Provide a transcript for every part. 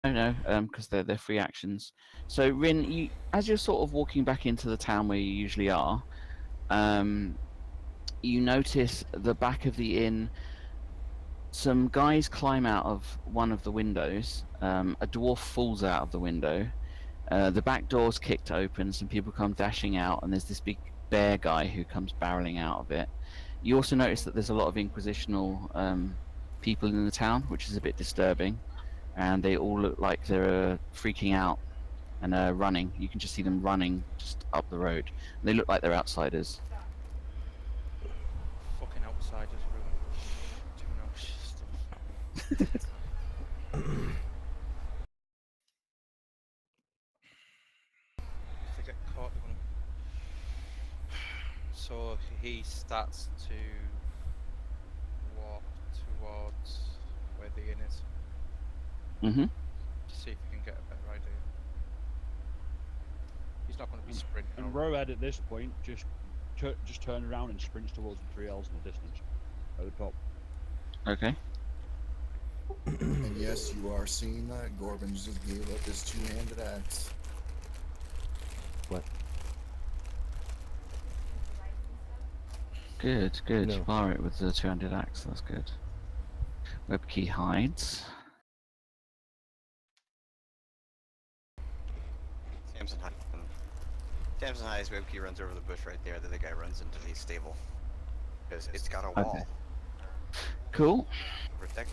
No, because they're free actions. So Rin, as you're sort of walking back into the town where you usually are, you notice the back of the inn. Some guys climb out of one of the windows. A dwarf falls out of the window. The back door's kicked open. Some people come dashing out, and there's this big bear guy who comes barreling out of it. You also notice that there's a lot of inquisitional people in the town, which is a bit disturbing. And they all look like they're freaking out and running. You can just see them running just up the road. And they look like they're outsiders. Fucking outsiders ruin too much stuff. If they get caught, they're gonna. So he starts to walk towards where the inn is. Mm-hmm. To see if he can get a better idea. He's not going to be sprinting. And Road at this point just turns around and sprints towards the 3 Ls in the distance at the top. Okay. And yes, you are seeing that Gorbin just gave up his two-handed axe. What? Good, good. No. Bar it with the 200 axe. That's good. Webkey hides. Samson hides. Webkey runs over the bush right there. The other guy runs into the stable because it's got a wall. Okay. Cool. To protect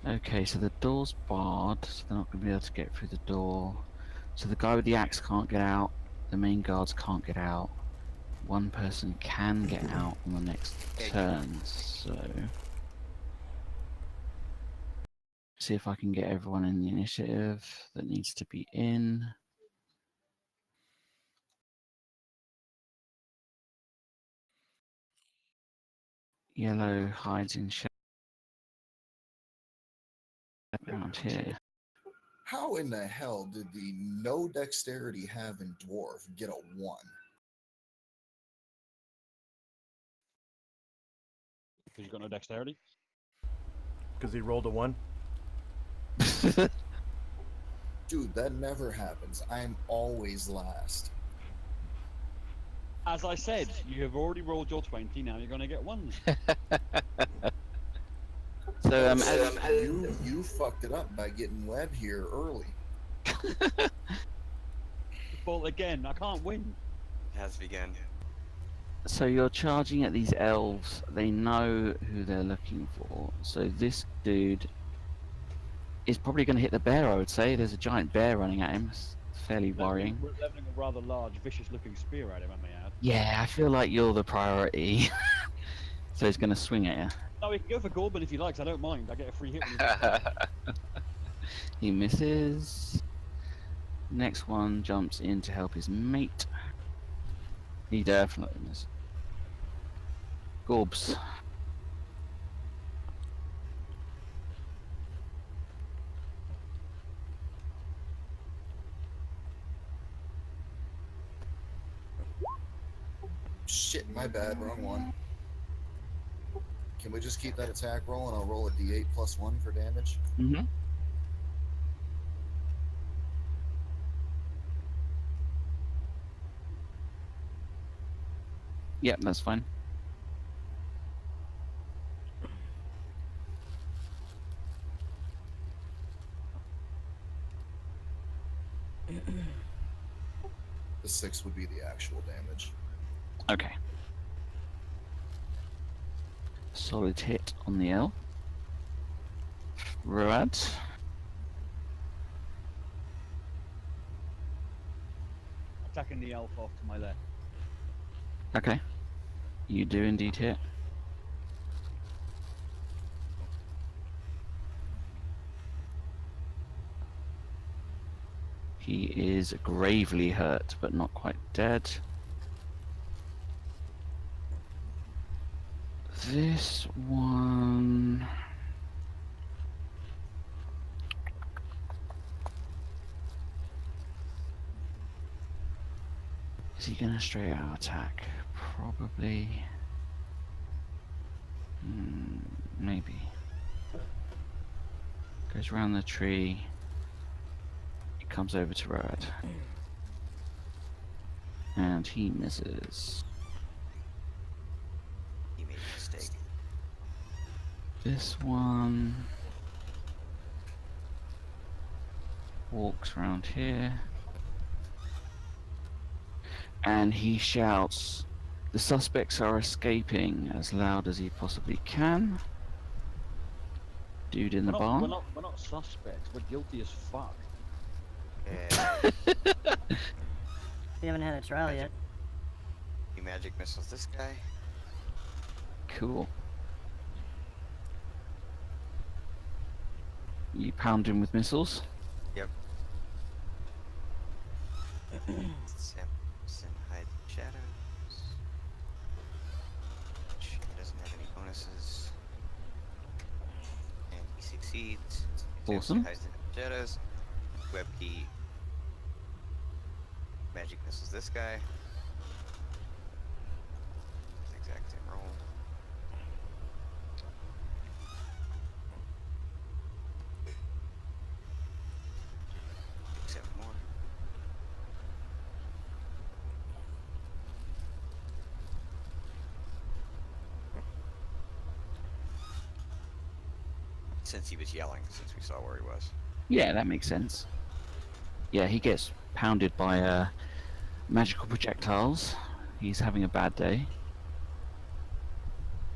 him. Okay, so the door's barred, so they're not going to be able to get through the door. So the guy with the axe can't get out. The main guards can't get out. One person can get out on the next turn, so... See if I can get everyone in the initiative that needs to be in. Yellow hides in shadow around here. How in the hell did the no dexterity having dwarf get a 1? Because you got no dexterity? Because he rolled a 1? Dude, that never happens. I'm always last. As I said, you have already rolled your 20, now you're going to get 1s. So, you fucked it up by getting Webb here early. Well, again, I can't win. It has begun. So you're charging at these elves. They know who they're looking for. So this dude is probably going to hit the bear, I would say. There's a giant bear running at him. It's fairly worrying. We're leveling a rather large, vicious-looking spear at him, I may add. Yeah, I feel like you're the priority. So he's going to swing at you. No, we can go for Gorbin if he likes, I don't mind. I get a free hit when He misses. Next one jumps in to help his mate. He definitely misses. Gorbs. Shit, my bad, wrong one. Can we just keep that attack roll and I'll roll a d8 plus 1 for damage? Mm-hmm. Yep, that's fine. The 6 would be the actual damage. Okay. Solid hit on the L. Road. attacking the elf off to my left. Okay. You do indeed hit. He is gravely hurt, but not quite dead. This one... Is he gonna straight out attack? Probably. Maybe. Goes round the tree. He comes over to Road. And he misses. He made a mistake. This one walks around here. And he shouts, "The suspects are escaping," as loud as he possibly can. Dude in the barn. We're not suspects. We're guilty as fuck. Yeah. We haven't had a trial yet. He magic missiles this guy. Cool. You pound him with missiles. Yep. Samson hide the shadows. She doesn't have any bonuses. And he succeeds. Samson Awesome. hides the shadows. Web key. Magic missiles this guy. Exact same roll. Seven more. Since he was yelling, since we saw where he was. Yeah, that makes sense. Yeah, he gets pounded by magical projectiles. He's having a bad day.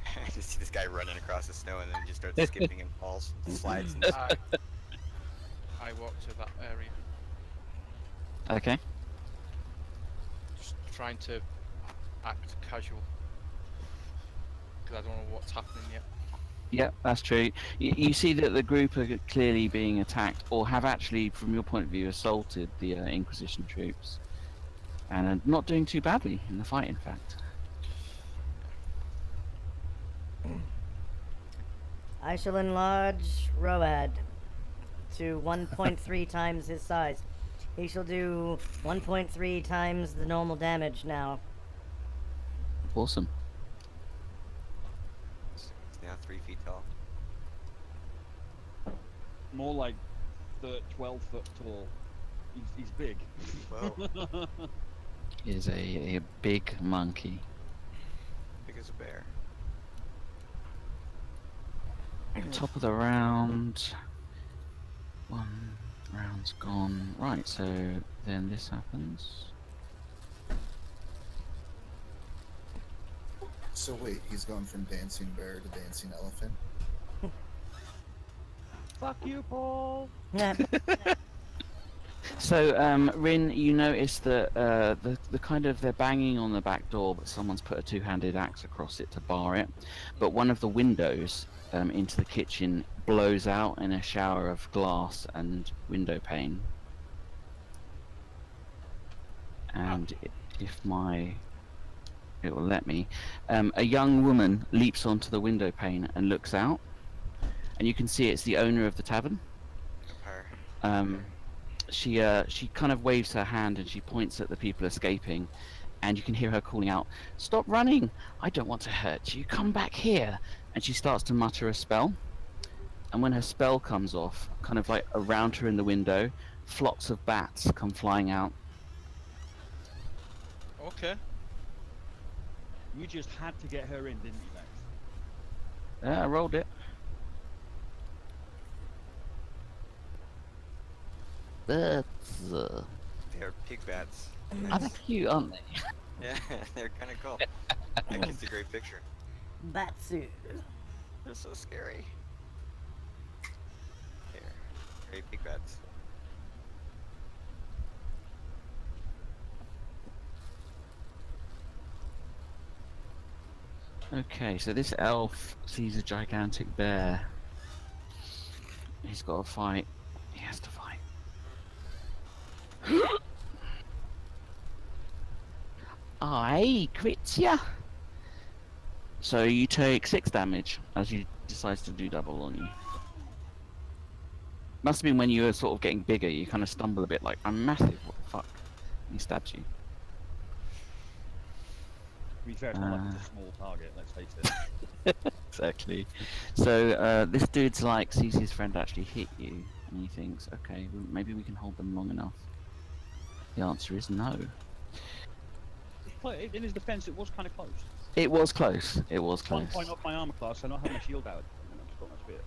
I just see this guy running across the snow and then he just starts skipping and falls and slides and I walk to that area, Okay. just trying to act casual. Because I don't know what's happening yet. Yep, that's true. You see that the group are clearly being attacked, or have actually, from your point of view, assaulted the Inquisition troops. And are not doing too badly in the fight, in fact. I shall enlarge Road to 1.3 times his size. He shall do 1.3 times the normal damage now. Awesome. he's now 3 feet tall. More like 12 foot tall. He's big. Whoa, Is a big monkey. big as a bear. Top of the round. One round's gone. Right, so then this happens. So wait, he's gone from dancing bear to dancing elephant. Fuck you, Paul. Yeah. So, Rin, you notice that the kind of they're banging on the back door, but someone's put a two-handed axe across it to bar it. But one of the windows into the kitchen blows out in a shower of glass and window pane. And if it will let me, a young woman leaps onto the window pane and looks out, and you can see it's the owner of the tavern. Her. She kind of waves her hand and she points at the people escaping, and you can hear her calling out, "Stop running! I don't want to hurt you. Come back here!" And she starts to mutter a spell. And when her spell comes off, kind of like around her in the window, flocks of bats come flying out. Okay. You just had to get her in, didn't you, Max? I rolled it. Bats. They're pig bats. Oh, they're cute, aren't they? Yeah, they're kind of cool. I think it's a great picture. Batsu. They're so scary. Here, great pig bats. Okay, so this elf sees a gigantic bear. He's got to fight. He has to fight. I crits ya. So you take 6 damage as he decides to do double on you. Must have been when you were sort of getting bigger, you kind of stumble a bit like, "I'm massive, what the fuck?" And he stabs you. To be fair, it's not like it's a small target, let's face it. exactly. So this dude's like sees his friend actually hit you, and he thinks, okay, well, maybe we can hold them long enough. The answer is no. In his defense, it was kind of close. It was close. It was 1 close. point off my armor class, I not have my shield out. And I've just got my spear.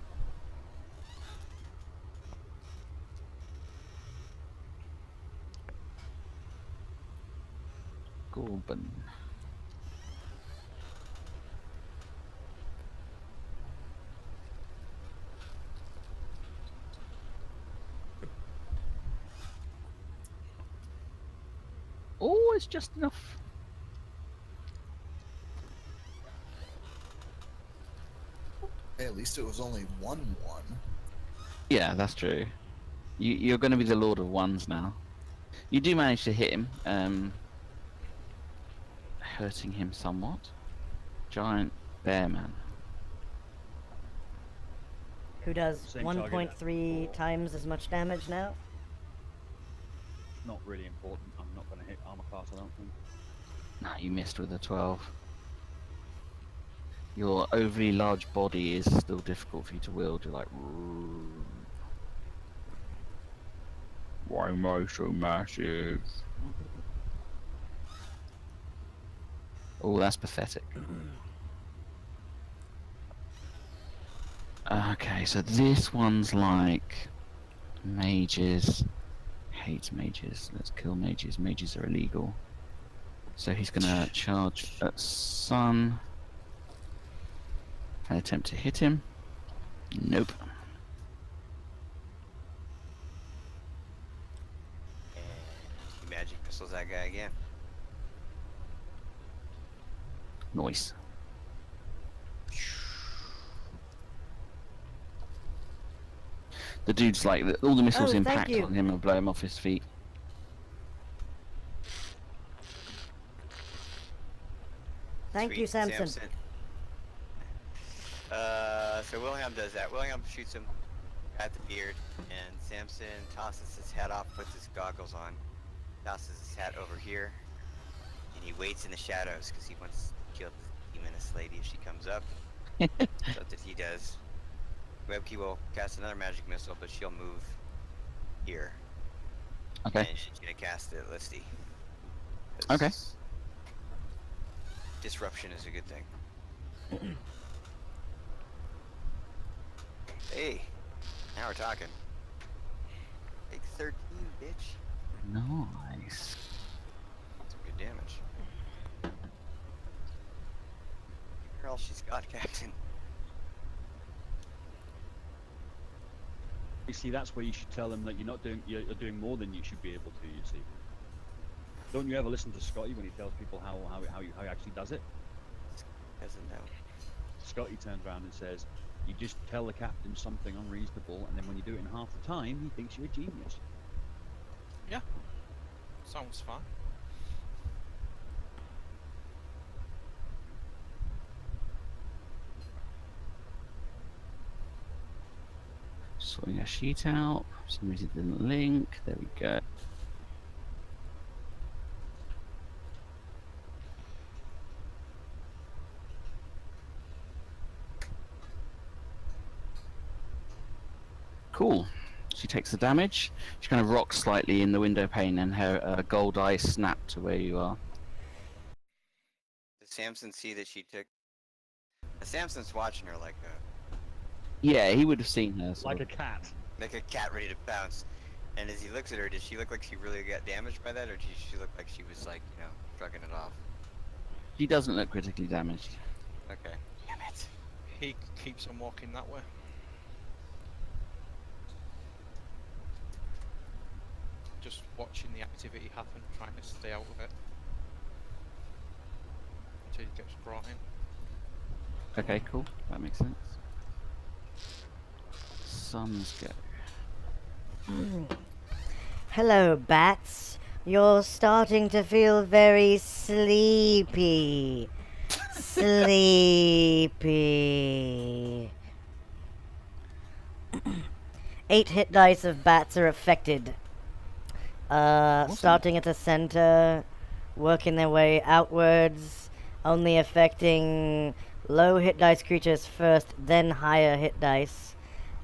Gorban. Oh, it's just enough. Hey, at least it was only 1-1. Yeah, that's true. You're going to be the Lord of Ones now. You do manage to hit him, hurting him somewhat. Giant bear man. Who does Same target 1.3 for- times as much damage now? Not really important. I'm not going to hit armor class, I don't think. Nah, you missed with a 12. Your overly large body is still difficult for you to wield. You're like, why am I so massive? Oh, that's pathetic. Okay, so this one's like mages. Hates mages. Let's kill mages. Mages are illegal. So he's gonna charge at Sun. And attempt to hit him. Nope. And he magic missiles that guy again. Nice. The dude's like, all the missiles Oh, thank impact you. on him and blow him off his feet. Thank you, Sweet, Samson. So Wilhelm does that. Wilhelm shoots him at the beard, and Samson tosses his hat off, puts his goggles on, tosses his hat over here, and he waits in the shadows because he wants to kill the demoness lady if she comes up. That's what he does. Webkey will cast another magic missile, but she'll move here. Okay. And she's gonna cast it, Listy. Okay. Disruption is a good thing. Hey, now we're talking. Take 13, bitch. Nice. Some good damage. Where else she's got, Captain? You see, that's where you should tell them that you're not doing, you're doing more than you should be able to. You see, don't you ever listen to Scotty when he tells people how he actually does it? Doesn't know. Scotty turns around and says, "You just tell the captain something unreasonable, and then when you do it in half the time, he thinks you're a genius." Yeah. Sounds fine. Sorting a sheet out. For some reason it didn't link. There we go. Cool. She takes the damage. She kind of rocks slightly in the window pane, and her gold eye snap to where you are. Does Samson see that she took... Samson's watching her like Yeah, he would have seen her. sort Like of. a cat. a cat ready to pounce. And as he looks at her, does she look like she really got damaged by that, or does she look like she was like, you know, shrugging it off? She doesn't look critically damaged. Okay. Damn it. He keeps on walking that way. Just watching the activity happen, trying to stay out of it. Until he gets brought in. Okay, cool. That makes sense. Suns go. Hello, bats. You're starting to feel very sleepy. Sleepy. 8 hit dice of bats are affected. Starting at the center, working their way outwards, only affecting low hit dice creatures first, then higher hit dice.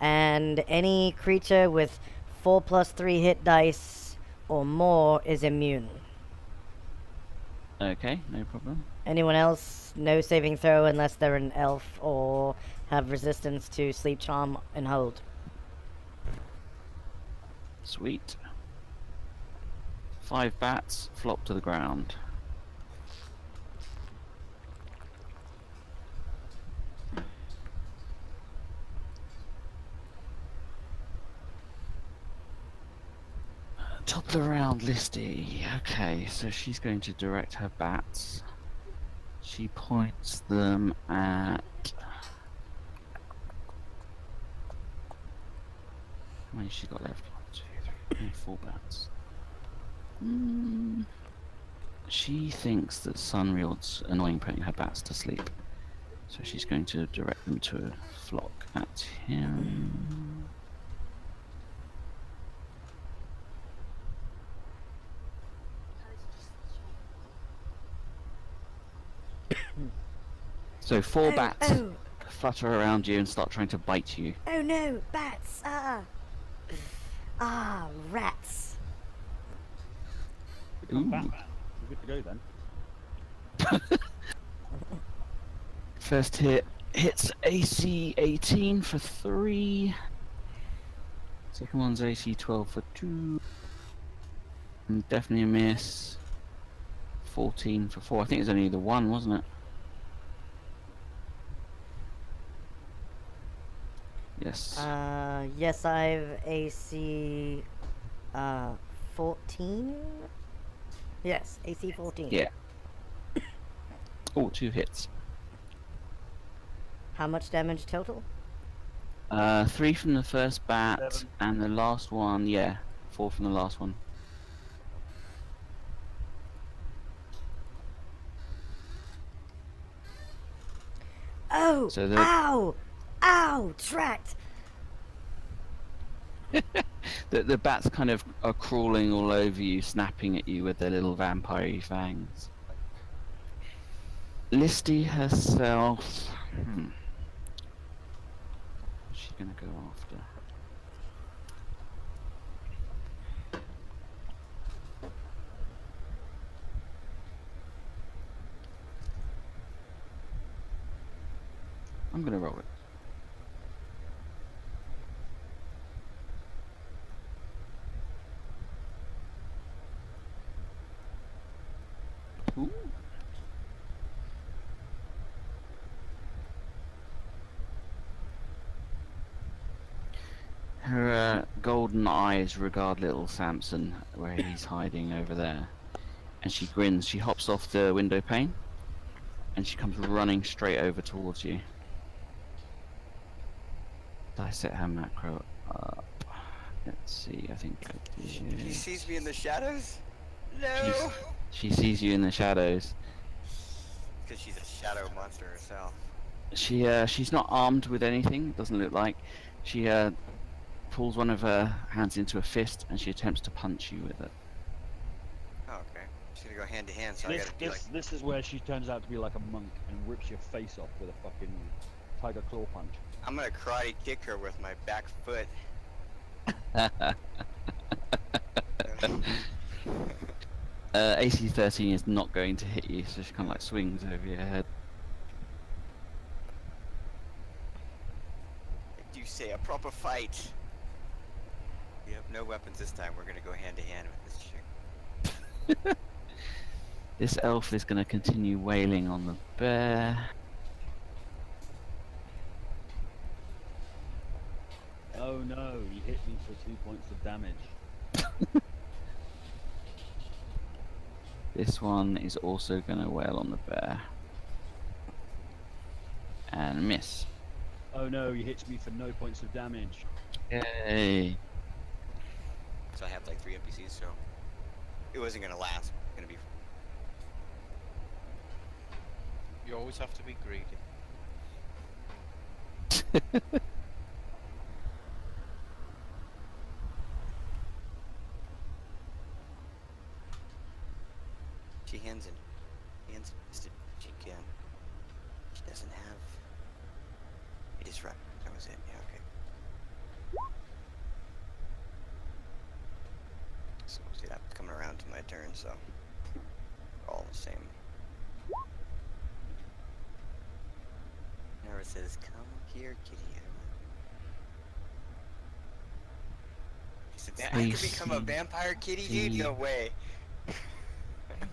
And any creature with 4+3 hit dice or more is immune. Okay, no problem. Anyone else, no saving throw unless they're an elf or have resistance to sleep charm and hold. Sweet. 5 bats flop to the ground. Top of the round, Listy. Okay, so she's going to direct her bats. She points them at... How many she got left? 1, 2, 3, 4 bats. She thinks that Sunrield's annoying putting her bats to sleep. So she's going to direct them to a flock at him. So 4 bats flutter around you and start trying to bite you. Oh no, bats! Rats! Become Ooh. Batman. We're good to go then. First hit hits AC 18 for 3. Second one's AC 12 for 2. And definitely a miss. 14 for 4. I think it's only the one, wasn't it? Yes. Yes, I've AC 14. Yes, AC 14. Yeah. Oh, 2 hits. How much damage total? 3 from the first bat, 7. and the last one, yeah, 4 from the last one. Oh! So the- Ow! Ow! Tracked! The bats kind of are crawling all over you, snapping at you with their little vampire fangs. Listy herself. What's she gonna go after? I'm gonna roll it. Ooh. Her golden eyes regard little Samson where he's hiding over there, and she grins. She hops off the window pane, and she comes running straight over towards you. Did I set her macro up? Let's see. I think I She did. sees me in the shadows? No! She sees you in the shadows. Because she's a shadow monster herself. She's not armed with anything. Doesn't look like. She pulls one of her hands into a fist and she attempts to punch you with it. Oh, okay. She's gonna go hand to hand, so I gotta be like. This is where she turns out to be like a monk and rips your face off with a fucking tiger claw punch. I'm gonna karate kick her with my back foot. AC 13 is not going to hit you, so she kind of like swings over your head. Do you say a proper fight? We have no weapons this time. We're gonna go hand to hand with this chick. This elf is going to continue wailing on the bear. Oh no, you hit me for 2 points of damage. This one is also going to wail on the bear. And miss. Oh no, you hit me for no points of damage. Yay. So I have like 3 NPCs, so it wasn't gonna last. It's gonna be. You always have to be greedy. She hands in. Hands. She again. She doesn't have. It is right. That was it. Yeah. Okay. So see that coming around to my turn. So we're all the same. Never says, "Come here, kitty." I could become a vampire kitty, dude? No way.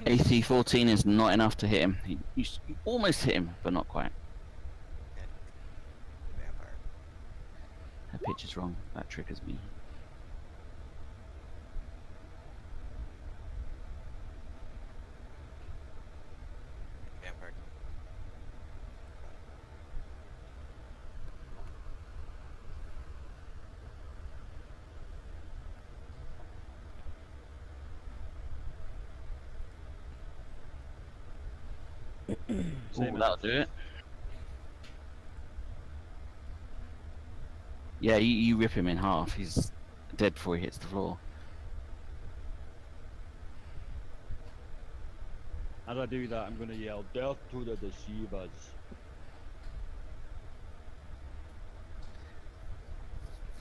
AC 14 is not enough to hit him. You almost hit him, but not quite. Vampire. That pitch is wrong. That triggers me. Vampire. Same Ooh, that'll do it. Yeah, you rip him in half. He's dead before he hits the floor. As I do that, I'm gonna yell, "Death to the deceivers!"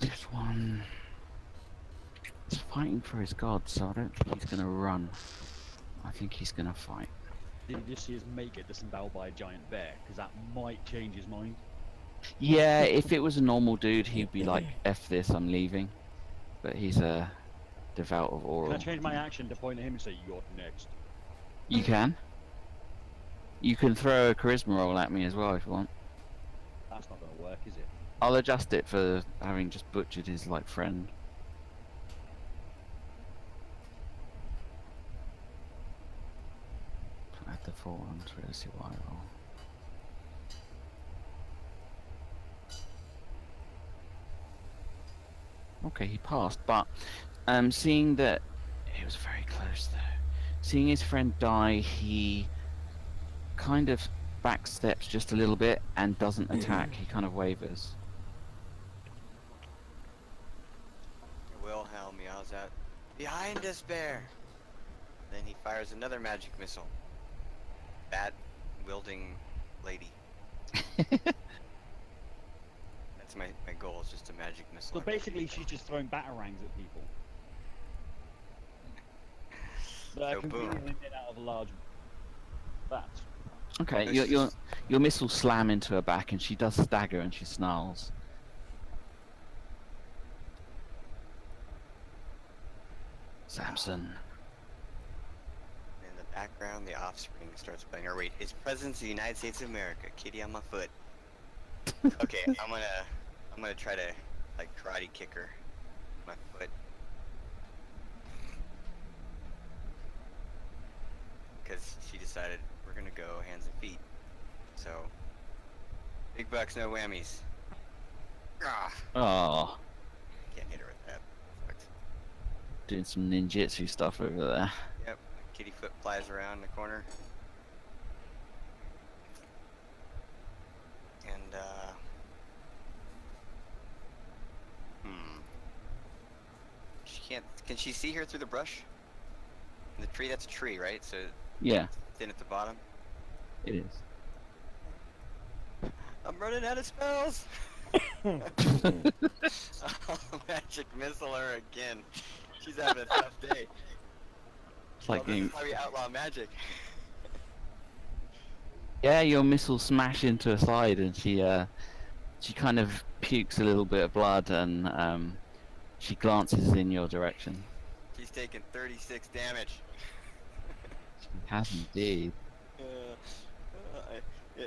This one is fighting for his god, so I don't think he's gonna run. I think he's gonna fight. Did you just see his mate get disemboweled by a giant bear? Because that might change his mind. Yeah, if it was a normal dude, he'd be like, "F this, I'm leaving." But he's a devout of Can oral. I change my action to point at him and say, "You're next"? You can. You can throw a charisma roll at me as well if you want. That's not gonna work, is it? I'll adjust it for having just butchered his like friend. Add the 4 onto it, see what I roll. Okay, he passed, but seeing that it was very close though. Seeing his friend die, he kind of backsteps just a little bit and doesn't attack. He kind of wavers. Wilhelm yells out, "Behind us, bear!" Then he fires another magic missile. Bat wielding lady. That's my goal, is just a magic missile. So basically, she's just throwing batarangs at people. That So can boom. conveniently get out of a large bats. Okay, It's your missiles slam into her back and she does stagger and she snarls. Samson. In the background, the offspring starts playing. Or wait, it's Presidents of the United States of America. Kitty on my foot. Okay, I'm gonna try to like karate kick her. My foot. Because she decided we're gonna go hands and feet. So, big bucks, no whammies. Ah, Oh, can't hit her with that. Sucks. doing some ninjutsu stuff over there. Yep, kitty foot flies around the corner. And, she can't, can she see her through the brush? In the tree, that's a tree, right? So, Yeah, thin at the bottom. it is. I'm running out of spells! I'll magic missile her again. She's having a tough day. It's like Well, this getting, is how we outlaw magic. yeah, your missiles smash into her side and she kind of pukes a little bit of blood and she glances in your direction. She's taking 36 damage. She has indeed.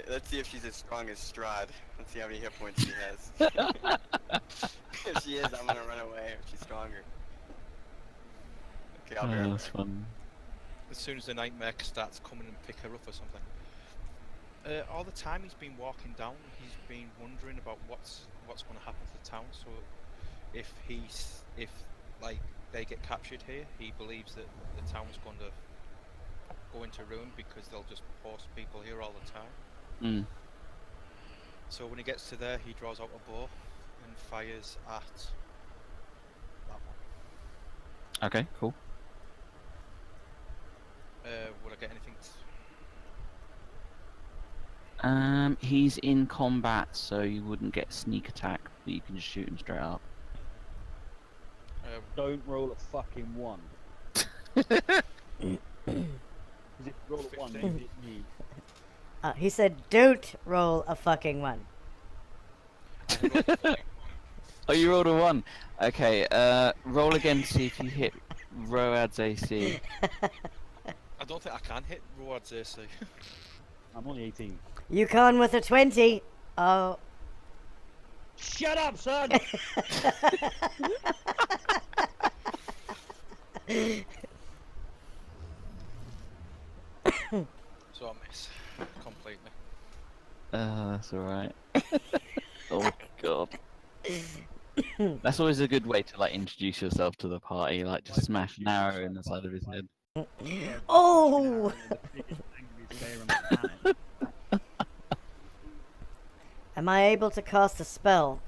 Let's see if she's as strong as Strahd. Let's see how many hit points she has. If she is, I'm gonna run away. If she's stronger. Okay, I'll be Oh, right that's back. fun. As soon as the nightmare starts coming and pick her up or something. All the time he's been walking down, he's been wondering about what's going to happen to the town. So if like they get captured here, he believes that the town's going to go into ruin because they'll just post people here all the time. Mm. So when he gets to there, he draws out a bow and fires at that one. Okay, cool. Will I get anything? He's in combat, so you wouldn't get sneak attack, but you can just shoot him straight up. Don't roll a fucking 1. Because if you roll a 1, you hit me. He said, "Don't roll a fucking one." Oh, you rolled a 1. Okay, roll again to see if you hit Road's AC. I don't think I can hit Road's AC. I'm only 18. You can with a 20. Oh. Shut up, son! So I miss completely. That's alright. Oh god. That's always a good way to like introduce yourself to the party, like just smash an arrow in the side of his head. Oh! Am I able to cast a spell?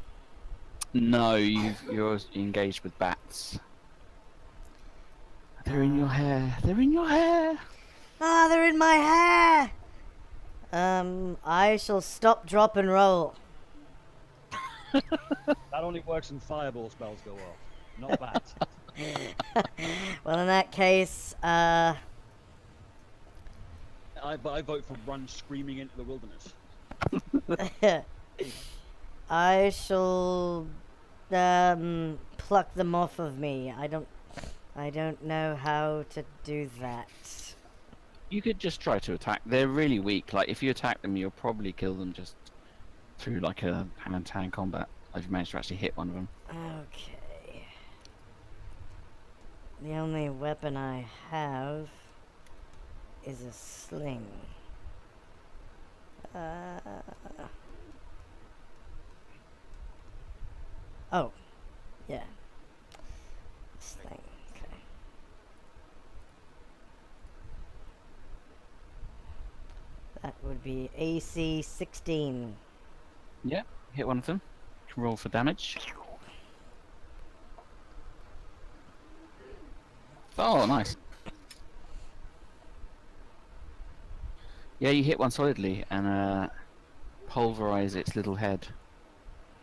No, you're engaged with bats. They're in your hair. They're in your hair. Ah, they're in my hair! I shall stop, drop, and roll. That only works when fireball spells go off, not bats. Well, in that case, But I vote for run screaming into the wilderness. I shall pluck them off of me. I don't know how to do that. You could just try to attack. They're really weak. Like if you attack them, you'll probably kill them just through like a hand-to-hand combat. If you manage to actually hit one of them. Okay. The only weapon I have is a sling. Oh, yeah. Sling. Okay. That would be AC 16. Yeah, hit one of them. You can roll for damage. Oh, nice. Yeah, you hit one solidly and pulverize its little head.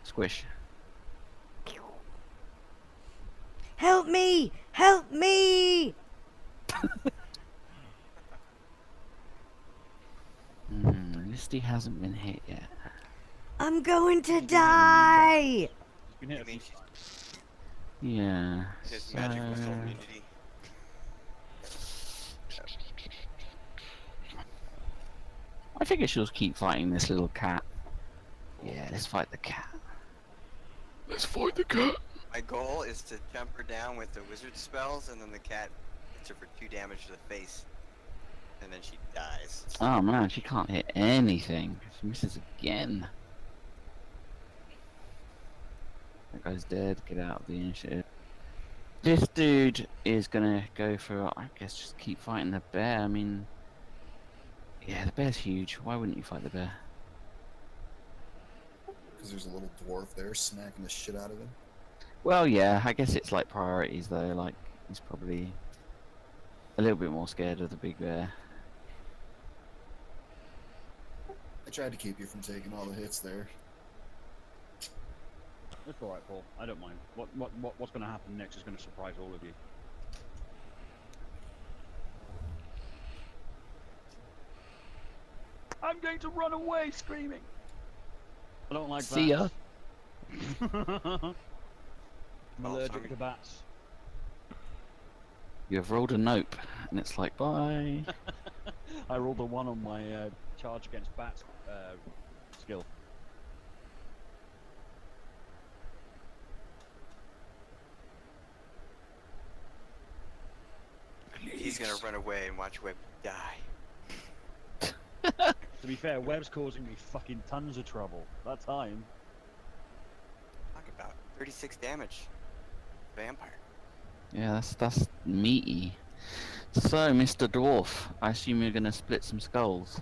Squish. Help me! Help me! Misty hasn't been hit yet. I'm going to die! You can hit I a mean, few times. Yeah. His magic missile so- immunity. I think I should just keep fighting this little cat. Yeah, let's fight the cat. Let's fight the cat. My goal is to jump her down with the wizard spells, and then the cat hits her for 2 damage to the face, and then she dies. Oh man, she can't hit anything. She misses again. That guy's dead. Get out of the initiative. This dude is gonna go for, I guess, just keep fighting the bear. I mean, yeah, the bear's huge. Why wouldn't you fight the bear? Because there's a little dwarf there smacking the shit out of him. Well, yeah, I guess it's like priorities though. Like, he's probably a little bit more scared of the big bear. I tried to keep you from taking all the hits there. It's alright, Paul. I don't mind. What's going to happen next is going to surprise all of you. I'm going to run away screaming. I don't like See ya. I'm Oh, allergic sorry. to bats. You have rolled a nope, and it's like, bye. I rolled a 1 on my charge against bats skill. He's gonna run away and watch Webb die. To be fair, Webb's causing me fucking tons of trouble. That time. Talk about 36 damage. Vampire. Yeah, that's meaty. So, Mr. Dwarf, I assume you're gonna split some skulls.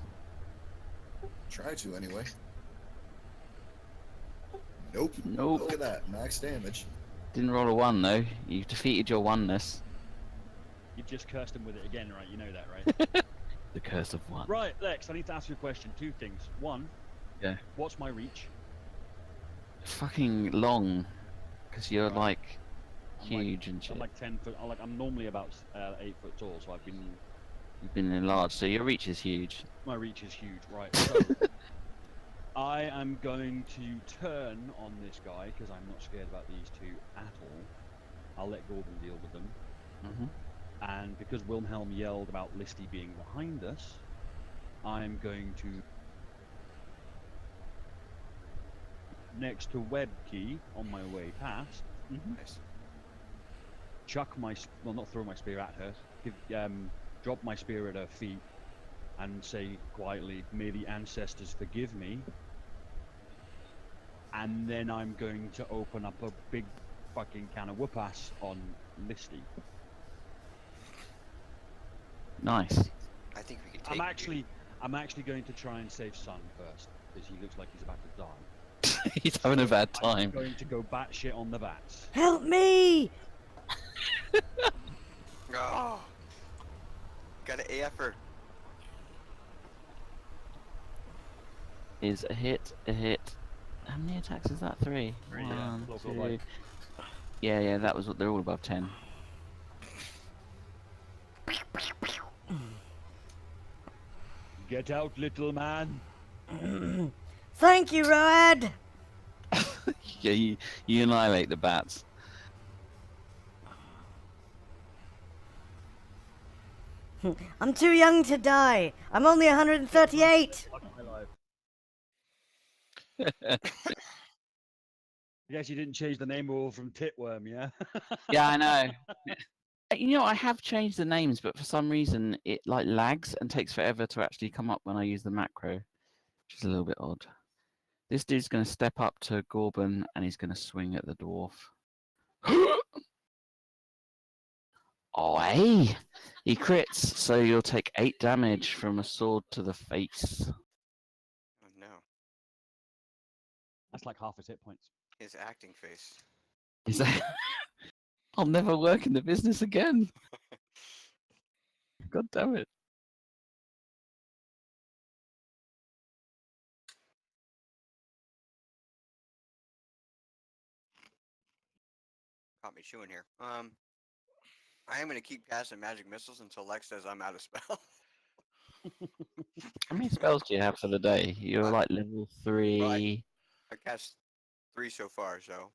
Try to, anyway. Nope. Nope. Look at that. Max damage. Didn't roll a 1 though. You defeated your oneness. You just cursed him with it again, right? You know that, right? The curse of one. Right, Lex, I need to ask you a question. Two things. One, Yeah. what's my reach? Fucking long, because you're Right. like I'm huge and I'm shit. like 10 foot. I'm normally about 8 foot tall, so I've been. You've been enlarged, so your reach is huge. My reach is huge, right? So I am going to turn on this guy because I'm not scared about these two at all. I'll let Gordon deal with them. Hmm. And because Wilhelm yelled about Listy being behind us, I'm going to next to Webkey on my way past. Nice. Chuck my well, not throw my spear at her. Drop my spear at her feet, and say quietly, "May the ancestors forgive me." And then I'm going to open up a big fucking can of whoop-ass on Listy. Nice. I think we can take I'm actually going to try and save Sun first, because he looks like he's about to die. He's having a bad I'm time. going to go batshit on the bats. Help me! Oh, gotta AF her. Is a hit, a hit. How many attacks is that? 3? Three, yeah. One, Local two. light. Yeah, that was what they're all above 10. Get out, little man. Thank you, Road! Yeah, you annihilate the bats. I'm too young to die. I'm only 138. Fuck my life. Yes, you didn't change the name over from Titworm, yeah? Yeah, I know. You know, I have changed the names, but for some reason it like lags and takes forever to actually come up when I use the macro, which is a little bit odd. This dude's going to step up to Gorban and he's going to swing at the dwarf. Oh, hey! He crits, so you'll take 8 damage from a sword to the face. Oh no, That's like half his hit points. his acting face. Is that? I'll never work in the business again. God damn it. Caught me chewing here. I am gonna keep casting magic missiles until Lex says I'm out of spell. How many spells do you have for the day? You're like level 3. I cast 3 so far, so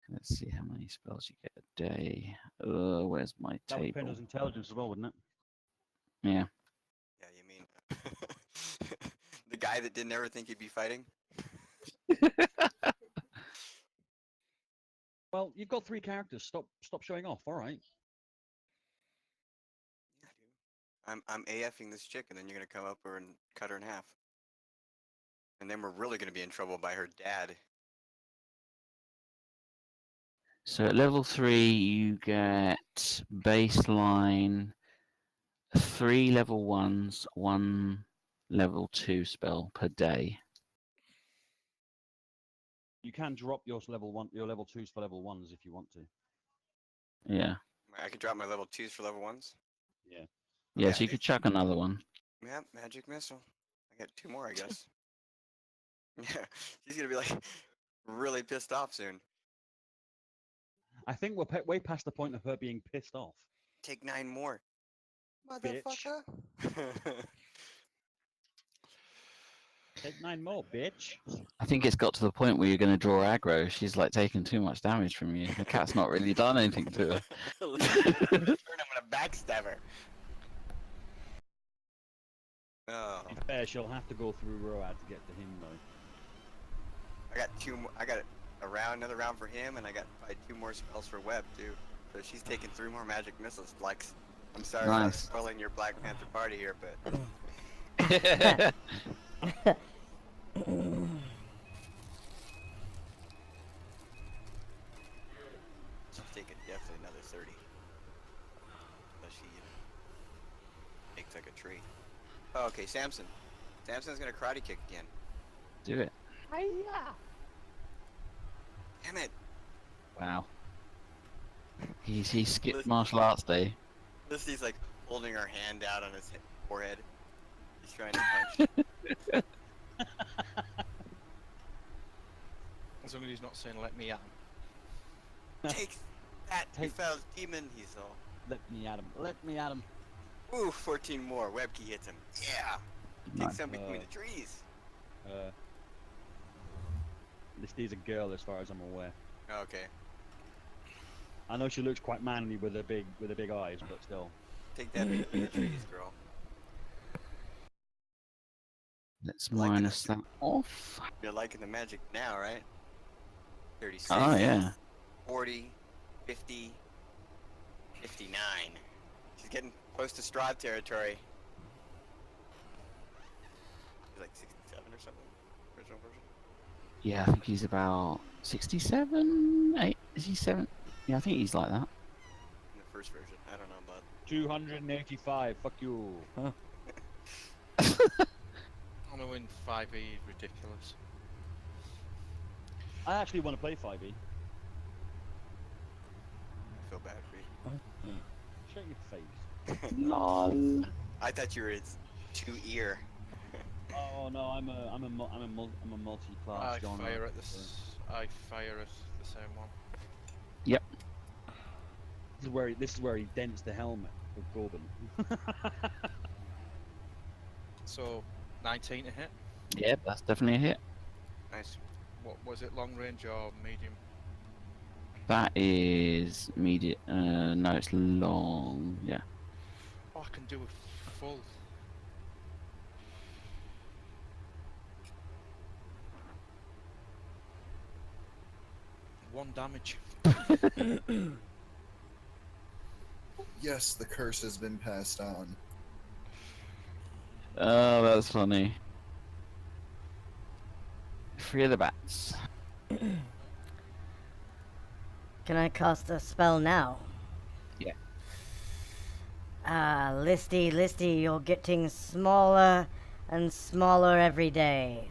Let's see how many spells you get a day. Where's my That would table? depend on his intelligence as well, wouldn't it? Yeah. yeah, you mean the guy that didn't ever think he'd be fighting? Well, you've got 3 characters. Stop showing off. All right. Yeah, dude. I'm AFing this chick, and then you're gonna come up her and cut her in half, and then we're really gonna be in trouble by her dad. So at level 3, you get baseline 3 level 1s, 1 level 2 spell per day. You can drop your level 2s for level 1s if you want to. Yeah. I could drop my level 2s for level 1s. Yeah. Yeah, Yeah, so you dude. could chuck another one. Yeah, magic missile. I got 2 more, I guess. Yeah, she's gonna be like really pissed off soon. I think we're way past the point of her being pissed off. Take 9 more, Bitch. motherfucker. Take 9 more, bitch. I think it's got to the point where you're going to draw aggro. She's like taking too much damage from you. The cat's not really done anything to her. I'm gonna backstab her. Oh, To be fair, she'll have to go through Road to get to him, though. I got 2 more. I got another round for him, and I got probably 2 more spells for Web too. So she's taking 3 more magic missiles. Lex, I'm sorry for Nice. spoiling your Black Panther party here, but she's taking definitely another 30. Unless she makes like a tree. Oh, okay, Samson. Samson's gonna karate kick again. Do it. Damn it! Wow. He skipped martial arts day. Listy's like, holding her hand out on his forehead. He's trying to punch. As long as he's not saying let me at him. Take that, you Take- foul demon, he's all. Let me at him. Let me at him. Ooh, 14 more. Webkey hits him. Yeah! Take Nice. some between Uh, the trees. This is a girl, as far as I'm aware. Okay. I know she looks quite manly with her big eyes, but still. Take that between the trees, girl. Let's Like it. minus that off. You're liking the magic now, right? 36. Oh yeah. 40, 50, 59. She's getting close to Strahd territory. She's like 67 or something. Original version. Yeah, I think he's about 67, 8, is he 7? Yeah, I think he's like that. In the first version. I don't know about. 285. Fuck you. I'm gonna win 5e is ridiculous. I actually want to play 5e. I feel bad for you. Shut your face. Lol. I thought you were its 2-ear. Oh no, I'm a multi-class I genre. fire at this. I fire at the same one. This is where he dents the helmet with Corbin. So 19 to hit. Yeah, that's definitely a hit. Nice. What was it? Long range or medium? That is medium. No, it's long. Yeah. Oh, I can do a full. One damage. Yes, the curse has been passed on. Oh, that's funny. 3 of the bats. Can I cast a spell now? Yeah. Ah, Listy, you're getting smaller and smaller every day.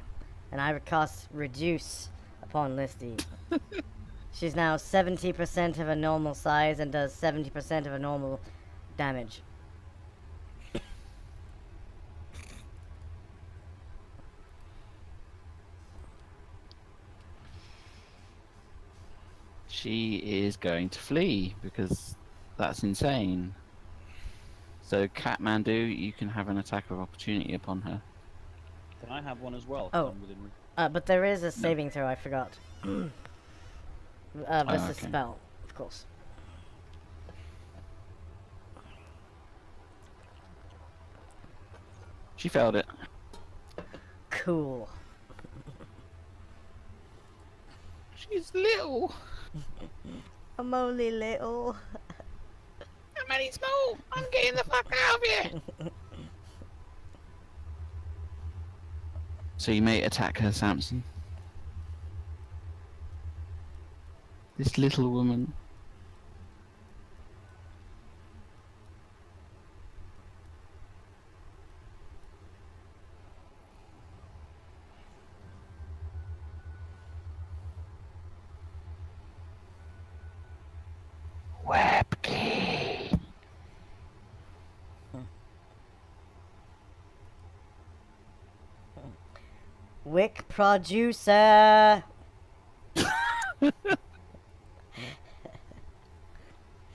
And I would cast Reduce upon Listy. She's now 70% of a normal size and does 70% of a normal damage. She is going to flee because that's insane. So, Kathmandu, you can have an attack of opportunity upon her. Can I have one as well? Oh. I'm within But there is a saving throw, I forgot. Versus okay. spell, of course. She failed it. Cool. She's little. I'm only little. I'm only small. I'm getting the fuck out of here. So you may attack her, Samson. This little woman. Webkey. Wick producer.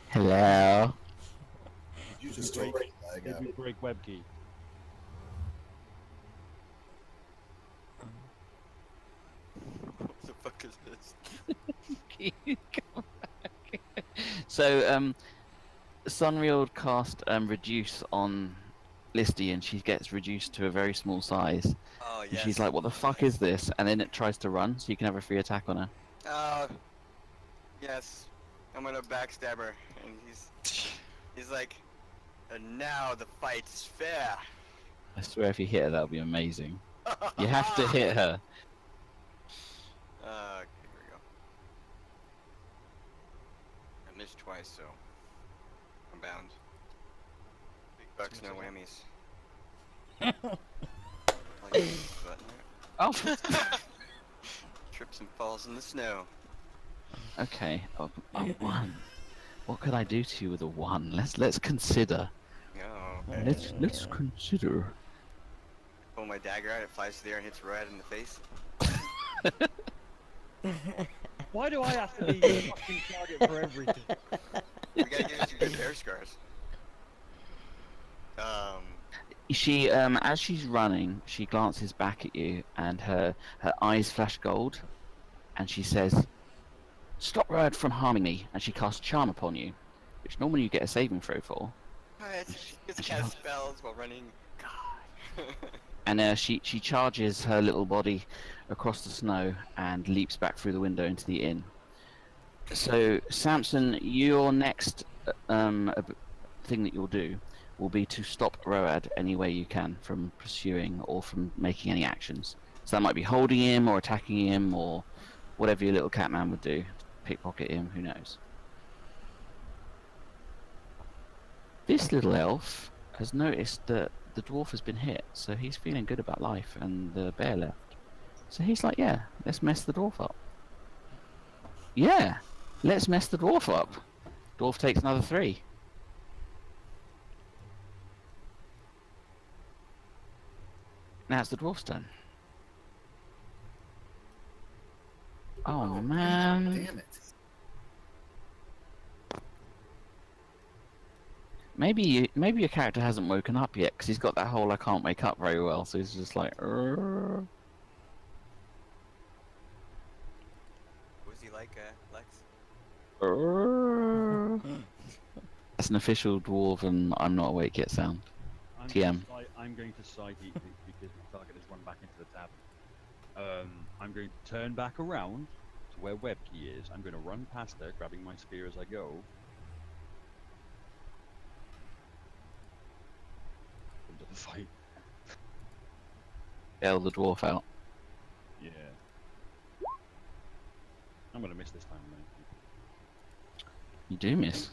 Hello. You just break- totally lag Did out. we break Webkey? What the fuck is this? Come back. So, Sunreal cast Reduce on Listy, and she gets reduced to a very small size. Oh, And yes. she's like, "What the fuck is this?" And then it tries to run, so you can have a free attack on her. Oh, yes. I'm gonna backstab her, and he's like, and now the fight's fair. I swear, if you hit her, that'll be amazing. You have to hit her. Okay, here we go. I missed twice, so I'm bound. Big bucks, no whammies. Like this button there. Oh. Trips and falls in the snow. Okay. A 1. What could I do to you with a 1? Let's consider. Oh, Let's consider. Pull my dagger out, it flies through the air and hits Road in the face. Why do I have to be the fucking target for everything? We gotta give you some good bear scars. She as she's running, she glances back at you, and her eyes flash gold, and she says, "Stop Road from harming me." And she casts Charm upon you, which normally you get a saving throw for. It's cast spells while running. God. And she charges her little body across the snow and leaps back through the window into the inn. So Samson, your next thing that you'll do will be to stop Road any way you can from pursuing or from making any actions. So that might be holding him or attacking him or whatever your little cat man would do. Pickpocket him, who knows. This little elf has noticed that the dwarf has been hit, so he's feeling good about life, and the bear left. So he's like, yeah, let's mess the dwarf up. Yeah, let's mess the dwarf up. Dwarf takes another 3. Now it's the dwarf's turn. Oh man. Damn it. Maybe your character hasn't woken up yet, because he's got that whole I can't wake up very well, so he's just like, "Arr." Was he like, Lex? Arr. That's an official dwarven I'm not awake yet sound. TM. I'm going to side eat because my target has run back into the tavern. I'm going to turn back around to where Webkey is. I'm going to run past her, grabbing my spear as I go. Into the fight. Bail the dwarf out. Yeah. I'm going to miss this time, mate. You do miss.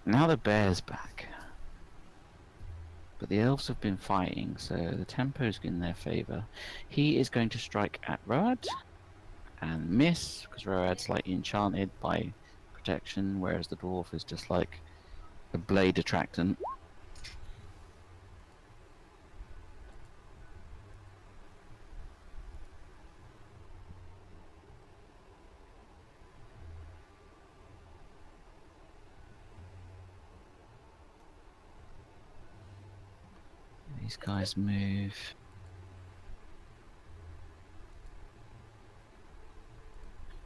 Now the bear's back. But the elves have been fighting, so the tempo's in their favour. He is going to strike at Road and miss, because Road's like enchanted by protection, whereas the dwarf is just like a blade attractant. These guys move.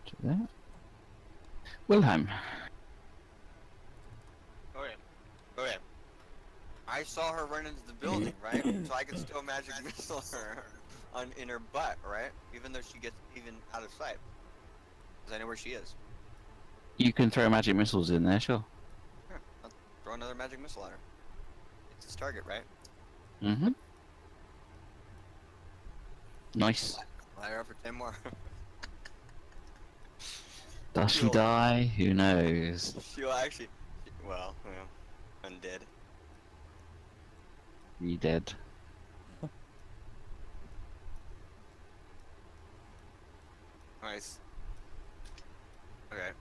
To there. Wilhelm. Okay. I saw her run into the building, right? So I could still magic missile her in her butt, right? Even though she gets even out of sight. Because I know where she is. You can throw magic missiles in there, sure. Here, I'll throw another magic missile at her. It's his target, right? Mm-hmm. Nice. Light her up for 10 more. Does she She'll- die? Who knows? She'll actually... Well, undead. You dead. Nice. Okay.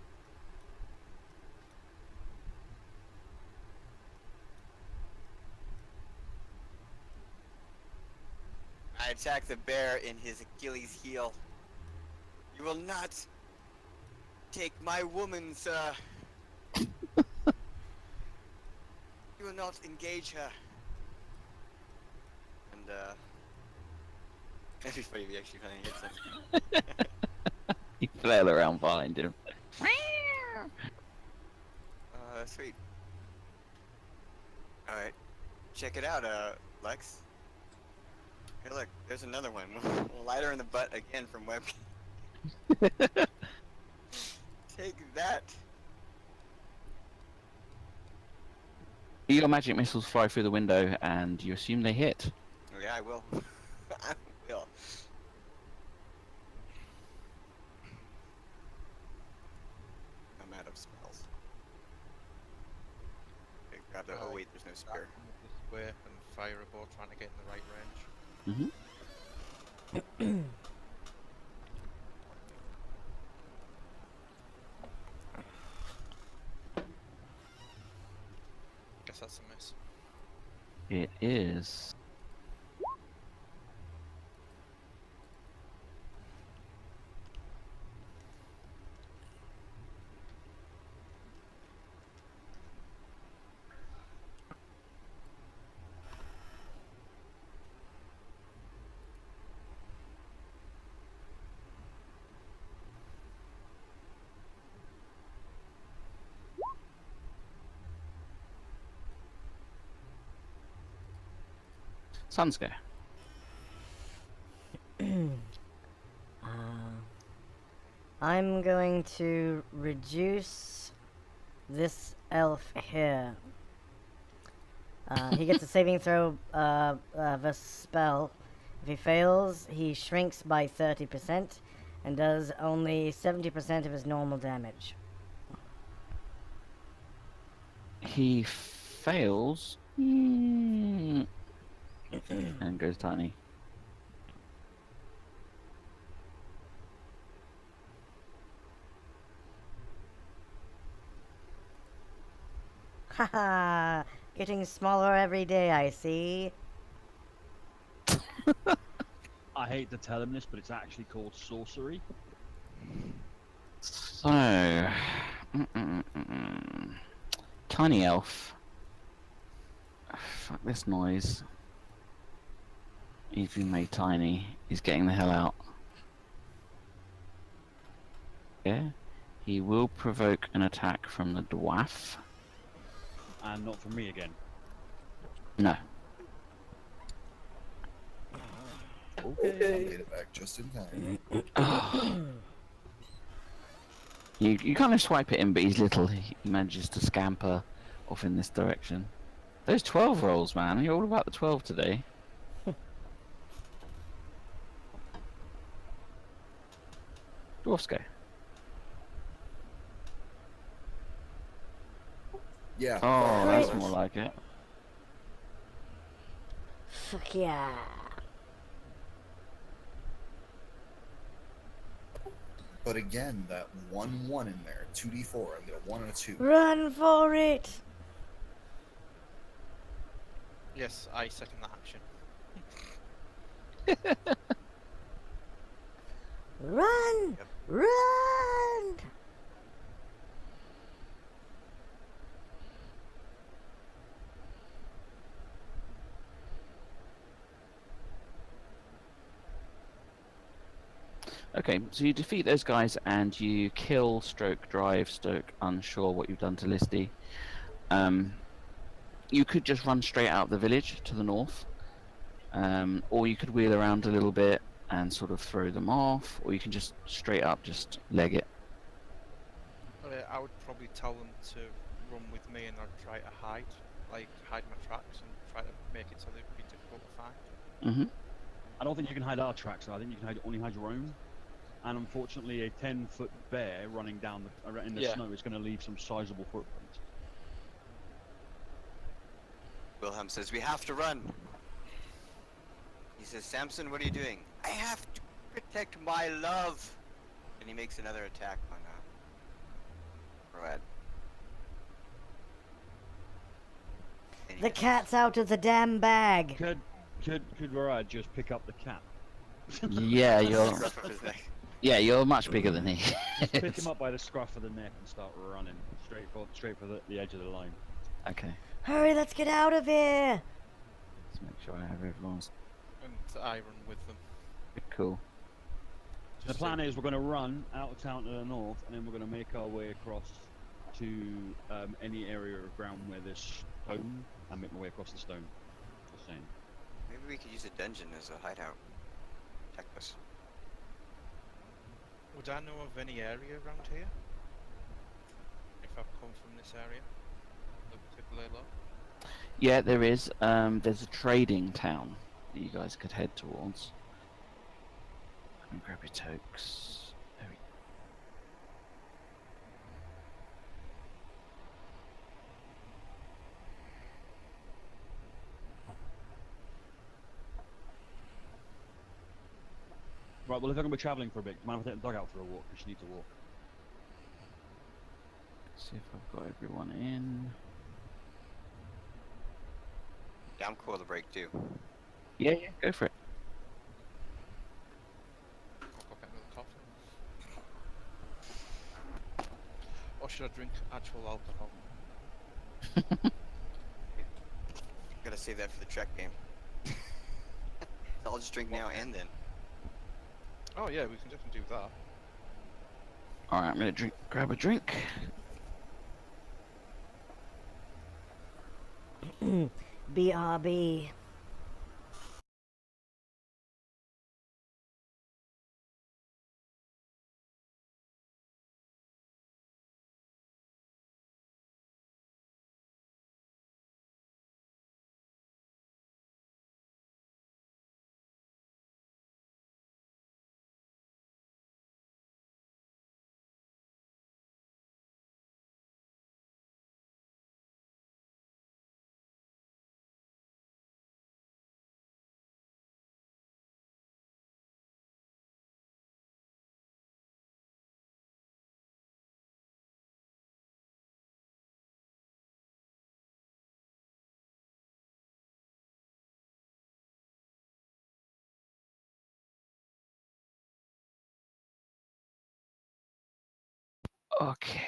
I attack the bear in his Achilles heel. You will not take my woman, sir. You will not engage her. And it'd be funny if he actually finally hits him. You flail around behind him. Sweet. Alright. Check it out, Lex. Hey, look, there's another one. We'll light her in the butt again from Webkey. Take that. Your magic missiles fly through the window, and you assume they hit. Oh, yeah, I will. I will. I'm out of spells. Okay, grab the. Oh, wait, there's no spear. This way and fire a bow, trying to get in the right range. Mm-hmm. is. Sunsko. I'm going to reduce this elf here. He gets a saving throw of a spell. If he fails, he shrinks by 30% and does only 70% of his normal damage. He fails. And goes tiny. Haha! Getting smaller every day, I see. I hate to tell him this, but it's actually called sorcery. So, tiny elf. Fuck this noise. He's been made tiny. He's getting the hell out. Yeah. He will provoke an attack from the dwarf. And not from me again. No. Okay. Made it back just in time. You kind of swipe at him, but he's little. He manages to scamper off in this direction. Those 12 rolls, man. You're all about the 12 today. Dwarfs go. Yeah. Oh, Right. that's more like it. Fuck yeah. But again, that 1/1 in there, 2d4. I get a 1 and a 2. Run for it! Yes, I second that action. Run! Yep. Run! Okay, so you defeat those guys and you kill, stroke, drive, stroke, unsure what you've done to Listy. You could just run straight out the village to the north, or you could wheel around a little bit and sort of throw them off, or you can just straight up just leg it. I would probably tell them to run with me and I'd try to hide my tracks and try to make it so they'd be difficult to find. Mm-hmm. I don't think you can hide our tracks, though. I think you can only hide your own. And unfortunately, a 10-foot bear running down in the snow is going to leave some sizable footprints. Wilhelm says, we have to run. He says, Samson, what are you doing? I have to protect my love. And he makes another attack on Road. The cat's out of the damn bag. Could Rorad just pick up the cat? Yeah, you're much bigger than he Pick is. him up by the scruff of the neck and start running straight for the edge of the line. Okay, Hurry, let's get out of here! let's make sure I have everyone's And I run with them. cool. The plan is we're going to run out of town to the north, and then we're going to make our way across to any area of ground where there's stone, and make my way across the stone. Just saying. Maybe we could use a dungeon as a hideout. Protect us. Would I know of any area around here? If I've come from this area? Particularly low? Yeah, there is. There's a trading town that you guys could head towards. And grab your tokes. There we go. Right, well, if I'm going to be travelling for a bit, do you mind if I take the dog out for a walk? Because she needs a walk. See if I've got everyone in. Yeah, I'm cool to break too. Yeah, yeah, go for it. I'll go get another coffee. Or should I drink actual alcohol? Gotta save that for the Trek game. So I'll just drink now and then. Oh yeah, we can definitely do that. All right, I'm gonna grab a drink. BRB. Okay.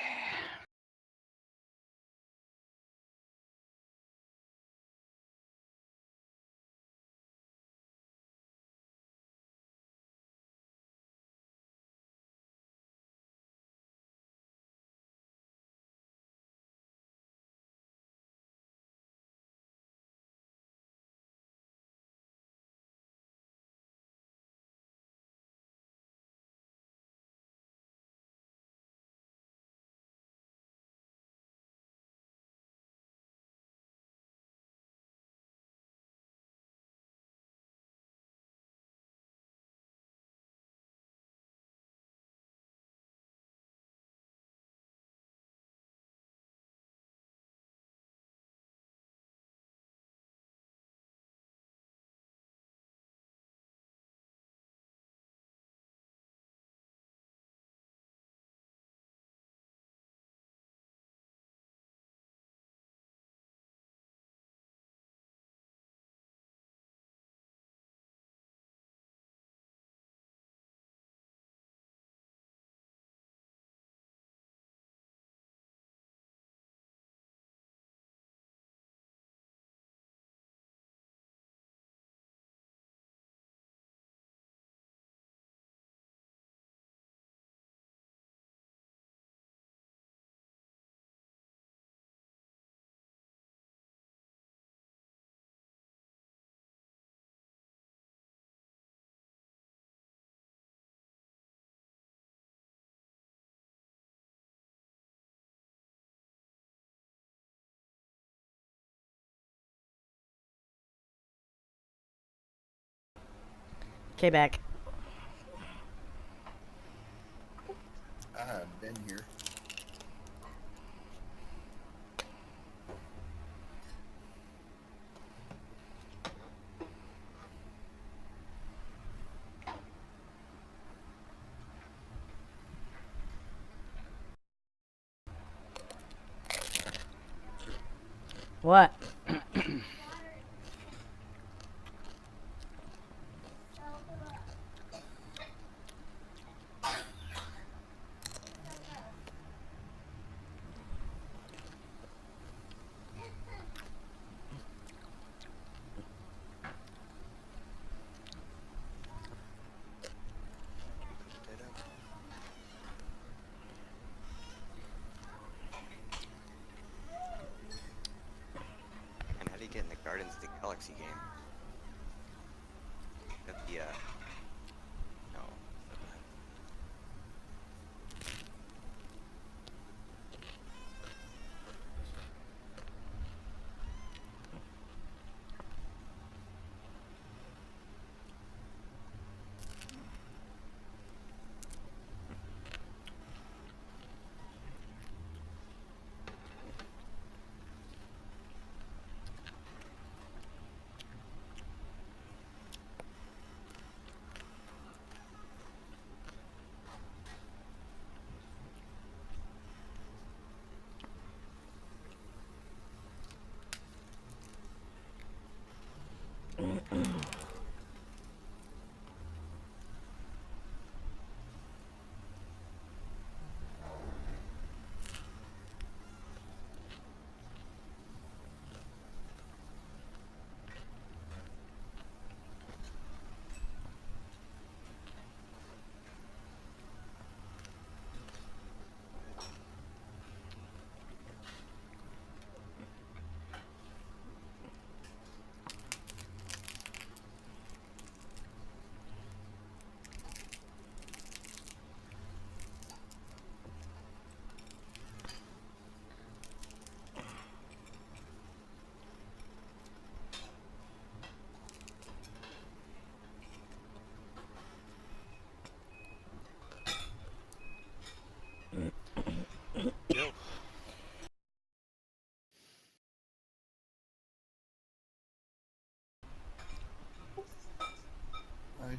Okay, back. I've been here. What? And how do you get in the Guardians of the Galaxy game? Got the no.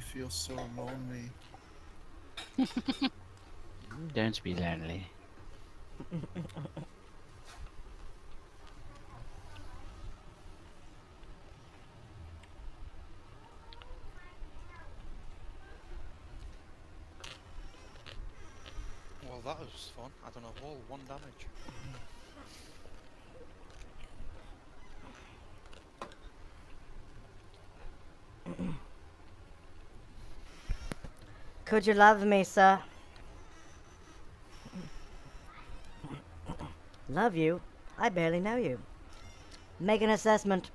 feel so lonely. Don't be lonely. Well, that was fun. I don't know, all 1 damage. Could you love me, sir? Love you? I barely know you. Make an assessment.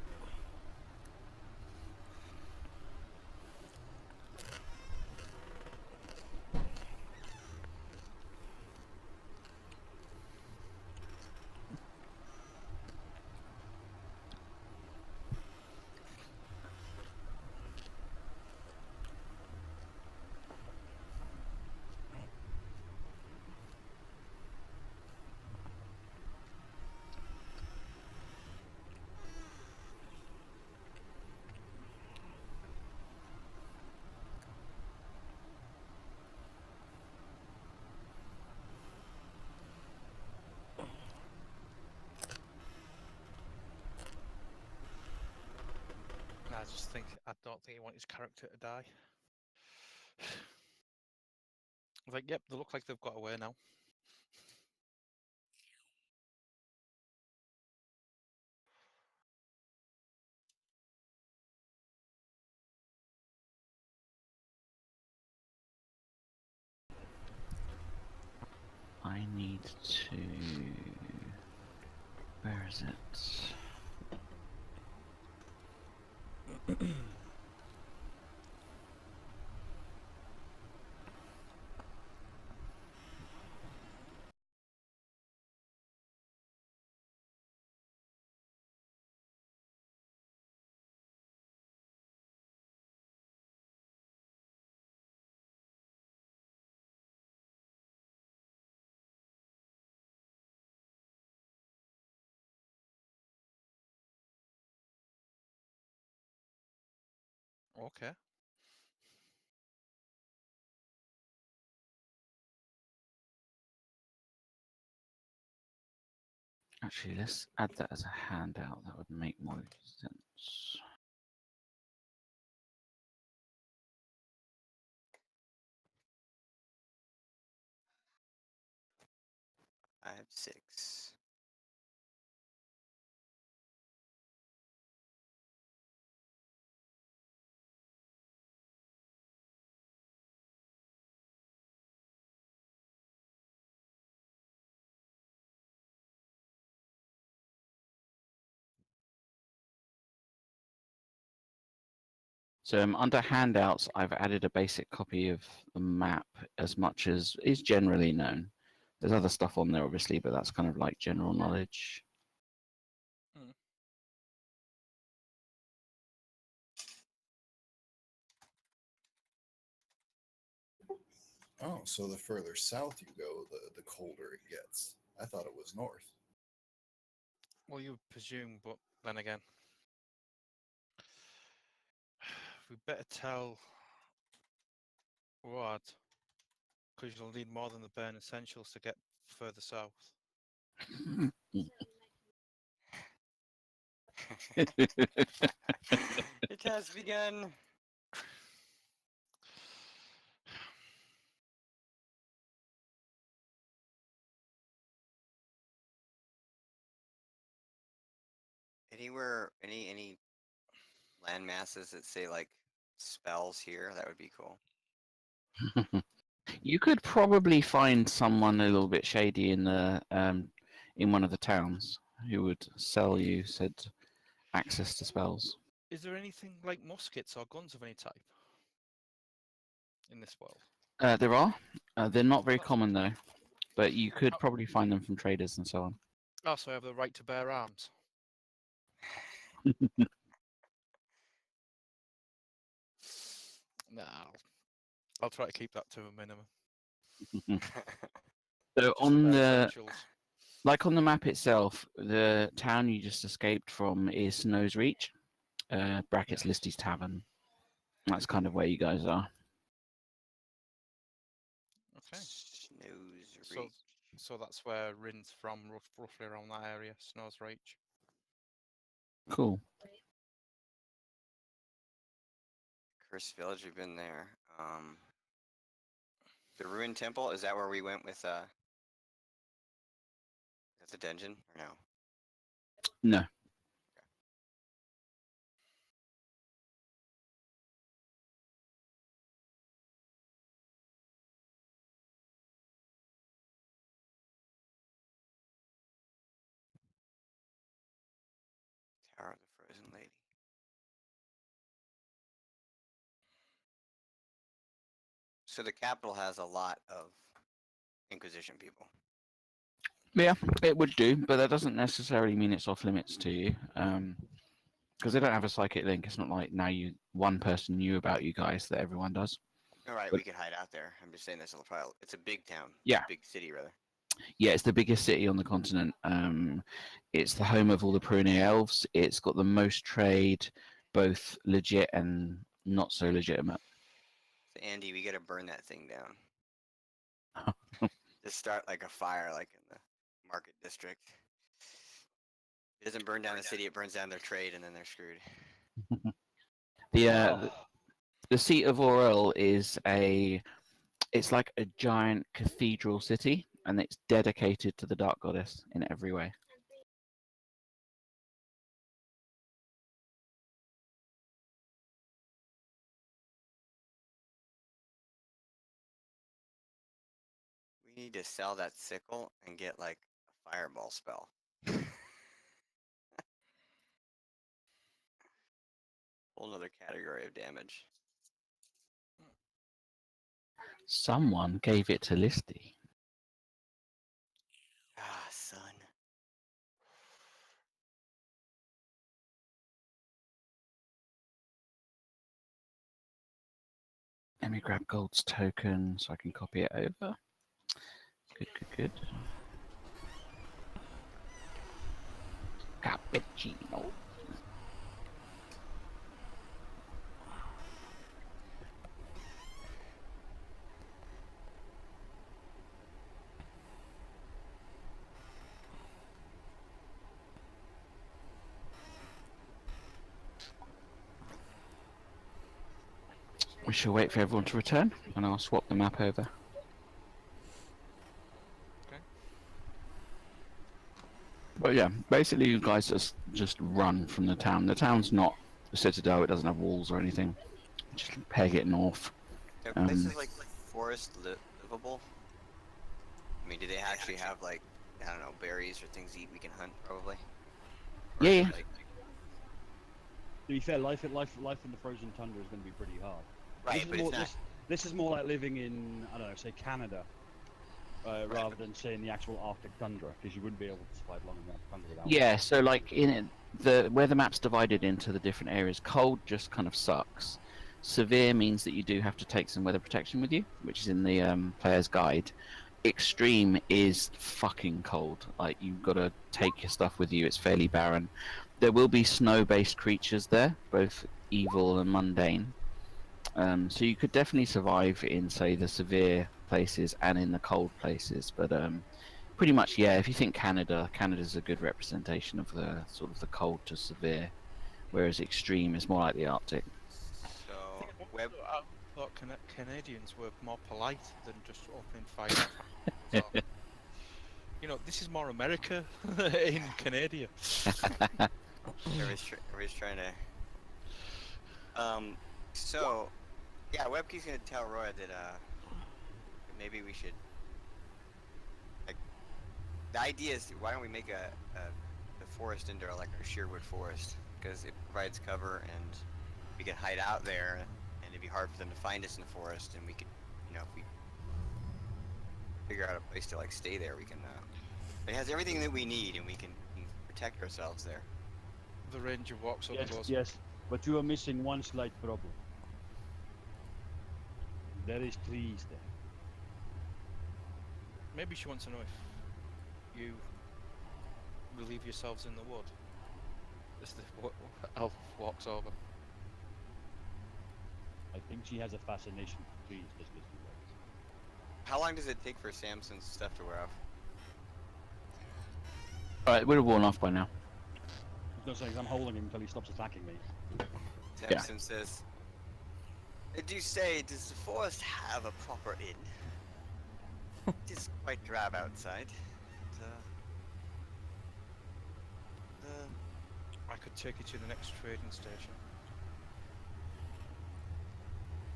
I don't think he wants his character to die. I was like, yep, they look like they've got away now. I need to... Where is it? Okay. Actually, let's add that as a handout. That would make more sense. I have 6. So under handouts, I've added a basic copy of the map as much as is generally known. There's other stuff on there, obviously, but that's kind of like general knowledge. Oh, so the further south you go, the colder it gets. I thought it was north. Well, you would presume, but then again, we better tell Rod, because you'll need more than the bare essentials to get further south. It has begun. Anywhere, any land masses that say like spells here, that would be cool. You could probably find someone a little bit shady in the in one of the towns who would sell you said access to spells. Is there anything like muskets or guns of any type in this world? There are. They're not very That's- common though, but you could Oh. probably find them from traders and so on. Oh, so I have the right to bear arms. No, I'll try to keep that to a minimum. So Just on bare the essentials. like on the map itself, the town you just escaped from is Snow's Reach. Brackets Yes. Listy's Tavern. That's kind of where you guys are. Okay. Snooze So, Reach. so that's where Rin's from, roughly around that area, Snows Reach. Cool. Cursed Village, we've been there. The Ruined Temple, is that where we went with, that's a dungeon, or no? No. Tower of the Frozen Lady. So the capital has a lot of Inquisition people. Yeah, it would do, but that doesn't necessarily mean it's off limits to you. Because they don't have a psychic link. It's not like now one person knew about you guys that everyone does. All right, But- we could hide out there. I'm just saying this will probably, it's a big town. Yeah. Big city, rather. Yeah, it's the biggest city on the continent. It's the home of all the Pyrenean elves. It's got the most trade, both legit and not so legitimate. So Andy, we gotta burn that thing down. Just start like a fire, like in the market district. It doesn't burn down the city; it burns down their trade, and then they're screwed. The seat of Aurel is it's like a giant cathedral city, and it's dedicated to the Dark Goddess in every way. We need to sell that sickle and get like a fireball spell. Whole another category of damage. Someone gave it to Listy. Ah, son. Let me grab Gold's token so I can copy it over. Good, good, good. Cappuccino. We shall wait for everyone to return, and I'll swap the map over. Okay. But yeah, basically you guys just run from the town. The town's not a citadel, it doesn't have walls or anything. Just peg it north. Are places like forest livable? I mean, do they actually have like, I don't know, berries or things to eat we can hunt probably? Or Yeah, is it, yeah. like- To be fair, life in the frozen tundra is going to be pretty hard. right, This is but more, it's not. this is more like living in, I don't know, say Canada, rather than say in the actual Arctic tundra, because you wouldn't be able to survive long in that tundra without. Yeah, so like in it, where the map's divided into the different areas, cold just kind of sucks. Severe means that you do have to take some weather protection with you, which is in the player's guide. Extreme is fucking cold. Like you've got to take your stuff with you. It's fairly barren. There will be snow-based creatures there, both evil and mundane. So you could definitely survive in, say, the severe places and in the cold places. But pretty much, yeah. If you think Canada's a good representation of the sort of the cold to severe, whereas extreme is more like the Arctic. So, I thought Canadians were more polite than just opening fire. So, you know, this is more America in Canada. everybody's trying to. So, yeah, Webkey's gonna tell Roy that maybe we should. Like, the idea is, why don't we make the forest into like our Sheerwood forest, because it provides cover and we can hide out there, and it'd be hard for them to find us in the forest, and we could, you know, if we figure out a place to like stay there, we can. It has everything that we need, and we can protect ourselves there. The ranger walks up and Yes, goes, yes, but you are missing one slight problem. There is trees there. maybe she wants to know if you relieve yourselves in the wood. As the elf walks over. I think she has a fascination for trees, just as you like. How long does it take for Samson's stuff to wear off? Alright, we're worn off by now. I was gonna say, I'm holding him until he stops attacking me. Yeah. Samson says, "Did you say, does the forest have a proper inn? It is quite drab outside. I could take you to the next trading station.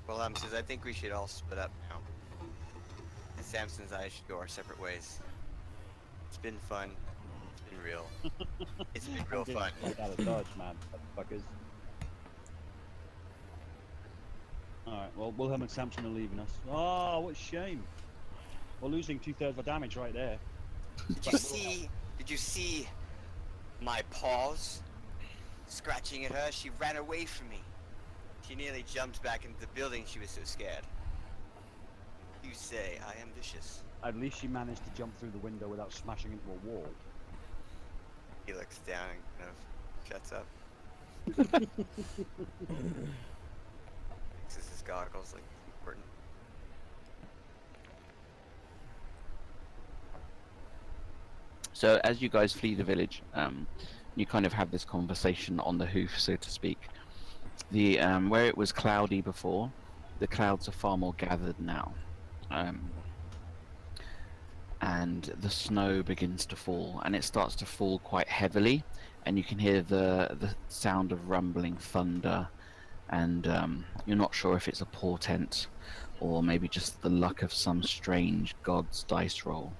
Wilhelm says, I think we should all split up now. And Samson's and I should go our separate ways. It's been fun. It's been real. It's been real fun. Get out of dodge, man, fuckers. Alright, well, Wilhelm and Samson are leaving us. Oh, what a shame. We're losing 2/3 of our damage right there. Did you see my paws scratching at her? She ran away from me. She nearly jumped back into the building. She was so scared. You say I am vicious. At least she managed to jump through the window without smashing into a wall. He looks down and kind of shuts up. Fixes his goggles like it's important. So as you guys flee the village, you kind of have this conversation on the hoof, so to speak. The where it was cloudy before, the clouds are far more gathered now, and the snow begins to fall, and it starts to fall quite heavily, and you can hear the sound of rumbling thunder, and you're not sure if it's a portent or maybe just the luck of some strange god's dice roll.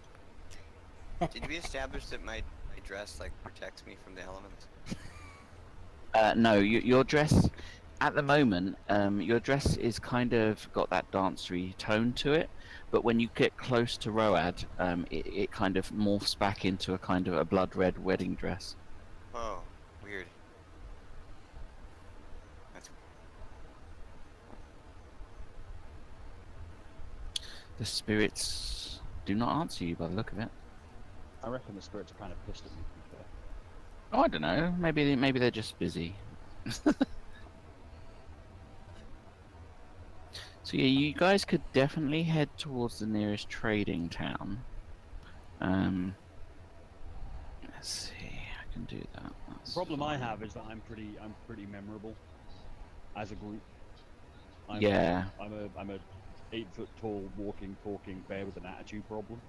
Did we establish that my dress like protects me from the elements? No, your dress, at the moment, your dress is kind of got that dancery tone to it, but when you get close to Road, it kind of morphs back into a kind of a blood red wedding dress. Oh, weird. That's The spirits do not answer you by the look of it. I reckon the spirits are kind of pissed at me, to be fair. Oh, I don't know. Maybe they're just busy. So yeah, you guys could definitely head towards the nearest trading town. Let's see, I can do that. The problem I have is that I'm pretty memorable as a group. Yeah. I'm a 8-foot tall, walking, talking bear with an attitude problem.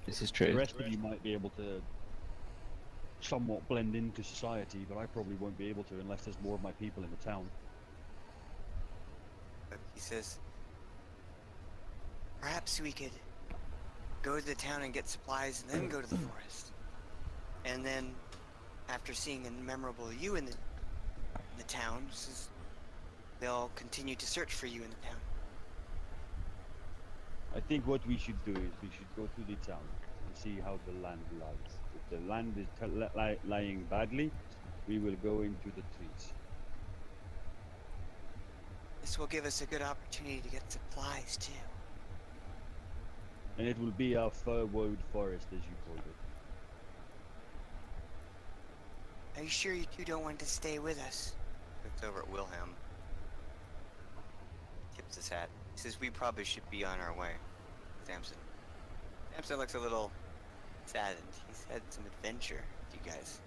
This is The true. rest of you might be able to somewhat blend into society, but I probably won't be able to unless there's more of my people in the town. He says, perhaps we could go to the town and get supplies and then go to the forest. And then, after seeing a memorable you in the town, says they'll continue to search for you in the town. I think what we should do is we should go to the town and see how the land lies. If the land is lying badly, we will go into the trees. This will give us a good opportunity to get supplies too. And it will be our furwood forest, as you called it. Are you sure you two don't want to stay with us? Looks over at Wilhelm. Tips his hat. He says we probably should be on our way. Samson. Samson looks a little saddened. He's had some adventure with you guys.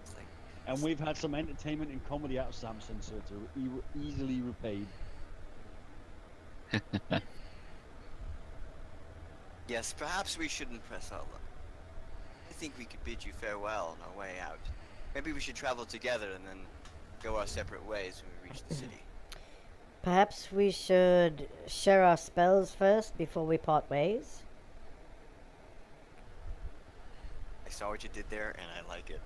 It's like, And we've had some entertainment and comedy out of Samson, so it's easily repaid. yes, perhaps we shouldn't press our luck. I think we could bid you farewell on our way out. Maybe we should travel together and then go our separate ways when we reach the city. Perhaps we should share our spells first before we part ways. I saw what you did there, and I like it.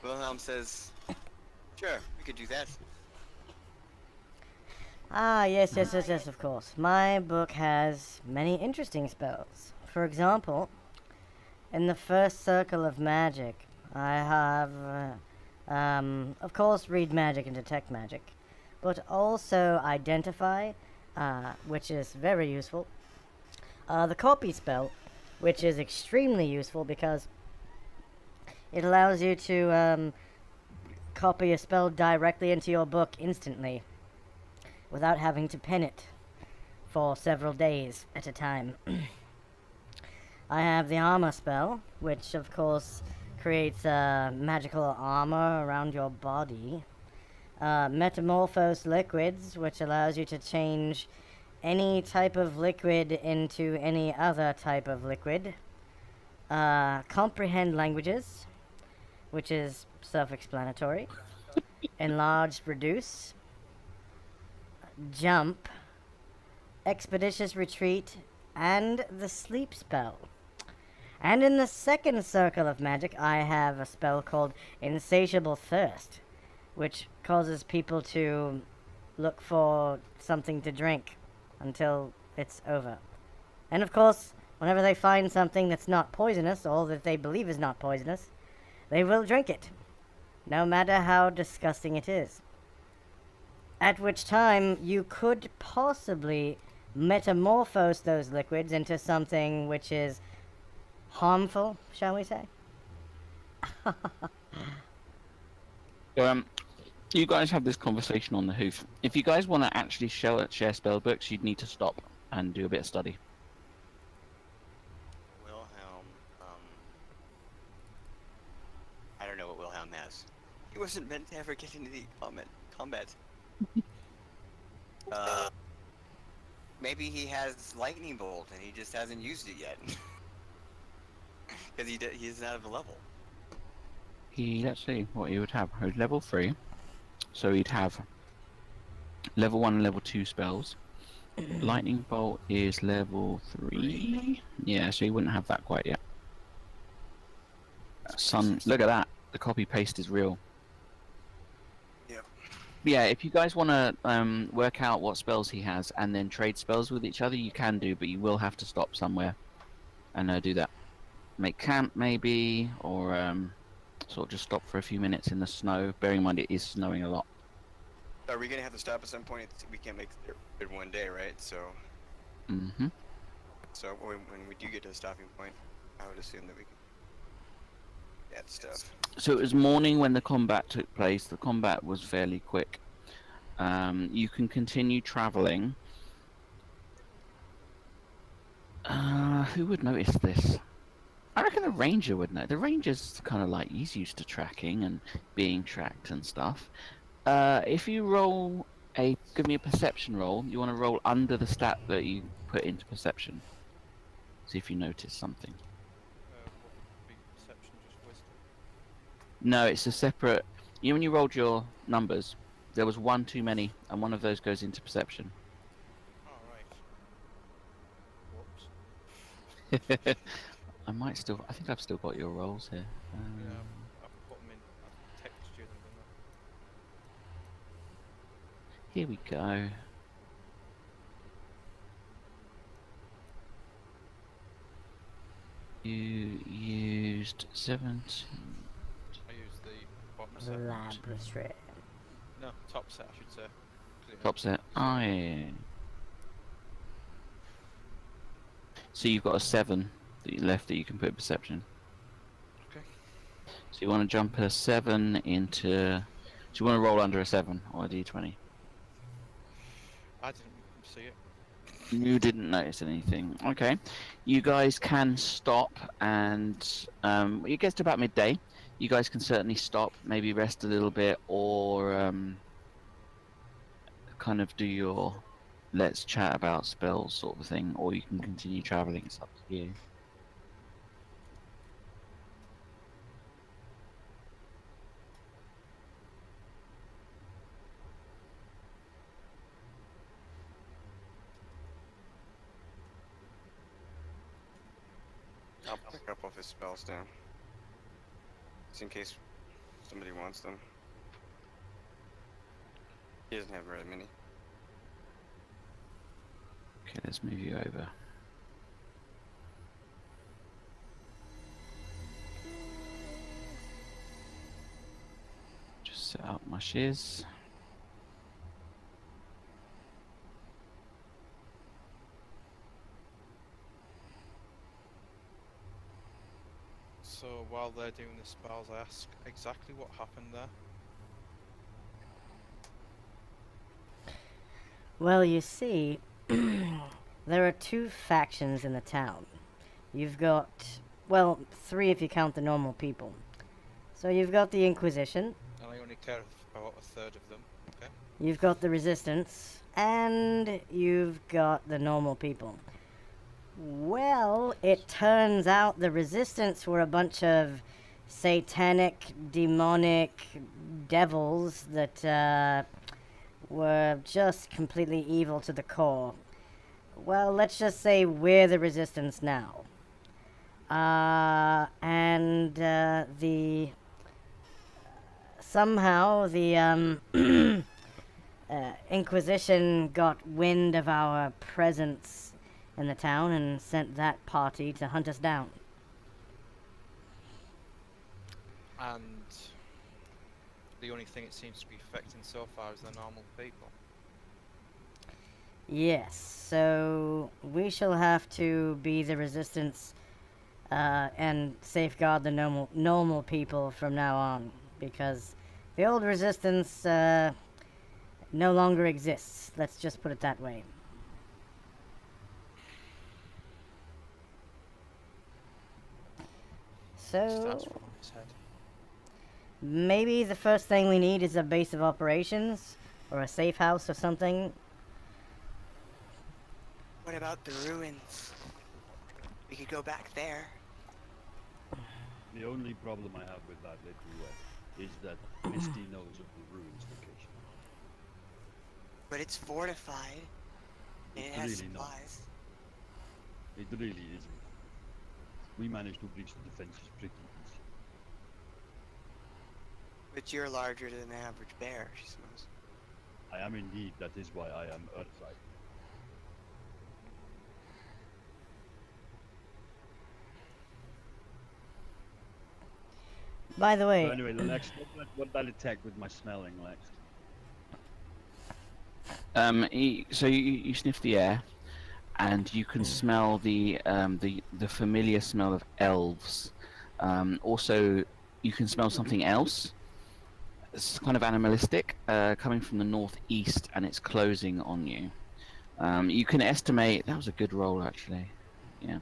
Wilhelm says, sure, we could do that. Ah, yes, of course. My book has many interesting spells. For example, in the first circle of magic, I have, of course, read magic and detect magic, but also identify, which is very useful. The copy spell, which is extremely useful because it allows you to copy a spell directly into your book instantly, without having to pen it for several days at a time. I have the armor spell, which of course creates magical armor around your body. Metamorphose liquids, which allows you to change any type of liquid into any other type of liquid. Comprehend languages, which is self-explanatory. Enlarge, reduce. Jump. Expeditious retreat, and the sleep spell. And in the second circle of magic, I have a spell called Insatiable Thirst, which causes people to look for something to drink until it's over. And of course, whenever they find something that's not poisonous, or that they believe is not poisonous, they will drink it, no matter how disgusting it is. At which time, you could possibly metamorphose those liquids into something which is harmful, shall we say? You guys have this conversation on the hoof. If you guys want to actually share spell books, you'd need to stop and do a bit of study. Wilhelm, I don't know what Wilhelm has. He wasn't meant to ever get into the combat. Maybe he has lightning bolt and he just hasn't used it yet. Because he's out of a level. Let's see what he would have. He's level 3, so he'd have level 1 and level 2 spells. Lightning bolt is level 3. Yeah, so he wouldn't have that quite yet. Sun, look at that. The copy paste is real. Yep. Yeah, if you guys want to work out what spells he has and then trade spells with each other, you can do, but you will have to stop somewhere and do that. Make camp maybe, or sort of just stop for a few minutes in the snow. Bearing in mind it is snowing a lot. Are we gonna have to stop at some point? We can't make it in one day, right? So. Mm-hmm. So when we do get to the stopping point, I would assume that we can get stuff. So it was morning when the combat took place. The combat was fairly quick. You can continue traveling. Who would notice this? I reckon the ranger would know. The ranger's kind of like, he's used to tracking and being tracked and stuff. If you roll give me a perception roll, you want to roll under the stat that you put into perception. See if you notice something. What would be perception, just wisdom? No, it's a separate. You know, when you rolled your numbers, there was one too many, and one of those goes into perception. Oh, right. Whoops. I think I've still got your rolls here. Yeah, I've put them in. I've texted you them, didn't Here we go. You used 17. I used the bottom set. Laboratory. No, top set, I should say. 'Cause it Top set. Oh, yeah. So you've got a 7 that you left that you can put in perception. Okay. So you want to jump a 7 into. Do you want to roll under a 7 or a d20? I didn't see it. You didn't notice anything. Okay. You guys can stop, and it gets to about midday. You guys can certainly stop, maybe rest a little bit, or kind of do your let's chat about spells sort of thing, or you can continue traveling. It's up to you. I'll pick up all his spells down. Just in case somebody wants them. He doesn't have very many. Okay, let's move you over. Just set up my shiz. So while they're doing the spells, I ask exactly what happened there. Well, you see, there are two factions in the town. You've got, well, three if you count the normal people. So you've got the Inquisition, And I only care about a third of them. Okay. you've got the Resistance, and you've got the normal people. Well, it turns out the Resistance were a bunch of satanic, demonic devils that were just completely evil to the core. Well, let's just say we're the Resistance now. And the somehow the Inquisition got wind of our presence in the town and sent that party to hunt us down. And the only thing it seems to be affecting so far is the normal people. Yes, so we shall have to be the Resistance and safeguard the normal people from now on, because the old Resistance no longer exists. Let's just put it that way. So Starts from his head. maybe the first thing we need is a base of operations or a safe house or something. What about the ruins? We could go back there. The only problem I have with that little is that Misty knows of the ruins location. But it's fortified. And it It's has really not. supplies. It really isn't. We managed to breach the defenses pretty easy. But you're larger than the average bear, she suppose. I am indeed. That is why I am Earthside. By the way, So anyway, Lex, what did I detect with my smelling, Lex? You sniff the air, and you can smell the familiar smell of elves. Also, you can smell something else. It's kind of animalistic, coming from the northeast, and it's closing on you. You can estimate that was a good roll, actually. Yeah.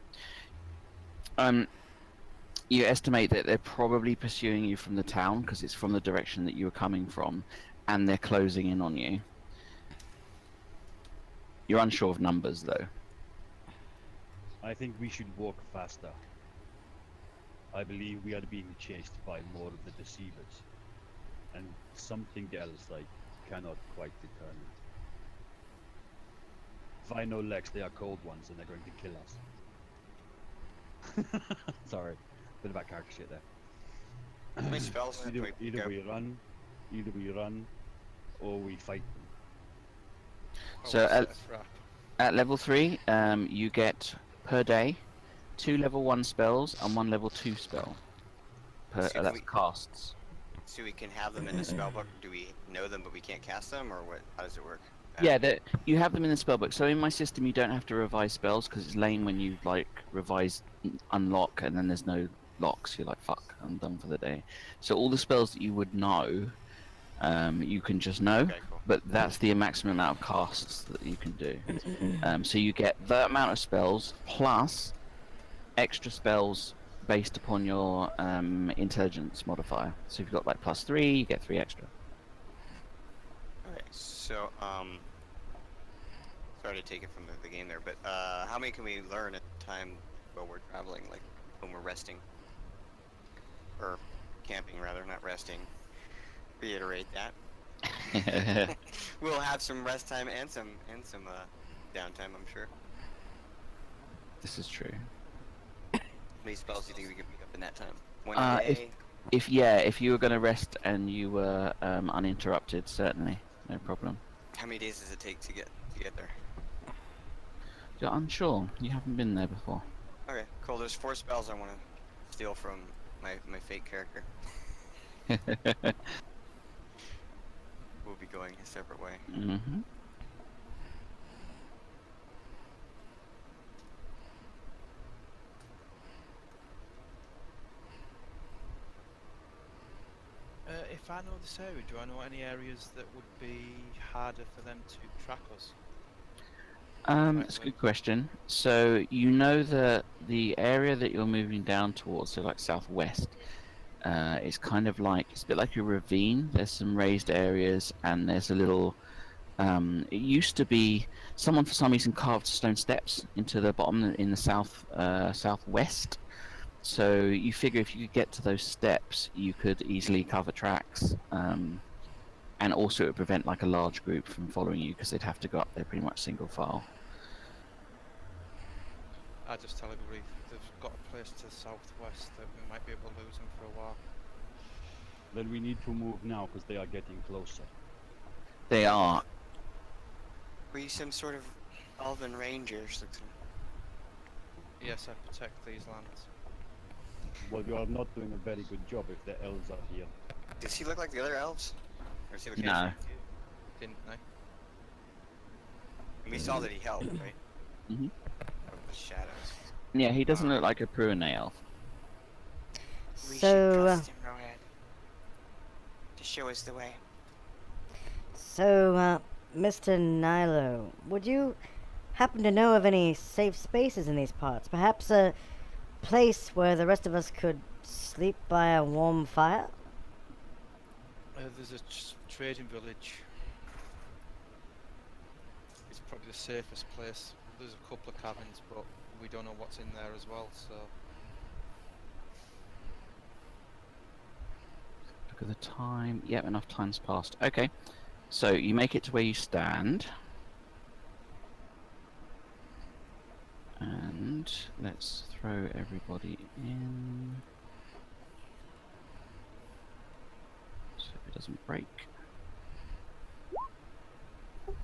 You estimate that they're probably pursuing you from the town because it's from the direction that you were coming from, and they're closing in on you. You're unsure of numbers, though. I think we should walk faster. I believe we are being chased by more of the deceivers. And something else I cannot quite determine. If I know Lex, they are cold ones and they're going to kill us. Sorry, bit about character shit there. How many spells can we Either go? we run, or we fight them. So What's at- that wrap? At level 3, you get per day 2 level 1 spells and 1 level 2 spell. So can That's we- casts. So we can have them in the spellbook? Do we know them but we can't cast them, or what? How does it work? Yeah, you have them in the spellbook. So in my system, you don't have to revise spells because it's lame when you like revise unlock and then there's no locks. You're like, fuck, I'm done for the day. So all the spells that you would know, you can just know. Okay, cool. But that's the maximum amount of casts that you can do. So you get that amount of spells plus extra spells based upon your intelligence modifier. So if you've got like +3, you get 3 extra. Okay, so, sorry to take it from the game there, but, how many can we learn at a time while we're traveling, like, when we're resting? Or camping, rather, not resting. Reiterate that. We'll have some rest time and some downtime, I'm sure. This is true. How many spells do you think we could pick up in that time? One Uh, a day? If you were going to rest and you were uninterrupted, certainly, no problem. How many days does it take to get there? You're unsure. You haven't been there before. Okay, cool. There's 4 spells I want to steal from my fake character. We'll be going a separate way. Mm-hmm. If if I know this area, do I know any areas that would be harder for them to track us? That's a good question. So you know that the area that you're moving down towards, so like southwest, is kind of like it's a bit like a ravine. There's some raised areas, and there's a little. It used to be someone for some reason carved stone steps into the bottom in the southwest. So you figure if you could get to those steps, you could easily cover tracks. And also it would prevent like a large group from following you because they'd have to go up there pretty much single file. I just tell everybody they've got a place to the southwest that we might be able to lose them for a while. Then we need to move now because they are getting closer. They are. We some sort of elven rangers. Yes, I protect these lands. Well, you are not doing a very good job if the elves are here. Does he look like the other elves? Or does he look No. different? Didn't they? And we saw that he helped, right? Mhm. From the shadows. Yeah, he doesn't look like a Pruane elf. We should So, trust him, Rohan. To show us the way. Mr. Nilo, would you happen to know of any safe spaces in these parts? Perhaps a place where the rest of us could sleep by a warm fire? There's a trading village. It's probably the safest place. There's a couple of cabins, but we don't know what's in there as well, so... Look at the time. Yep, enough time's passed. Okay, so you make it to where you stand. And let's throw everybody in. So it doesn't break.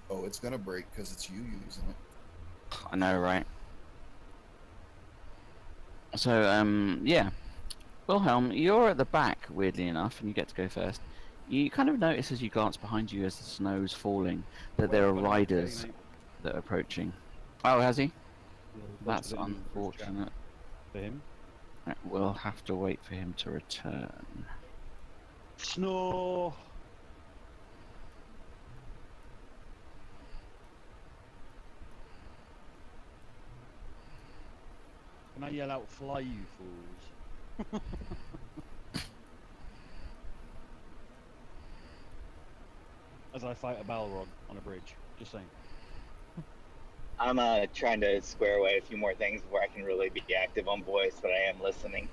Oh, it's gonna break because it's you using it. I know, right? So, yeah. Wilhelm, you're at the back, weirdly enough, and you get to go first. You kind of notice as you glance behind you as the snow's falling that there are riders that are approaching. Oh, has he? That's unfortunate. For him? We'll have to wait for him to return. Snow! Can I yell out, fly you fools? As I fight a Balrog on a bridge, just saying. I'm trying to square away a few more things before I can really be active on voice, but I am listening.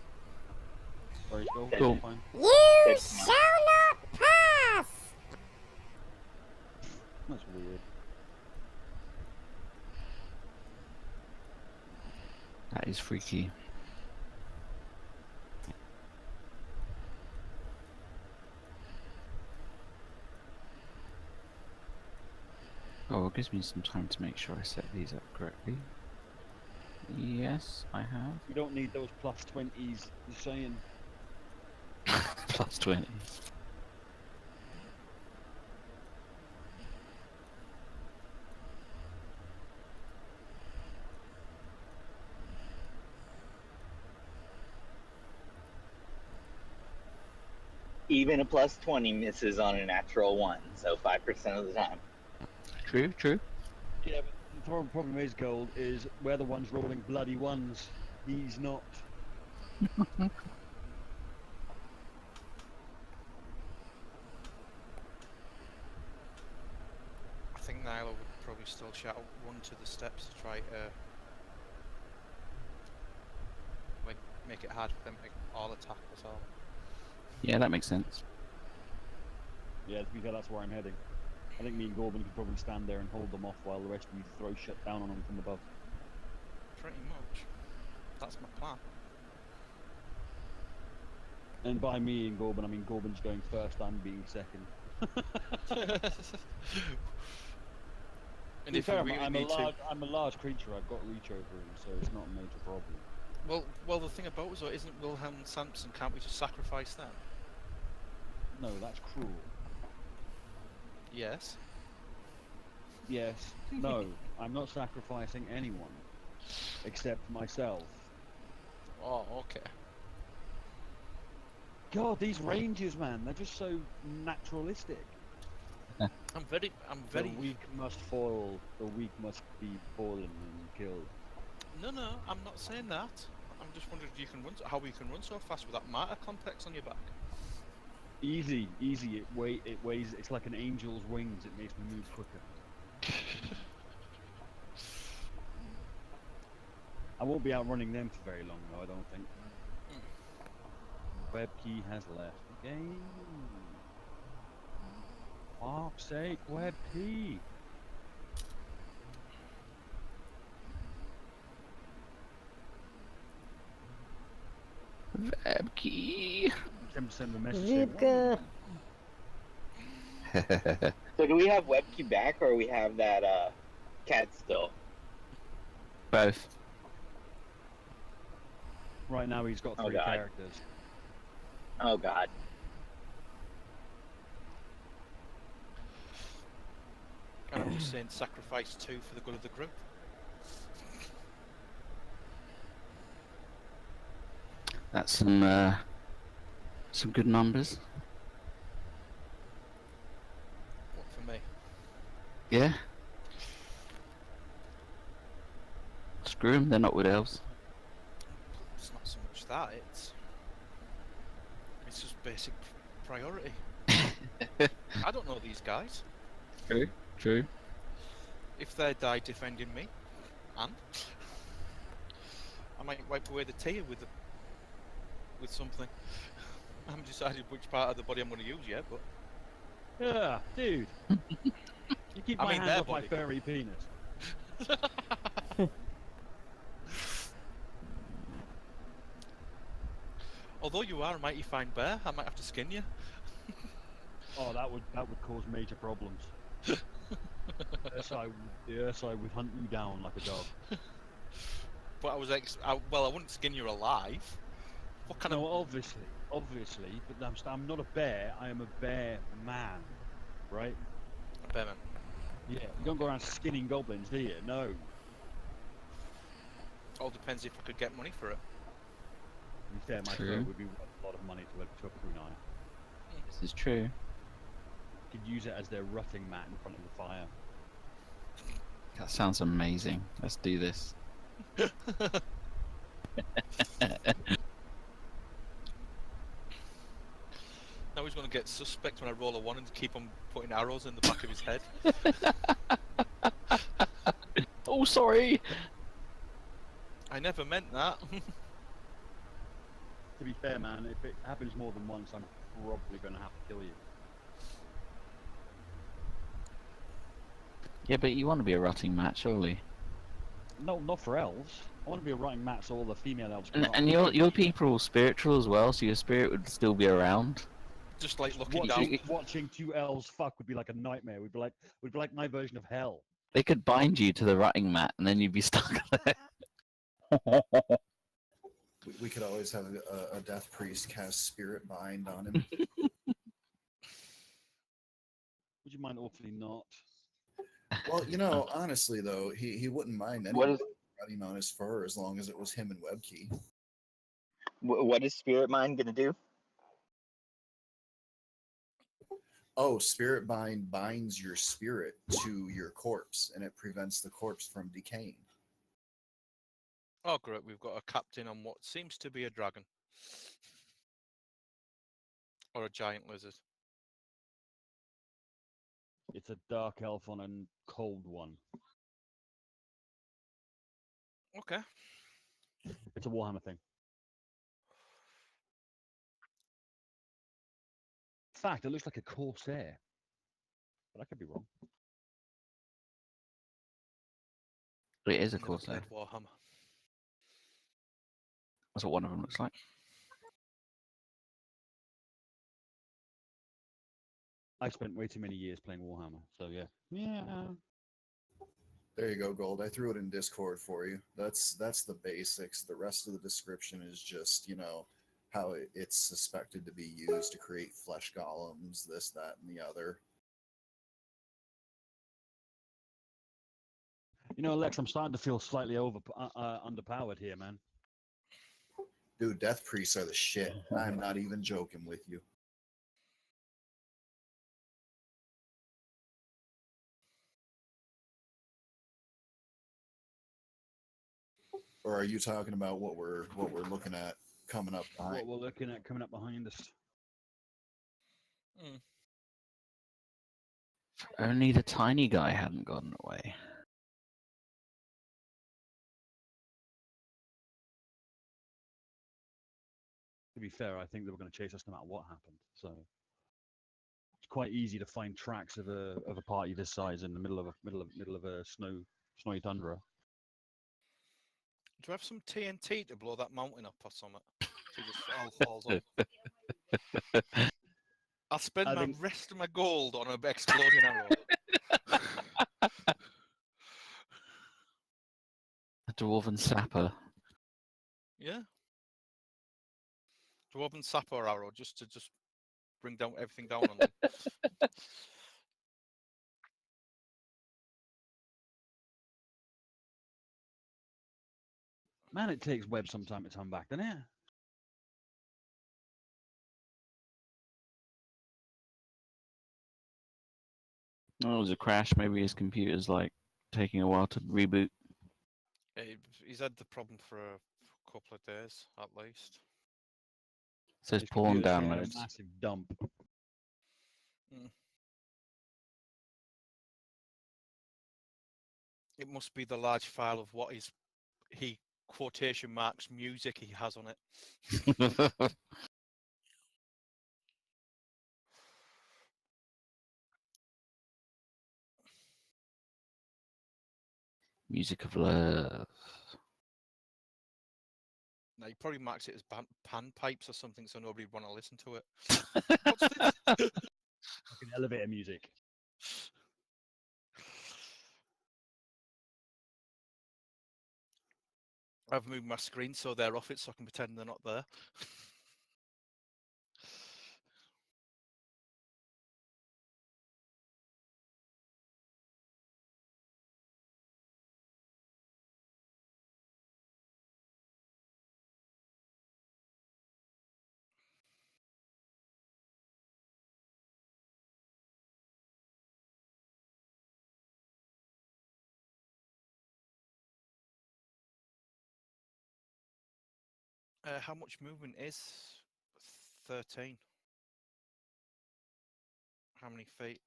Where you go? Cool. Fine. You Good. shall not pass! That's weird. That is freaky. Oh, it gives me some time to make sure I set these up correctly. Yes, I have. You don't need those plus 20s, just saying. Plus 20. Even a plus 20 misses on a natural 1, so 5% of the time. True, true. Yeah, but the problem is, Gold, is we're the ones rolling bloody ones. He's not. I think Nyla would probably still shout one to the steps to try to like make it hard for them to all attack us all. Yeah, that makes sense. Yeah, to be fair, that's where I'm heading. I think me and Gorban could probably stand there and hold them off while the rest of you throw shit down on them from above. Pretty much. That's my plan. And by me and Gorban, I mean Gorban's going first, I'm being second. And To be if fair, we really I'm need to, a large creature, I've got reach over him, so it's not a major problem. well, the thing about us though, isn't Wilhelm and Samson? Can't we just sacrifice them? No, that's cruel. Yes. Yes, no, I'm not sacrificing anyone. Except myself. Oh, okay. God, these ranges, man, they're just so naturalistic. I'm very. The weak must fall. The weak must be fallen and killed. No, I'm not saying that. I'm just wondering if you can run, how you can run so fast with that martyr complex on your back. Easy. It weighs. It's like an angel's wings. It makes me move quicker. I won't be outrunning them for very long, though. I don't think. Webkey has left the game. Fuck's sake, Webkey. Webkey. Tim sent a message saying, Zipka. So do we have Webkey back, or we have that cat still? Both. right now he's got Oh, 3 God. characters. Oh God. And I'm just saying, sacrifice 2 for the good of the group. That's some good numbers. What for me? Yeah. Screw them, they're not wood elves. It's not so much that, it's just basic priority. I don't know these guys. True. If they die defending me, and I might wipe away the tear with something. I haven't decided which part of the body I'm going to use yet, but Yeah, dude. You keep I my mean, hands their off my body. furry penis. although you are a mighty fine bear, I might have to skin you. Oh, that would cause major problems. The Ursai would hunt you down like a dog. But I wouldn't skin you alive. What kind No, of? obviously, but I'm not a bear. I am a bear man, right? Bearman. Yeah, you don't go around skinning goblins, do you? No. All depends if I could get money for it. To be fair, my True. fur would be worth a lot of money to a kunai. This is true. Could use it as their rutting mat in front of the fire. That sounds amazing. Let's do this. Now he's going to get suspect when I roll a 1 and keep on putting arrows in the back of his head. Oh, sorry. I never meant that. To be fair, man, if it happens more than once, I'm probably going to have to kill you. Yeah, but you want to be a rutting mat, surely. No, not for elves. I want to be a rutting mat so all the female elves can And your people are all spiritual as well, so your spirit would still be around. Just like looking down. Watching 2 elves fuck would be like a nightmare. We'd be like my version of hell. They could bind you to the rutting mat, and then you'd be stuck there. We could always have a death priest cast spirit bind on him. Would you mind awfully not? Well, honestly though, he wouldn't mind What anyone is running on his fur as long as it was him and Webkey. what is Spirit Mind gonna do? Oh, spirit bind binds your spirit to your corpse, and it prevents the corpse from decaying. Oh great, we've got a captain on what seems to be a dragon. Or a giant lizard. It's a dark elf on a cold one. Okay. It's a Warhammer thing. In fact, it looks like a corsair. But I could be wrong. But it is, of Never course. played Warhammer. That's what one of them looks like. I spent way too many years playing Warhammer, so yeah. Yeah. There you go, Gold. I threw it in Discord for you. That's the basics. The rest of the description is just, how it's suspected to be used to create flesh golems, this, that, and the other. Lex, I'm starting to feel slightly underpowered here, man. Dude, death priests are the shit. I'm not even joking with you. Or are you talking about what we're looking at coming up behind? What we're looking at coming up behind us. Only the tiny guy hadn't gotten away. To be fair, I think they were going to chase us no matter what happened. So it's quite easy to find tracks of a party this size in the middle of a snowy tundra. Do you have some TNT to blow that mountain up or something? So it just all falls off. I'll spend I my think- rest of my gold on an exploding arrow. A dwarven sapper. Yeah. Dwarven sapper arrow just to bring down everything down on them. Man, it takes Webb some time to come back, doesn't it? Oh, it was a crash. Maybe his computer's like taking a while to reboot. He's had the problem for a couple of days at least. Says His porn computer's taking downloads. A massive dump. It must be the large file of what he quotation marks music he has on it. Music of love. Now he probably marks it as pan pipes or something, so nobody would want to listen to it. What's this? Fucking elevator music. I've moved my screen so they're off it, so I can pretend they're not there. How much movement is 13? How many feet?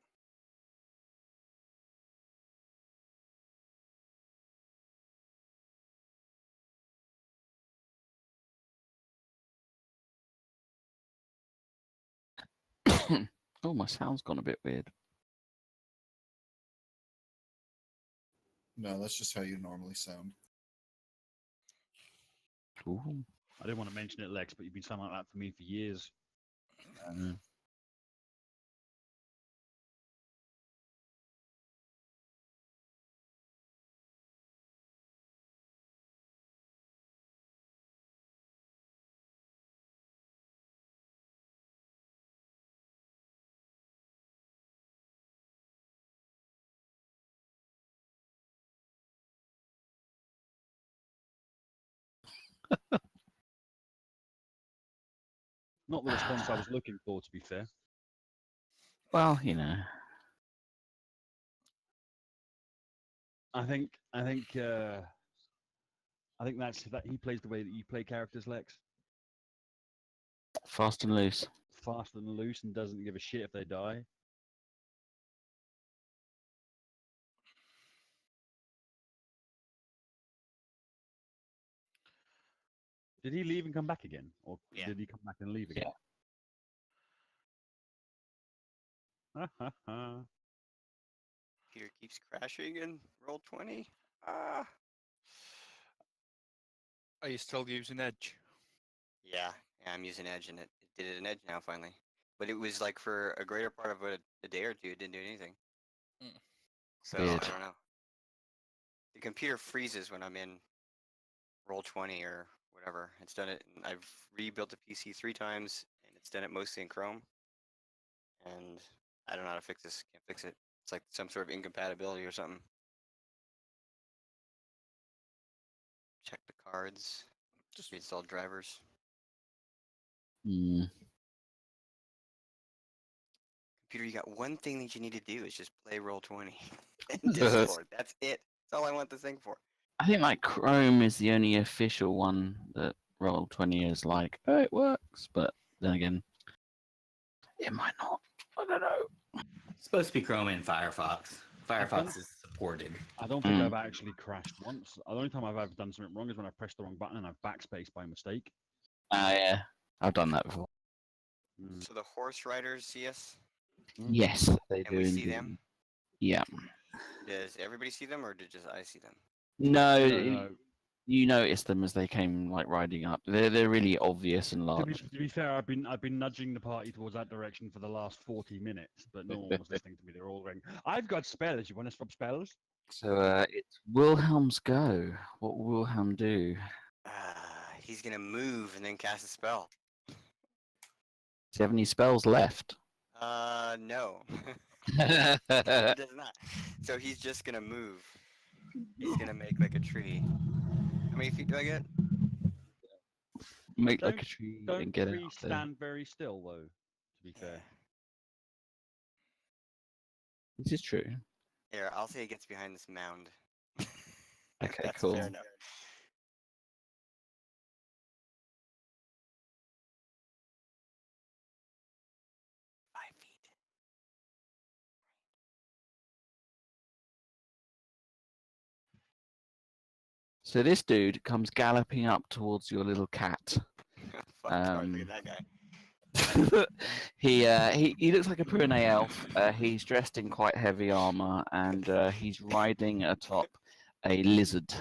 Oh, my sound's gone a bit weird. No, that's just how you normally sound. Ooh. I didn't want to mention it, Lex, but you've been sounding like that for me for years. Not the response I was looking for, to be fair. Well, you know. I think that's that he plays the way that you play characters, Lex. Fast and loose. Fast and loose and doesn't give a shit if they die. Did he leave and come back again? Or Yeah. did he come back and leave again? Peter keeps crashing in roll 20. Ah. Are you still using Edge? Yeah, I'm using Edge, and it did it in Edge now finally. But it was like for a greater part of a day or two, it didn't do anything. So I Weird. don't know. The computer freezes when I'm in roll 20 or whatever. It's done it. And I've rebuilt the PC 3 times, and it's done it mostly in Chrome. And I don't know how to fix this. Can't fix it. It's like some sort of incompatibility or something. Check the cards. Just Reinstall drivers. Hmm. Computer, you got one thing that you need to do is just play Roll20 in Discord. That's it. That's all I want this thing for. I think like Chrome is the only official one that Roll20 is like, oh, it works, but then again, it might not. I don't know. It's supposed to be Chrome and Firefox. think- Firefox is supported. I don't think Mm. I've actually crashed once. The only time I've ever done something wrong is when I pressed the wrong button and I backspaced by mistake. Yeah, I've done that before. Mm. So the horse riders see us, Yes, they and do. we see indeed. them. Yeah. Does everybody see them, or did just I see them? No, No. you noticed them as they came like riding up. They're really obvious and To be, large. to be fair, I've been nudging the party towards that direction for the last 40 minutes, but no one was listening to me. They're all going, "I've got spells. You want to swap spells?" So it's Wilhelm's go. What will Wilhelm do? He's gonna move and then cast a spell. Does he have any spells left? No. He does not. So he's just gonna move. He's gonna make like a tree. How many feet do I get? Make like Don't- a tree and Don't get it trees up there. stand very still, though? To be fair, This is true. Here, I'll say it gets behind this mound. If Okay, that's cool. fair enough. Five feet. So this dude comes galloping up towards your little cat. Fuck, look at that guy. he looks like a Pyrenee elf. He's dressed in quite heavy armor, and he's riding atop a lizard.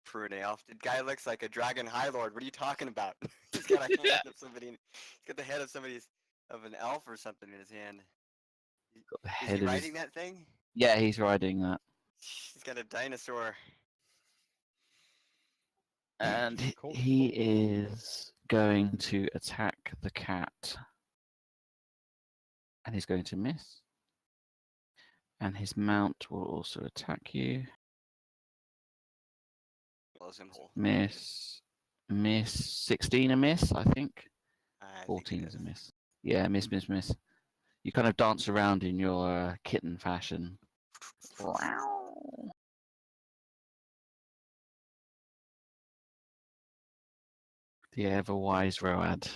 Prune elf. The guy looks like a dragon high lord. What are you talking about? He's got a hand of somebody. He's got the head of of an elf or something in his hand. Got the Is head he of his- riding that thing? Yeah, he's riding that, He's got a dinosaur. and Cool. he is going to attack the cat, and he's going to miss. And his mount will also attack you. Blows him whole. Miss. 16 a miss, I think. I think 14 it is a miss. Yeah, miss. You kind of dance around in your kitten fashion. The ever wise Road.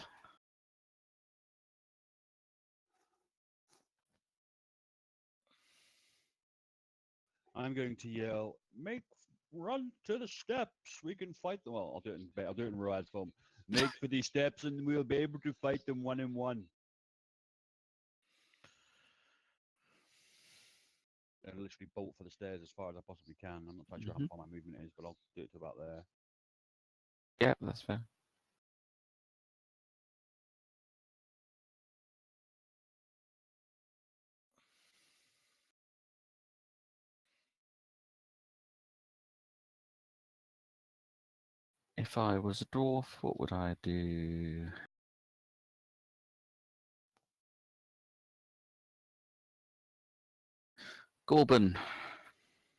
I'm going to yell, "Make run to the steps. We can fight them." Well, I'll do it in Road's form. Make for these steps, and we'll be able to fight them one on one. And literally bolt for the stairs as far as I possibly can. I'm not quite sure how far my movement is, but I'll do it to about there. Yeah, that's fair. If I was a dwarf, what would I do? Gorban.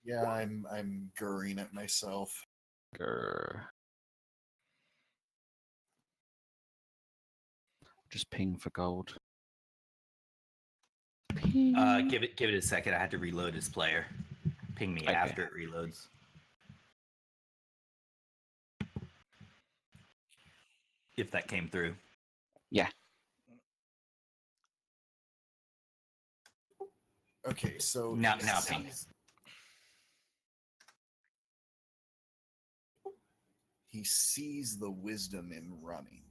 Yeah, I'm gurring it myself. Grr. Just ping for gold. Ping. Give it a second. I had to reload his player. Ping me Okay. after it reloads. If that came through. Yeah. Okay, so Now he ping. sees- He sees the wisdom in running.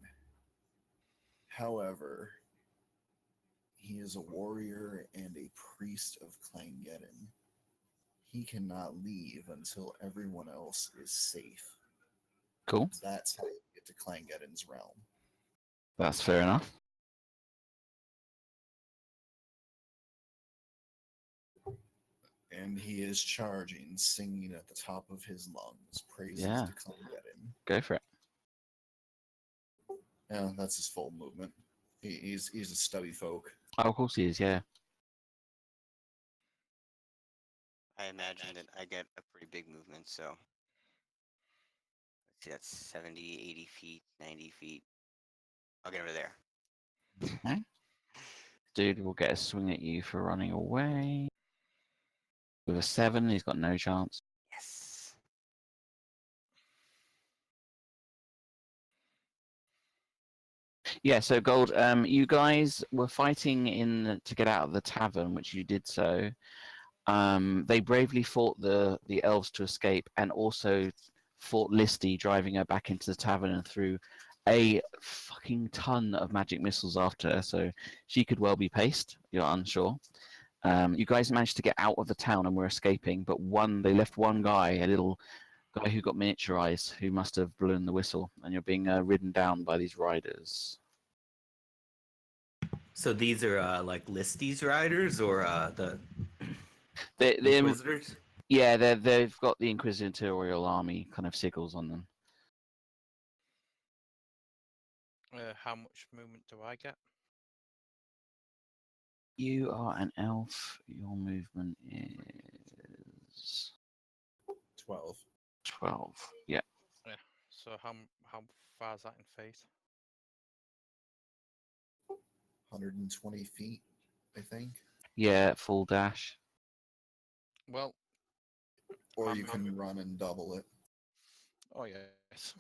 However, he is a warrior and a priest of Clangeddon. He cannot leave until everyone else is safe. Cool. That's how you get to Clangeddon's realm. That's fair enough. And he is charging, singing at the top of his lungs, praises Yeah. to Clangeddon. Go for it. Yeah, that's his full movement. He's a stubby folk. Oh, of course he is, yeah. I imagine that I get a pretty big movement, so. Let's see, that's 70, 80 feet, 90 feet. I'll get over there. Okay. Dude will get a swing at you for running away. With a 7, he's got no chance. Yes. Yeah, so Gold, you guys were fighting to get out of the tavern, which you did so. They bravely fought the elves to escape, and also fought Listy, driving her back into the tavern and threw a fucking ton of magic missiles after her, so she could well be paced. You're unsure. You guys managed to get out of the town and were escaping, but they left one guy, a little guy who got miniaturized, who must have blown the whistle, and you're being ridden down by these riders. So these are like Listy's riders or the They, Inquisitors? yeah, they've got the Inquisitorial army kind of sigils on them. How much movement do I get? You are an elf. Your movement is 12. 12. Yeah. So how far is that in feet? 120 feet, I think. Yeah, full dash. Well, Or I'm you can run and double it. oh yes.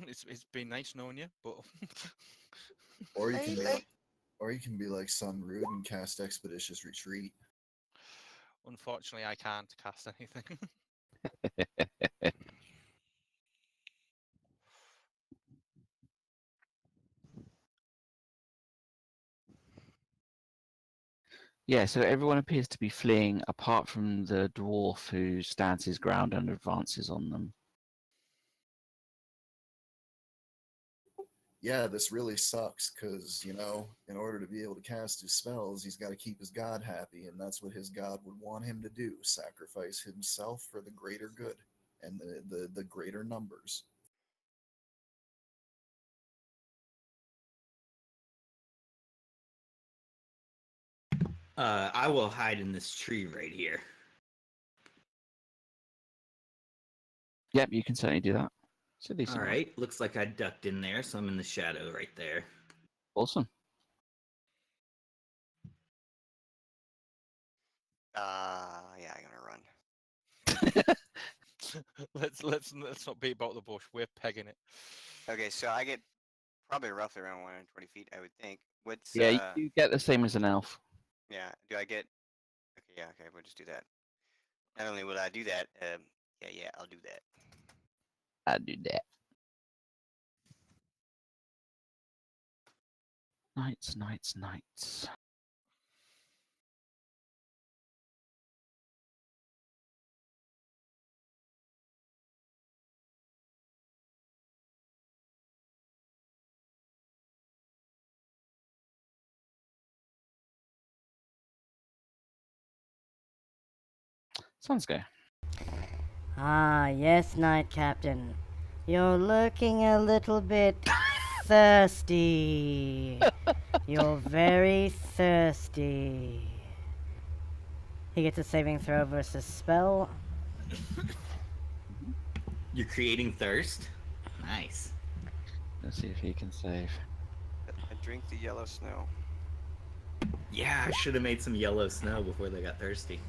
It's been nice knowing you, but Or you can be like Sun Rude and cast Expeditious Retreat. unfortunately I can't cast anything. Yeah, so everyone appears to be fleeing apart from the dwarf who stands his ground and advances on them. Yeah, this really sucks because, you know, in order to be able to cast his spells, he's got to keep his god happy, and that's what his god would want him to do, sacrifice himself for the greater good and the greater numbers. I will hide in this tree right here. Yep, you can certainly do that. It's a decent All one. right, looks like I ducked in there, so I'm in the shadow right there. Awesome. Yeah, I'm gonna run. let's not beat about the bush. We're pegging it. Okay, so I get probably roughly around 120 feet, I would think. What's Yeah, you get the same as an elf. yeah? Do I get? Okay, yeah, okay, we'll just do that. Not only will I do that, yeah, I'll do that. I'd do that. Knights. Sounds good. Ah, yes, Knight Captain. You're looking a little bit thirsty. You're very thirsty. He gets a saving throw versus spell. You're creating thirst? Nice. Let's see if he can save. I drink the yellow snow. Yeah, I should have made some yellow snow before they got thirsty.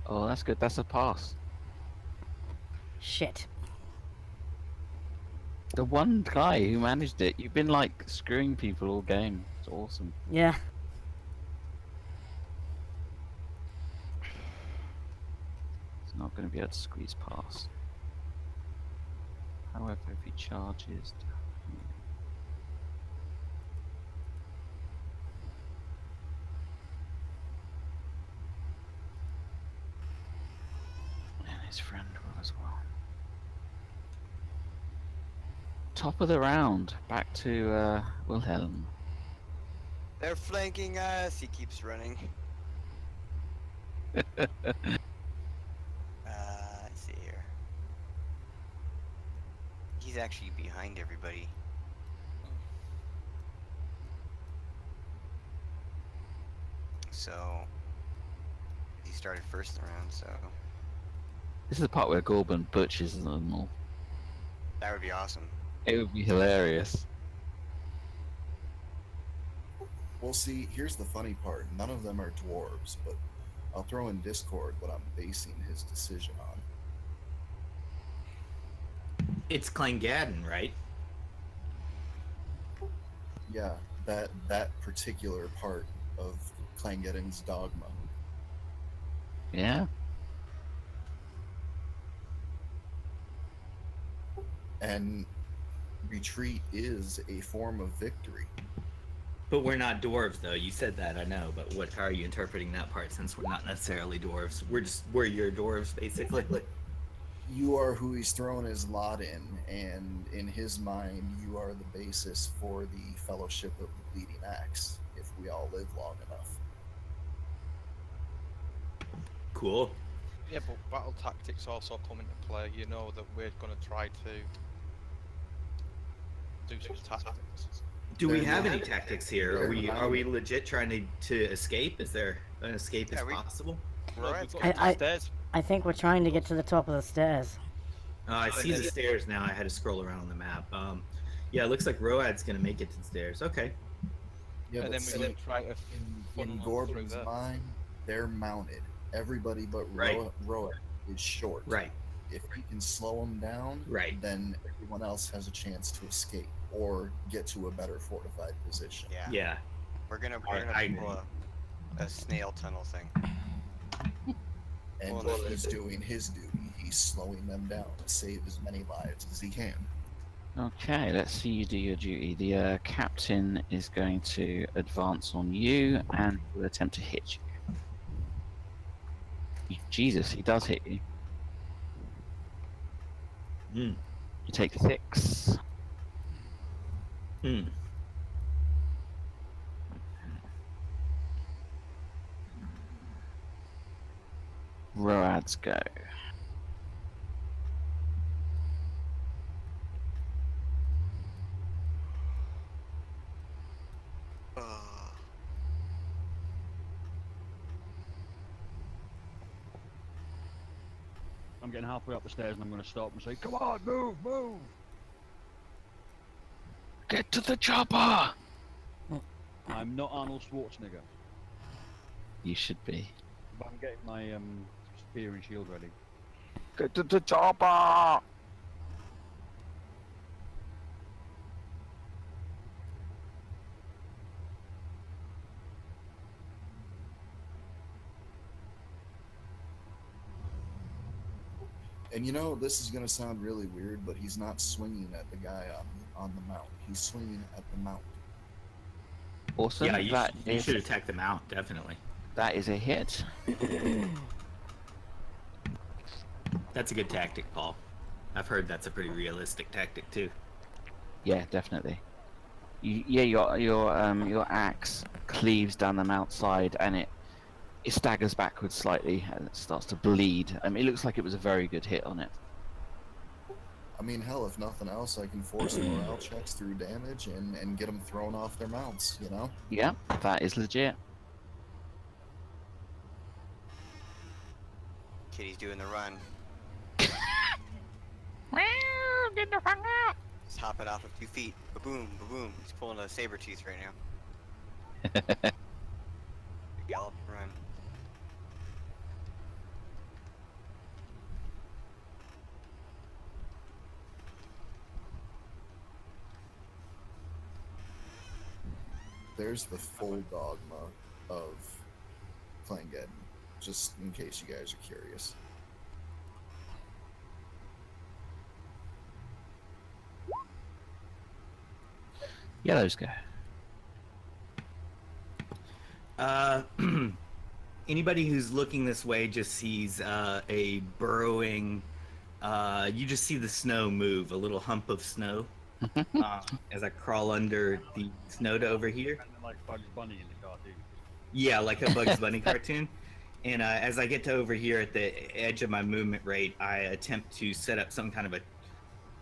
Oh, that's good. That's a pass. Shit. The one guy who managed it. You've been like screwing people all game. It's awesome. Yeah. He's not going to be able to squeeze past. However, if he charges... And his friend will as well. Top of the round. Back to Wilhelm. They're flanking us. He keeps running. Let's see here. He's actually behind everybody. So he started first in the round, so This is the part where Gorban butchers them all. That would be awesome. It would be hilarious. Well, see, here's the funny part. None of them are dwarves, but I'll throw in Discord what I'm basing his decision on. It's Clangadden, right? Yeah, that particular part of Clangeddon's dogma. Yeah. And retreat is a form of victory. But we're not dwarves, though. You said that, I know. But how are you interpreting that part? Since we're not necessarily dwarves, we're your dwarves, basically. You are who he's thrown his lot in, and in his mind, you are the basis for the Fellowship of the Bleeding Axe, if we all live long enough. Cool. Yeah, but battle tactics also come into play. You know that we're going to try to do some tactics. Do we There have you any have it. tactics here? Are we legit trying to escape? Is there an escape Yeah, as we- possible? Right. I think we're trying to get to the top of the stairs. I see the stairs now. I had to scroll around on the map. Yeah, it looks like Road's gonna make it to the stairs. Okay. Yeah, And but then see, we're going to try to in funnel through Gorbin's there. mind, they're mounted. Everybody but Right. Road is short. Right. If he can slow them down, Right. then everyone else has a chance to escape or get to a better fortified position. Yeah. Yeah. We're gonna I pull a snail tunnel thing. And Well, he's doing his duty. He's slowing them down to save as many lives as he can. Okay, let's see you do your duty. The captain is going to advance on you and will attempt to hit you. Jesus, he does hit you. Hmm. You take 6. Hmm. Roads go. I'm getting halfway up the stairs and I'm going to stop and say, "Come on, move, move!" Get to the chopper! I'm not Arnold Schwarzenegger, You should be. but I'm getting my spear and shield ready. Get to the chopper! And you know, this is going to sound really weird, but he's not swinging at the guy on the mount. He's swinging at the mount. Awesome. Yeah, you That should is, attack them out, definitely. that is a hit. That's a good tactic, Paul. I've heard that's a pretty realistic tactic too. Yeah, definitely. Your axe cleaves down the outside and it staggers backwards slightly and it starts to bleed. It looks like it was a very good hit on it. I mean, hell, if nothing else, I can force morale checks through damage and get them thrown off their mounts, you know? Yeah, that is legit. Kitty's doing the run. Get the fuck out! He's hopping off of 2 feet. Ba-boom, ba-boom. He's pulling a saber tooth right now. Gallop run. There's the full dogma of Clangeddon, just in case you guys are curious. Yellows go. Anybody who's looking this way just sees a burrowing. You just see the snow move, a little hump of snow, as I crawl under the snow to over here. And then like Bugs Bunny in the cartoon. Yeah, like a Bugs Bunny cartoon. And as I get to over here at the edge of my movement rate, I attempt to set up some kind of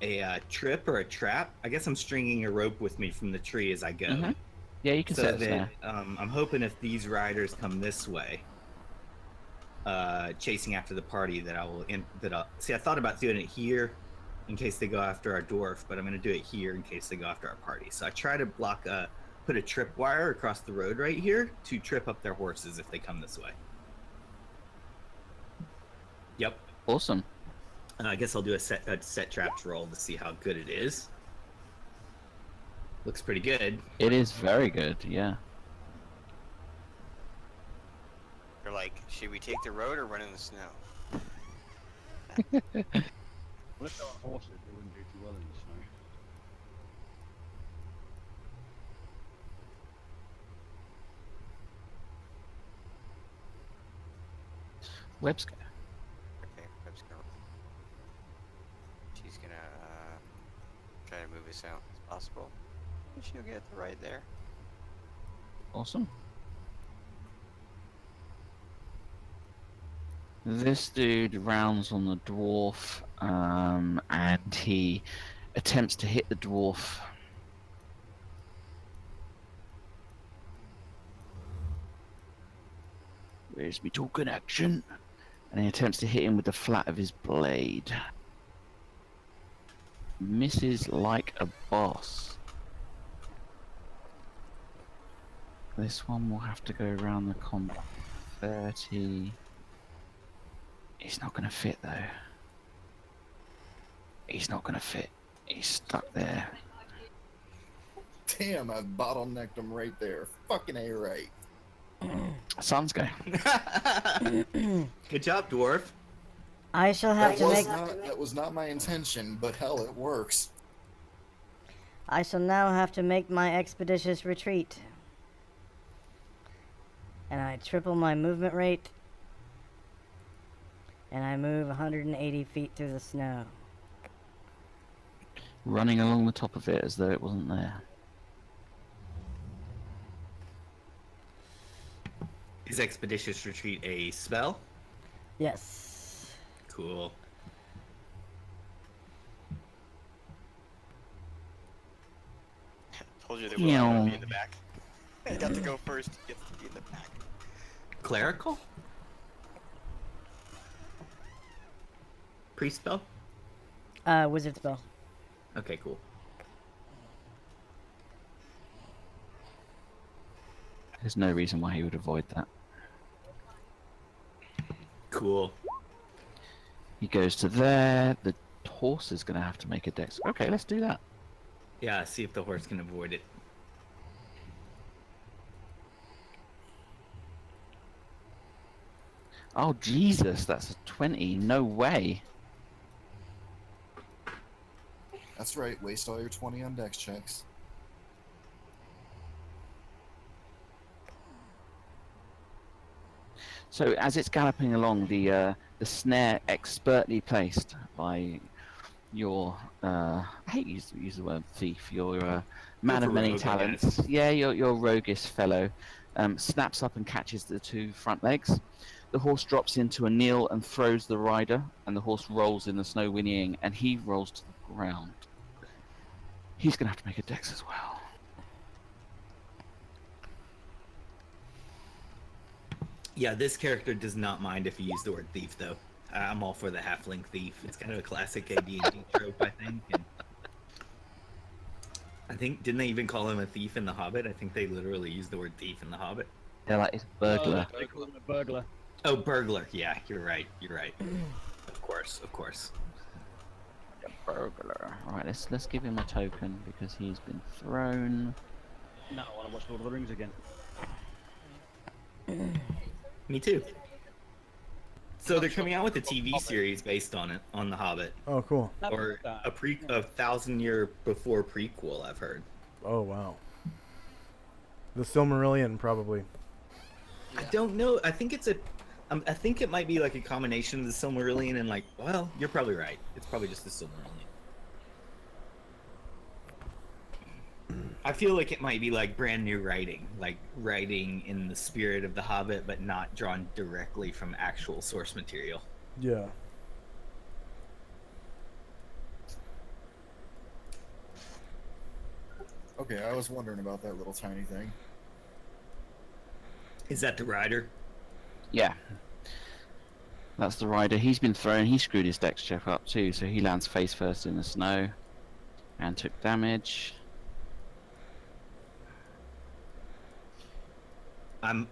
a trip or a trap. I guess I'm stringing a rope with me from the tree as I go. Mhm. Yeah, you can So set this that now. I'm hoping if these riders come this way, chasing after the party, that I will see. I thought about doing it here, in case they go after our dwarf, but I'm going to do it here in case they go after our party. So I try to put a tripwire across the road right here to trip up their horses if they come this way. Yep. Awesome. I guess I'll do a set traps roll to see how good it is. Looks pretty good. It is very good, yeah. They're like, should we take the road or run in the snow? Well, if they were horses, they wouldn't do too well in the snow. Web's go. Okay, Web's gonna. She's gonna try to move us out as possible. And she'll get right there. Awesome. This dude rounds on the dwarf, and he attempts to hit the dwarf. Where's me token action? And he attempts to hit him with the flat of his blade. Misses like a boss. This one will have to go around the combat. 30. He's not going to fit though. He's not going to fit. He's stuck there. Damn, I bottlenecked him right there. Fucking A right. Sun's go. Good job, dwarf. I shall have That was not my intention, but hell, it works. I shall now have to make my expeditious retreat. And I triple my movement rate. And I move 180 feet through the snow. Running along the top of it as though it wasn't there. Is Expeditious Retreat a spell? Yes. Cool. Told you they were going to be in the back. He got to go first. He gets to be in the back. Clerical? Priest spell? Wizard spell. Okay, cool. There's no reason why he would avoid that. Cool. He goes to there. The horse is going to have to make a dex. Okay, let's do that. Yeah, see if the horse can avoid it. Oh, Jesus, that's a 20. No way. That's right, waste all your 20 on dex checks. So as it's galloping along, the snare expertly placed by your I hate to use the word thief, your man of many rogue, I talents. Yeah, your roguish fellow snaps up and catches the two front legs. The horse drops into a kneel and throws the rider, and the horse rolls in the snow whinnying, and he rolls to the ground. He's gonna have to make a dex as well. Yeah, this character does not mind if you use the word thief, though. I'm all for the halfling thief. It's kind of a classic AD&D trope, I think. And I think, didn't they even call him a thief in The Hobbit? I think they literally used the word thief in The Hobbit. They're like, it's a burglar. They call him a burglar. Oh, burglar. Yeah, you're right. You're right. Of course, of course. Burglar. Alright, let's give him a token because he's been thrown. Now I want to watch Lord of the Rings again. Me too. So they're coming out with a TV series based on it, on The Hobbit, Oh, cool. or a 1,000-year before prequel. I've heard. Oh, wow. The Silmarillion, probably. I don't know. I think it's a. I think it might be like a combination of the Silmarillion and like. Well, you're probably right. It's probably just the Silmarillion. I feel like it might be like brand new writing, like writing in the spirit of The Hobbit, but not drawn directly from actual source material. Yeah. Okay, I was wondering about that little tiny thing. Is that the rider? Yeah. That's the rider. He's been thrown. He screwed his dex check up too, so he lands face first in the snow and took damage.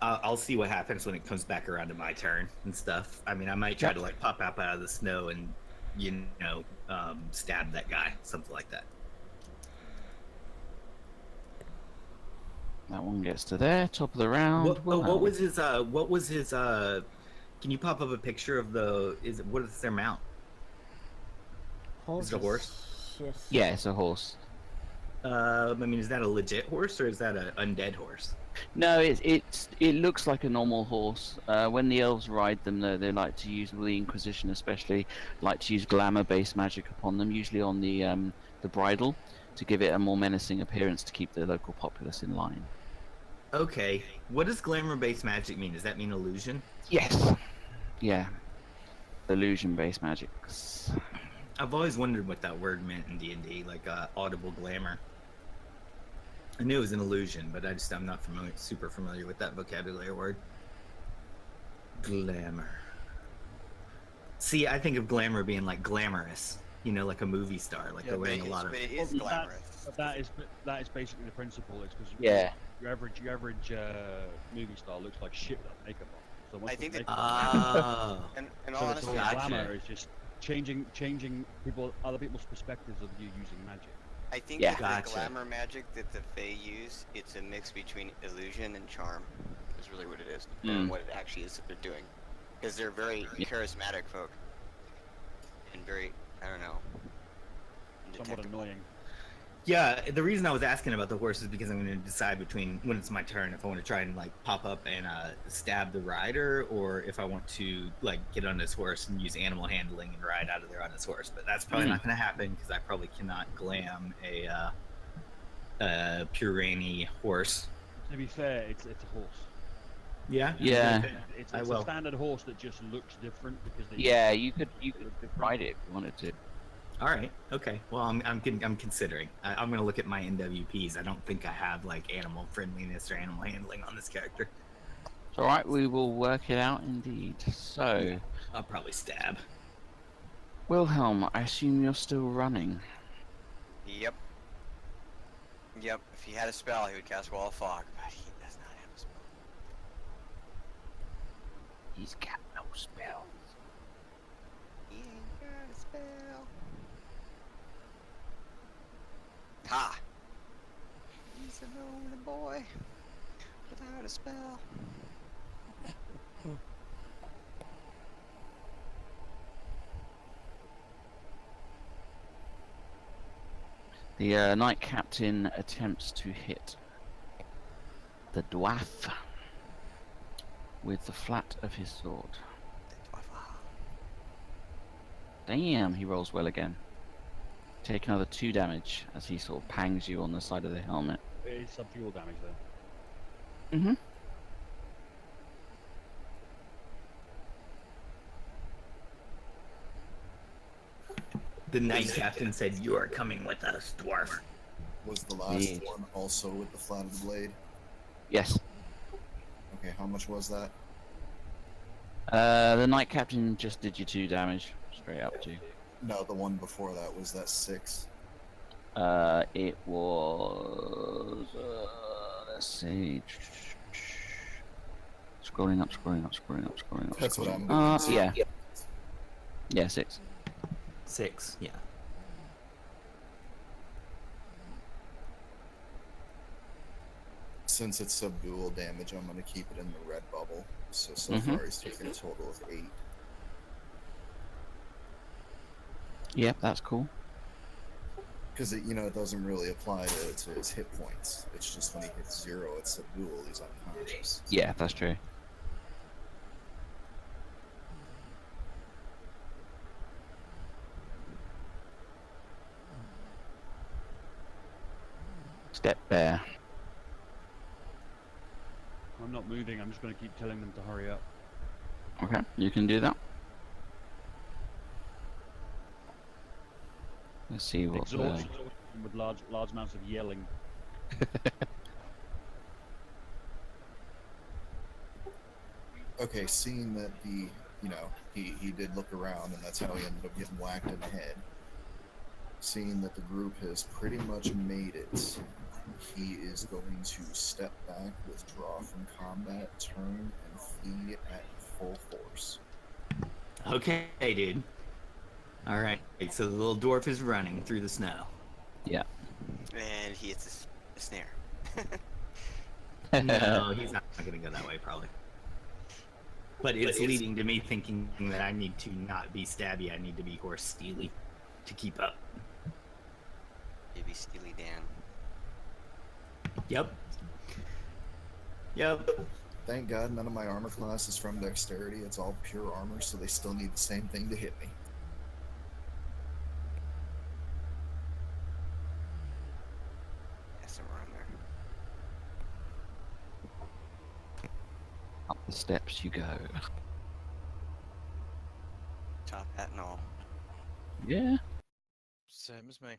I'll see what happens when it comes back around to my turn and stuff. I mean, I might try to like pop up out of the snow and stab that guy, something like that. That one gets to there, top of the round. What was his? Can you pop up a picture of what is their mount? Is it a horse? Yes. Yeah, it's a horse. I mean, is that a legit horse or is that an undead horse? No, it looks like a normal horse. When the elves ride them, though, they like to use, the Inquisition especially, like to use glamour-based magic upon them, usually on the bridle, to give it a more menacing appearance to keep the local populace in line. Okay, what does glamour-based magic mean? Does that mean illusion? Yes. Yeah. Illusion-based magics. I've always wondered what that word meant in D&D, like audible glamour. I knew it was an illusion, but I'm not super familiar with that vocabulary word. Glamour. See, I think of glamour being like glamorous, like a movie star, like they're wearing a lot of. But it is glamorous. That is basically the principle. It's because your average movie star looks like shit without makeup on. So once I think that. And so all it's honesty, all glamour is just changing other people's perspectives of you using magic. I think Yeah. that the glamour magic that the Fae use, it's a mix between illusion and charm. Is really what it is, and what it actually is that they're doing. Because they're very charismatic folk, and very, I don't know, Somewhat detectable. annoying. Yeah, the reason I was asking about the horse is because I'm going to decide between when it's my turn if I want to try and like pop up and stab the rider, or if I want to like get on this horse and use animal handling and ride out of there on this horse. But that's probably not going to happen because I probably cannot glam a Purani horse. To be fair, it's a horse. Yeah. Yeah. It's I a will. standard horse that just looks different because they Yeah, you could look different. ride it if you wanted to. All right. Okay. Well, I'm considering. I'm going to look at my NWPs. I don't think I have like animal friendliness or animal handling on this character. It's alright, we will work it out indeed. So, I'll probably stab. Wilhelm, I assume you're still running. Yep. Yep. If he had a spell, he would cast Wall of Fog, but he does not have a spell. He's got no spells. He ain't got a spell. Ha! He's a lonely boy without a spell. The Knight Captain attempts to hit the dwarf with the flat of his sword. Damn, he rolls well again. Take another 2 damage as he sort of pangs you on the side of the helmet. It's sub-fuel damage there. Mm-hmm. The Knight Captain said, "You are coming with us, dwarf." Was the last Yes. one also with the flat of the blade? Yes. Okay, how much was that? The Knight Captain just did you 2 damage, straight up to. No, the one before that was that 6. It was. Let's see. Scrolling up. That's what I'm Uh, looking yeah. Yeah, 6. 6. Yeah. Since it's subdual damage, I'm going to keep it in the red bubble. So Mhm. far he's taken a total of 8. Yep, that's cool. Because it doesn't really apply to his hit points. It's just when he hits 0, it's subdual, he's unconscious. Yeah, that's true. Step bear. I'm not moving. I'm just going to keep telling them to hurry up. Okay, you can do that. Let's see what. Exhausted with large amounts of yelling. Okay, seeing that the you know, he did look around, and that's how he ended up getting whacked in the head. Seeing that the group has pretty much made it, he is going to step back, withdraw from combat, turn, and flee at full force. Okay, dude. All right. So the little dwarf is running through the snow. And he hits a snare. No, he's not going to go that way, probably. But it's leading to me thinking that I need to not be stabby. I need to be horse steely to keep up. Maybe Steely Dan. Yep. Yep. Thank God none of my armor class is from dexterity. It's all pure armor, so they still need the same thing to hit me. Yeah, somewhere around there. Up the steps you go. Top hat and all. Yeah. Same as me.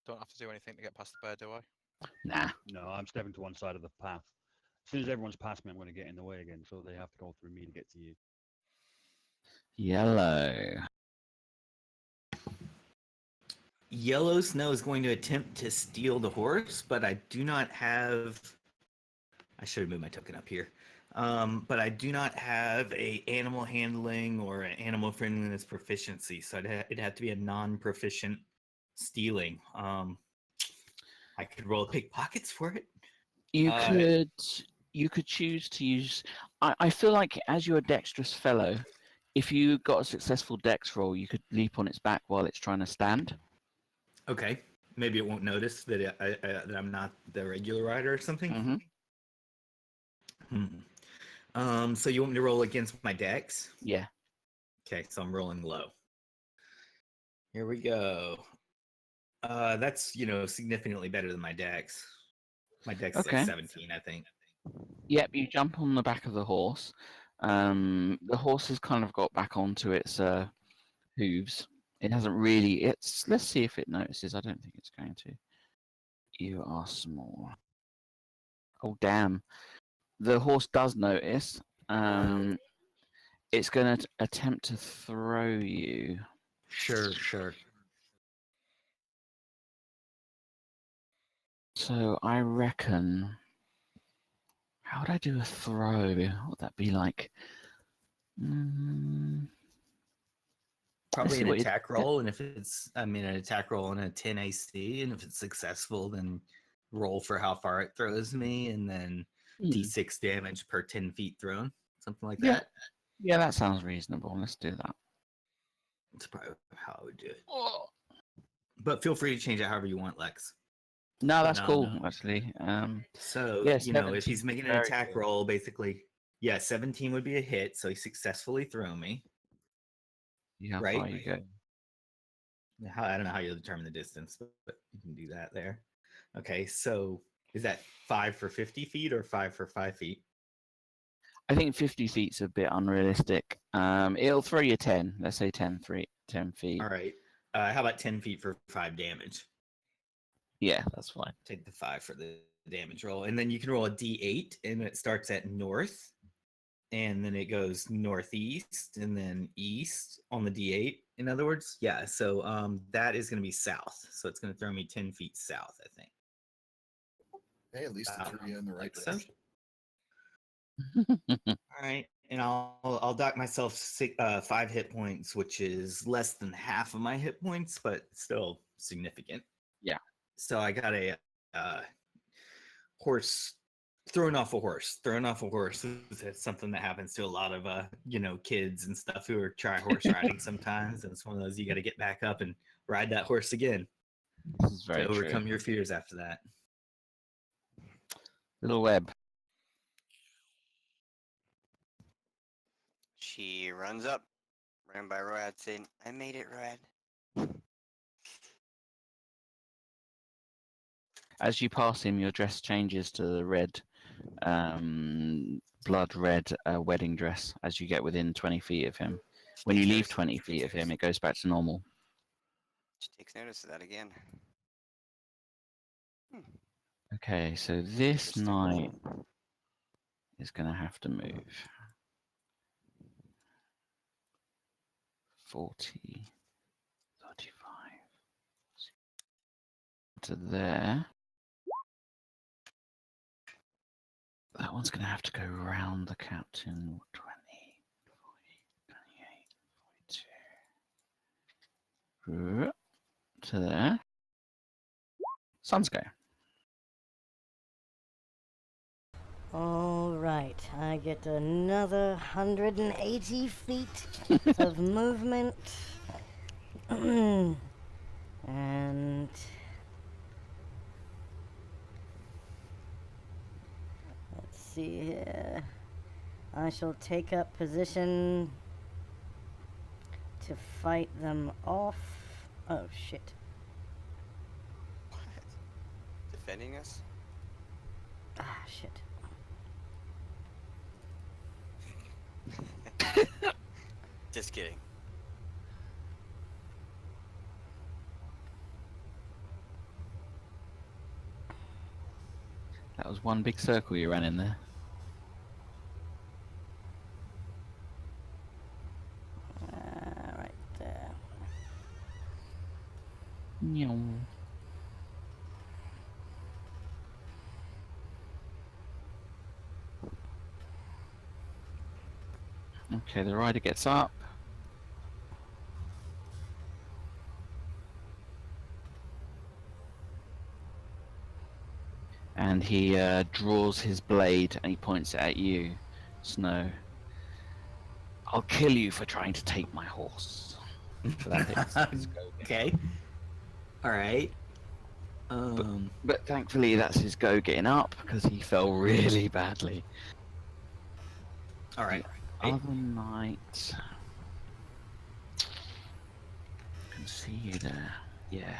Don't have to do anything to get past the bear, do I? Nah. No, I'm stepping to one side of the path. As soon as everyone's past me, I'm going to get in the way again, so they have to go through me to get to you. Yellow. Yellow Snow is going to attempt to steal the horse, but I do not have. I should have moved my token up here. But I do not have a animal handling or an animal friendliness proficiency, so it'd have to be a non-proficient stealing. I could roll pickpockets for it. You could choose to use. I feel like as you're a dexterous fellow, if you got a successful dex roll, you could leap on its back while it's trying to stand. Okay, maybe it won't notice that that I'm not the regular rider or something. So you want me to roll against my dex? Yeah. Okay, so I'm rolling low. Here we go. That's significantly better than my dex. My dex is Okay. like 17, I think. Yep, you jump on the back of the horse. The horse has kind of got back onto its hooves. It hasn't really. Let's see if it notices. I don't think it's going to. You are small. Oh damn! The horse does notice. It's going to attempt to throw you. Sure. So I reckon. How would I do a throw? What would that be like? Probably see an what it- attack roll, and if it's, an attack roll and a 10 AC, and if it's successful, then roll for how far it throws me, and then D6 damage per 10 feet thrown, something like that. Yeah, that sounds reasonable. Let's do that. That's probably how I would do it. But feel free to change it however you want, Lex. No, that's No, cool, no. actually. So, yeah, if 17 he's making an very attack good. roll, basically, 17 would be a hit, so he successfully throw me. You how Right. far you go. I don't know how you'll determine the distance, but you can do that there. Okay, so is that 5 for 50 feet or 5 for 5 feet? I think 50 feet's a bit unrealistic. It'll throw you 10. Let's say 10 feet. All right. How about 10 feet for 5 damage? Yeah, that's fine. Take the 5 for the damage roll. And then you can roll a d8, and it starts at north. And then it goes northeast and then east on the d8. In other words, yeah. So that is going to be south. So it's going to throw me 10 feet south, I think. Hey, at least it threw you in the right So. direction. All right, and I'll dock myself 5 hit points, which is less than half of my hit points, but still significant. Yeah. So I got a horse. Thrown off a horse is something that happens to a lot of kids and stuff who are try horse riding sometimes, and it's one of those you got to get back up and ride that horse again. This is very to overcome true. your fears after that. Little web. She runs up, ran by Royad, saying, "I made it, Royad." As you pass him, your dress changes to the red, blood red wedding dress as you get within 20 feet of him. When you leave 20 feet of him, it goes back to normal. She takes notice of that again. Okay, so this knight is going to have to move. 40, 35 to there. That one's going to have to go round the captain. 20, 40, 28, 42. To there. Sun's go. All right, I get another 180 feet of movement. And let's see here. I shall take up position to fight them off. Oh shit. What? Defending us? Ah shit. Just kidding. That was one big circle you ran in there. Right there. Meow. Okay, the rider gets up. And he draws his blade and he points it at you, Snow. I'll kill you for trying to take my horse. So that hits his go again. Okay. All right. But thankfully that's his go getting up because he fell really badly. All right. Other Knight. I can see you there. Yeah.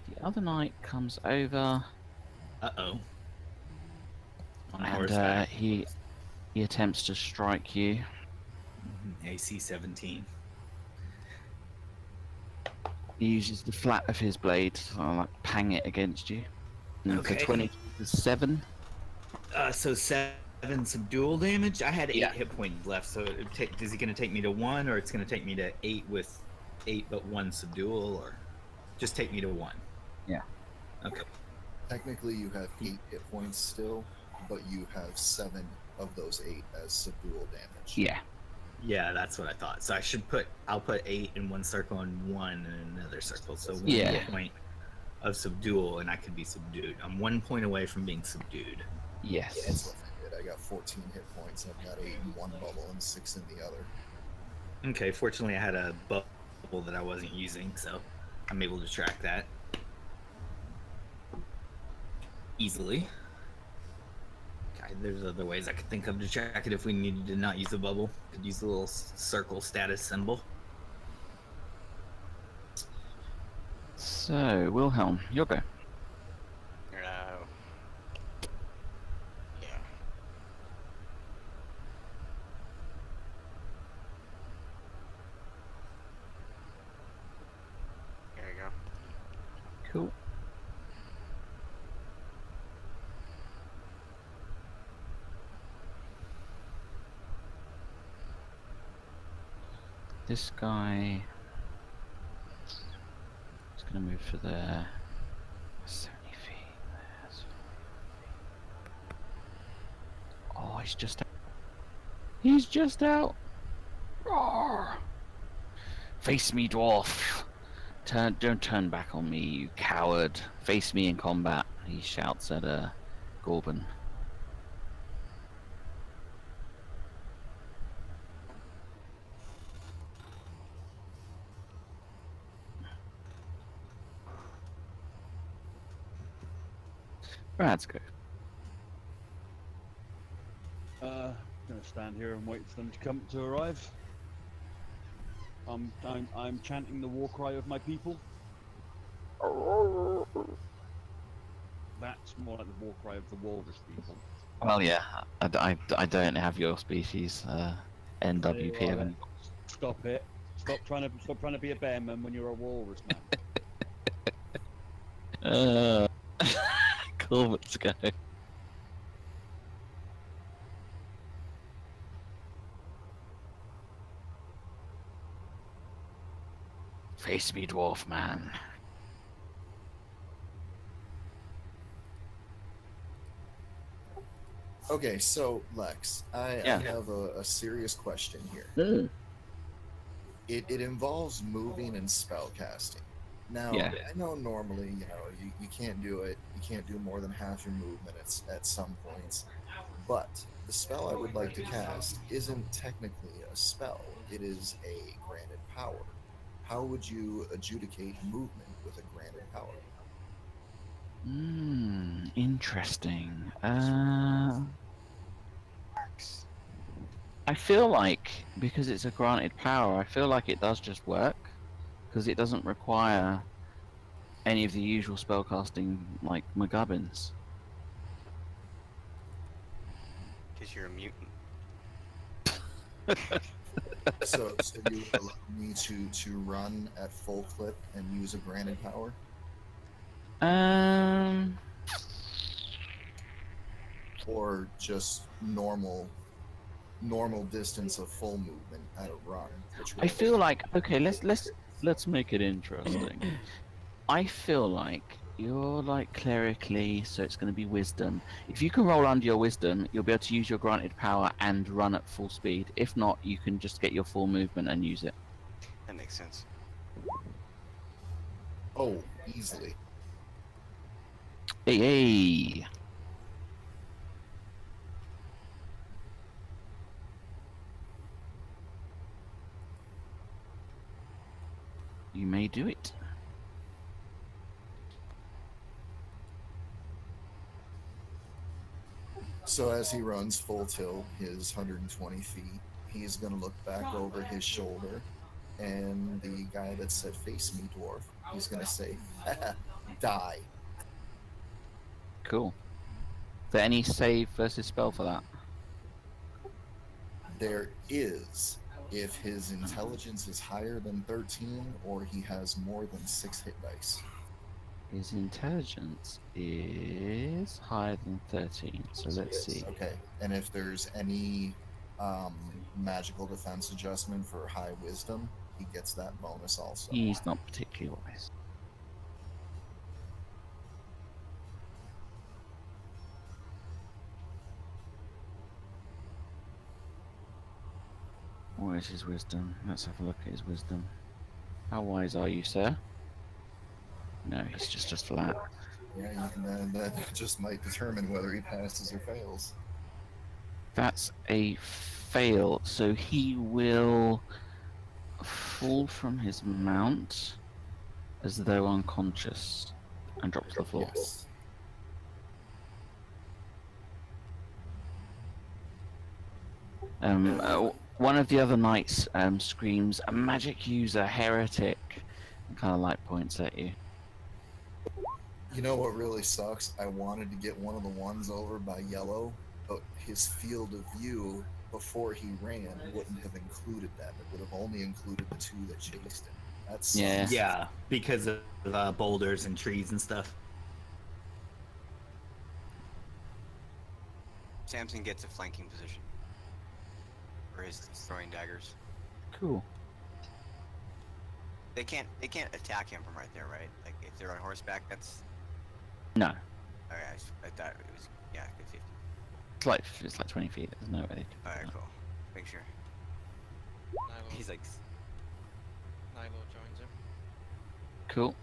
The other Knight comes over Uh-oh. On and horseback. he attempts to strike you. AC 17. He uses the flat of his blade to like pang it against you. And Okay. for 27. So 7 subdual damage. I had 8 Yeah. hit points left. So is he going to take me to 1, or it's going to take me to 8 with 8 but 1 subdual, or just take me to 1? Yeah. Okay. Technically, you have 8 hit points still, but you have 7 of those 8 as subdual damage. Yeah. Yeah, that's what I thought. So I'll put 8 in one circle and 1 in another circle. So 1 Yeah. hit point of subdual, and I could be subdued. I'm 1 point away from being subdued. Yes. Yeah, that's what I did. I got 14 hit points. I've got 8 in one bubble and 6 in the other. Okay, fortunately I had a bubble that I wasn't using, so I'm able to track that easily. Okay, there's other ways I could think of to track it if we needed to not use a bubble. Could use the little circle status symbol. So, Wilhelm, your go. Yeah. Here we go. Cool. This guy is going to move for there. 70 feet. There's... Oh, he's just out. He's just out. Roar! Face me, dwarf. Don't turn back on me, you coward. Face me in combat. He shouts at Gorban. Brad's go. Gonna stand here and wait for them to come to arrive. I'm chanting the war cry of my people. That's more like the war cry of the walrus people. Well, yeah, I don't have your species NWP. Well, haven't- Stop it! Stop trying to be a bearman when you're a walrus man. Cool, let's go. Face me, dwarf man. Okay, so Lex, I Yeah. have a serious question here. Mm. It involves moving and spell casting. Now, Yeah. I know normally, you can't do it. You can't do more than half your movement at some points. But the spell I would like to cast isn't technically a spell. It is a granted power. How would you adjudicate movement with a granted power? Interesting. I feel like because it's a granted power, I feel like it does just work because it doesn't require any of the usual spellcasting like McGubbins. Because you're a mutant. So you would allow me to run at full clip and use a granted power? Or just normal distance of full movement at a run. I feel like okay, let's make it interesting. I feel like you're like clerically, so it's going to be wisdom. If you can roll under your wisdom, you'll be able to use your granted power and run at full speed. If not, you can just get your full movement and use it. That makes sense. Oh, easily. Hey. You may do it. So as he runs full tilt, his 120 feet, he's going to look back over his shoulder, and the guy that said face me, dwarf, he's going to say, die. Cool. Is there any save versus spell for that? There is, if his intelligence is higher than 13 or he has more than 6 hit dice. His intelligence is higher than 13, so let's see. Okay, and if there's any magical defense adjustment for high wisdom, he gets that bonus also. He's not particularly wise. Where's his wisdom? Let's have a look at his wisdom. How wise are you, sir? No, he's just a flat. Yeah, that just might determine whether he passes or fails. That's a fail, so he will fall from his mount as though unconscious and drop to the floor. Yes. One of the other knights screams, "A magic user, heretic," and kind of like points at you. You know what really sucks? I wanted to get one of the ones over by yellow, but his field of view before he ran wouldn't have included that. It would have only included the 2 that chased him. That's Yeah. Yeah, because of boulders and trees and stuff. Samson gets a flanking position for his throwing daggers. Cool. They can't attack him from right there, right? Like if they're on horseback, that's No, okay. I thought it was good 50. it's like 20 feet. There's no way. All right, cool. Make sure. Nilo, He's like, Nilo joins him. Cool.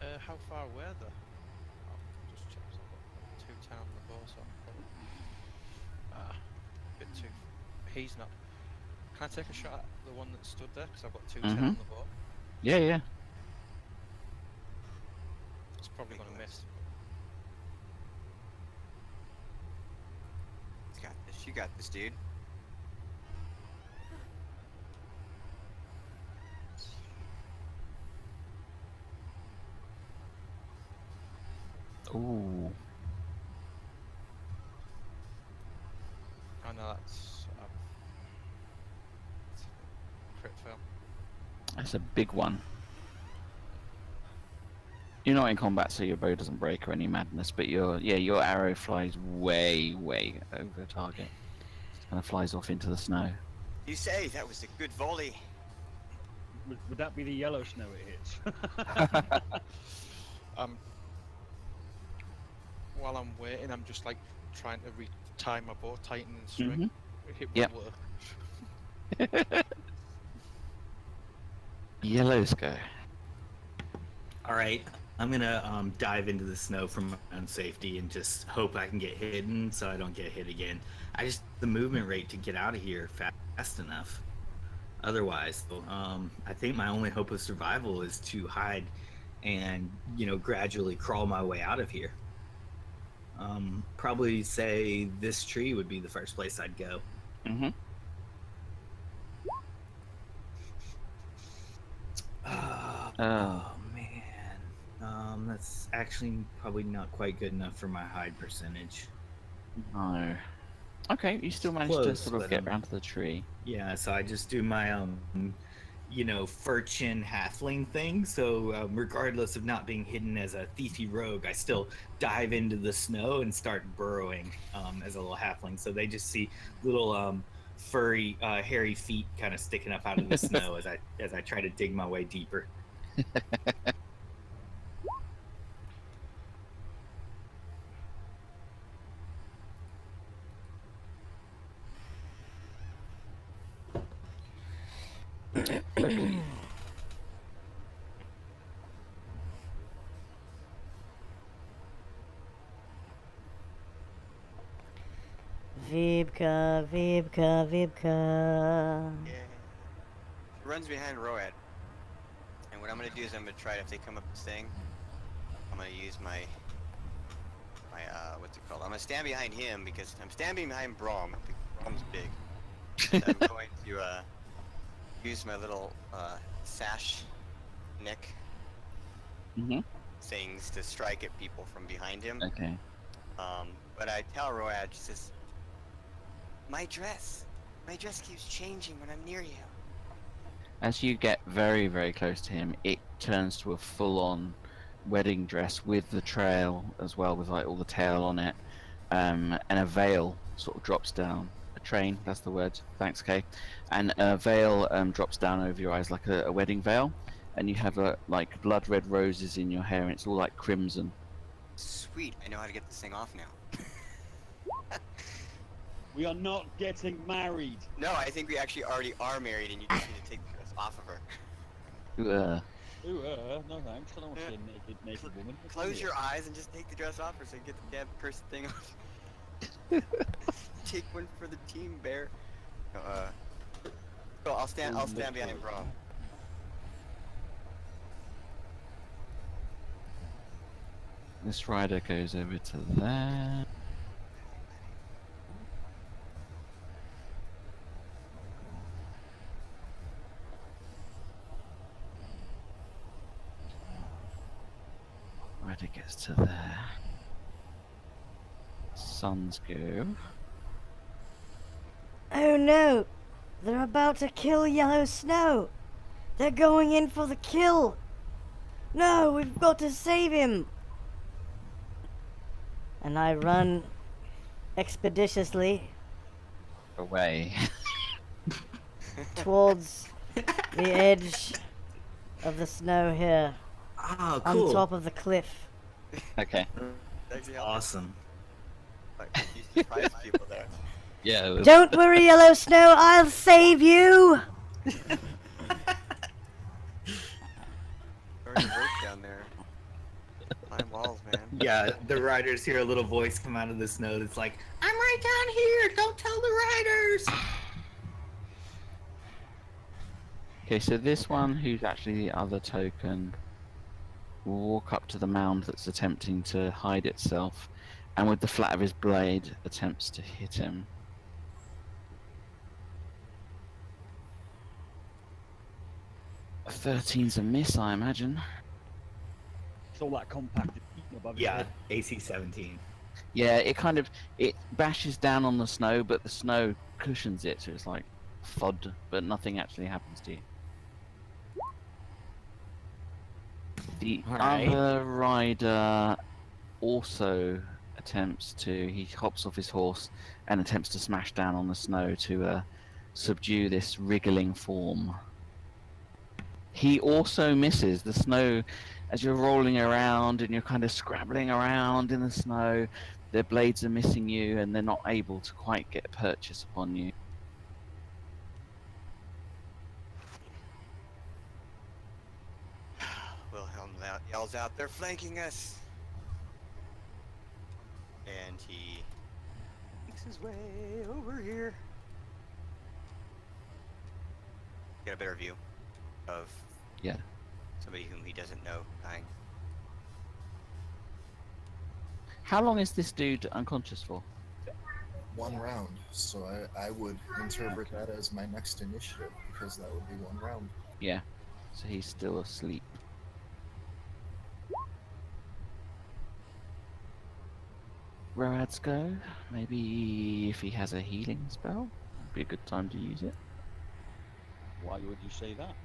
How far were they? I'll just check. So I've got 210 on the bow, so I'm probably bit too. He's not. Can I take a shot at the one that stood there? Because I've got 210 on the bow. Yeah, yeah. It's probably going to miss. he's got this. You got this, dude. Ooh. Oh no, that's crit fail. That's a big one. You're not in combat, so your bow doesn't break or any madness, but your arrow flies way over target. It kind of flies off into the snow. You say that was a good volley. would that be the yellow snow it hits? While I'm waiting, I'm just like trying to tie my bow, tighten and string. Mhm. It Yep. will work. Yellows go. All right, I'm gonna dive into the snow for my own safety and just hope I can get hidden so I don't get hit again. The movement rate to get out of here fast enough. Otherwise, I think my only hope of survival is to hide and gradually crawl my way out of here. Probably say this tree would be the first place I'd go. Mhm. Oh man, that's actually probably not quite good enough for my hide percentage. No. Okay, you still managed to Close, sort of but, get around to the tree. Yeah, so I just do my furchin halfling thing. So regardless of not being hidden as a thiefy rogue, I still dive into the snow and start burrowing as a little halfling. So they just see little furry, hairy feet kind of sticking up out of the snow as I try to dig my way deeper. Vibka, Vibka, Vibka. Yeah. He runs behind Road. And what I'm gonna do is I'm gonna try, if they come up this thing, I'm gonna use my what's it called? I'm gonna stand behind him because I'm standing behind Braum. I think Braum's big. And I'm going to use my little sash neck Mhm. things to strike at people from behind him. Okay. But I tell Road, she says, my dress keeps changing when I'm near you. As you get very, very close to him, it turns to a full-on wedding dress with the trail as well, with like all the tail on it, and a veil sort of drops down. A train, that's the word. Thanks, Kay. And a veil drops down over your eyes like a wedding veil, and you have like blood red roses in your hair, and it's all like crimson. Sweet, I know how to get this thing off now. We are not getting married. No, I think we actually already are married, and you just need to take the dress off of her. Ooh, no thanks. I don't want to see a naked woman. Close your eyes and just take the dress off her so you get the damn cursed thing off. Take one for the team, Bear. Cool, I'll stand behind Braum. This rider goes over to there. Rider gets to there. Sons go. Oh no! They're about to kill Yellow Snow! They're going in for the kill! No, we've got to save him! And I run expeditiously Away. towards the edge of the snow here, Oh, on cool. top of the cliff. Okay. Actually, help me. Awesome. Like, you surprise people there. Yeah. It was... Don't worry, Yellow Snow, I'll save you! Already work down there. Climb walls, man. Yeah, the riders hear a little voice come out of the snow that's like, I'm right down here, don't tell the riders! Okay, so this one, who's actually the other token, will walk up to the mound that's attempting to hide itself, and with the flat of his blade, attempts to hit him. A 13's a miss, I imagine. It's all that compacted above his Yeah, head. AC 17. Yeah, it bashes down on the snow, but the snow cushions it, so it's like thud, but nothing actually happens to you. The Alright. other rider also he hops off his horse and attempts to smash down on the snow to subdue this wriggling form. he also misses the snow as you're rolling around and you're kind of scrabbling around in the snow. Their blades are missing you, and they're not able to quite get a purchase upon you. Wilhelm yells out, "They're flanking us!" And he makes his way over here. Get a better view of Yeah. somebody whom he doesn't know dying. How long is this dude unconscious for? 1 round. So I would interpret that as my next initiative, because that would be 1 round. Yeah. So he's still asleep. Roadsko, maybe if he has a healing spell, would be a good time to use it. Why would you say that?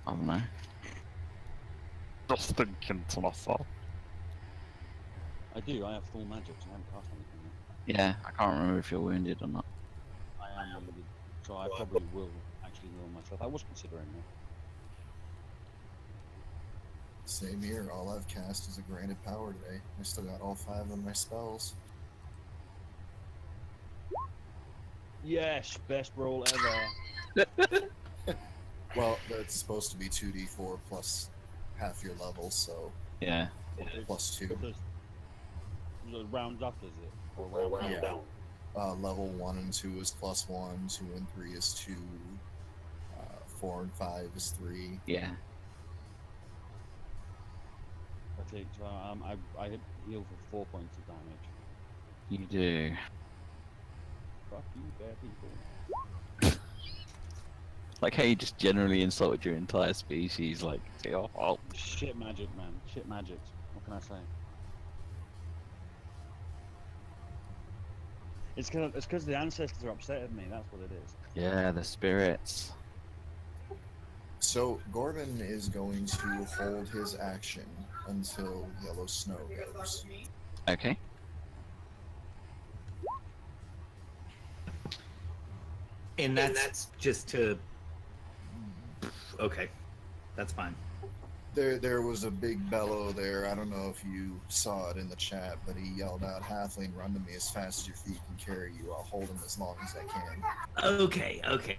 I don't know. Just thinking to myself. I do. I have full magic, so I haven't cast anything yet. Yeah, I can't remember if you're wounded or not. I am wounded, so I probably will actually heal myself. I was considering that. Same here. All I've cast is a granted power today. I still got all 5 of my spells. Yes, best roll ever. Well, that's supposed to be 2d4 plus half your level, so Yeah. plus 2. The rounds up, is it? Or round Yeah. down? Level 1 and 2 is +1, 2 and 3 is 2, 4 and 5 is 3. Yeah. I take, I heal for 4 points of damage. You do. Fuck you, bear people. Like how you just generally insulted your entire species, like, get off. Oh. Shit magic, man. Shit magic. What can I say? It's because the ancestors are upset at me. That's what it is. Yeah, the spirits. So, Gordon is going to hold his action until Yellow Snow goes. Okay. And that's just to. Okay, that's fine. There was a big bellow there. I don't know if you saw it in the chat, but he yelled out, "Halfling, run to me as fast as your feet can carry you. I'll hold him as long as I can." Okay, okay.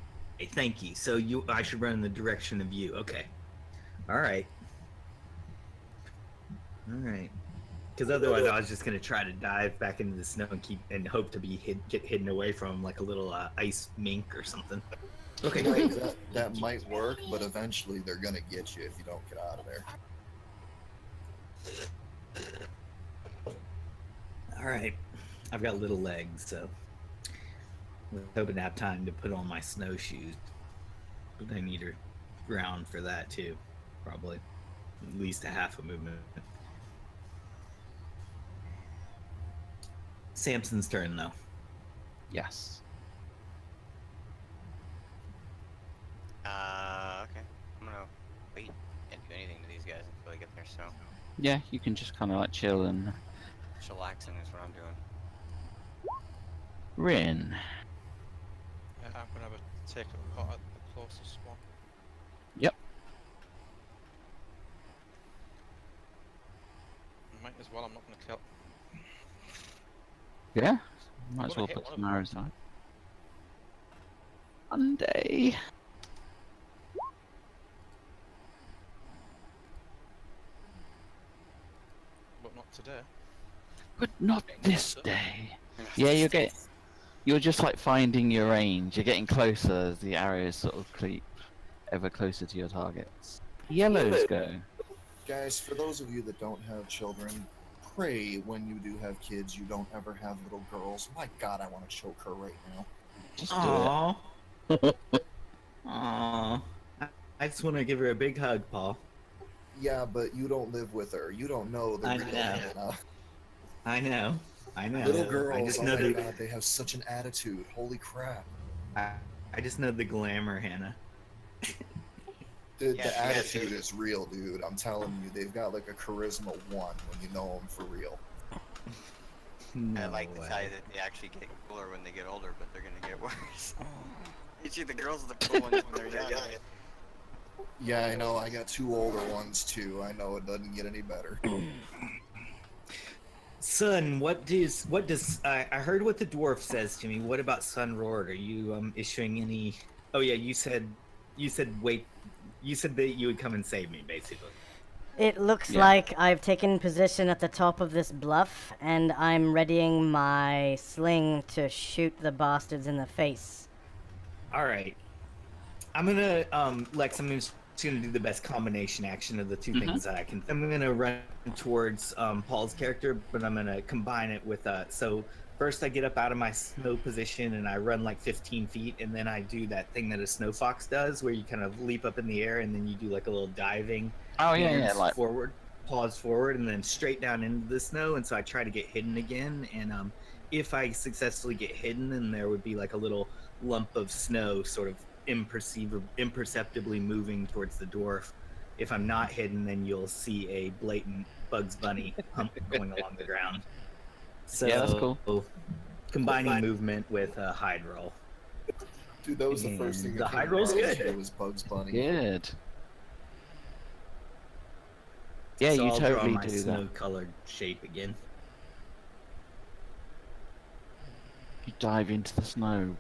Thank you. So I should run in the direction of you. Okay. All right. All right. Because otherwise, I was just gonna try to dive back into the snow and hope to be get hidden away from like a little ice mink or something. Okay, great. That might work, but eventually they're gonna get you if you don't get out of there. All right. I've got little legs, so I'm hoping to have time to put on my snowshoes. But I need a ground for that too, probably at least a half a movement. Samson's turn though. Yes. Okay. I'm gonna wait and do anything to these guys until I get there, so Yeah, you can just kind of like chill and. chillaxing is what I'm doing. Rin. I'm gonna have a take a pot at the closest one. Yep. Might as well, I'm not gonna kill. Yeah. Might as Wanna well hit put one some of arrows on. Monday. But not today. But not this day. Yeah, you're just like finding your range. You're getting closer as the arrows sort of creep ever closer to your targets. Yellows go. Guys, for those of you that don't have children, pray when you do have kids, you don't ever have little girls. My God, I want to choke her right now. Just Aww. Aww. I just want to give her a big hug, Paul. Yeah, but you don't live with her. You don't know the I real know. Hannah. I know. I know. Little I girls, just oh know my the. God, they have such an attitude. Holy crap. I just know the glamour, Hannah. The Yeah, attitude is real, dude. I'm telling you, they've got like a charisma 1 when you know them for real. No I like to way. tell you that they actually get cooler when they get older, but they're gonna get worse. Usually the girls are the cool ones when they're young. Yeah, I know. I got 2 older ones too. I know it doesn't get any better. Son, what does I heard what the dwarf says to me. What about Sun Roared? Are you issuing any? Oh yeah, you said wait. You said that you would come and save me, basically. It looks Yeah. like I've taken position at the top of this bluff, and I'm readying my sling to shoot the bastards in the face. All right. I'm gonna Lex. I'm just gonna do the best combination action of the two things that I can. I'm gonna run towards Paul's character, but I'm gonna combine it with So first, I get up out of my snow position and I run like 15 feet, and then I do that thing that a snow fox does, where you kind of leap up in the air and then you do like a little diving. Oh yeah, hands like forward, pause forward, and then straight down into the snow. And so I try to get hidden again. And if I successfully get hidden, then there would be like a little lump of snow, sort of imperceptibly moving towards the dwarf. If I'm not hidden, then you'll see a blatant Bugs Bunny hump going along the ground. So Yeah, that's cool. Combining movement with a hide roll. Dude, that was the first thing. The that came hide to roll's mind. good. It was Bugs Bunny. good. Yeah, So you I'll totally draw my do that. snow-colored shape again. You dive into the snow.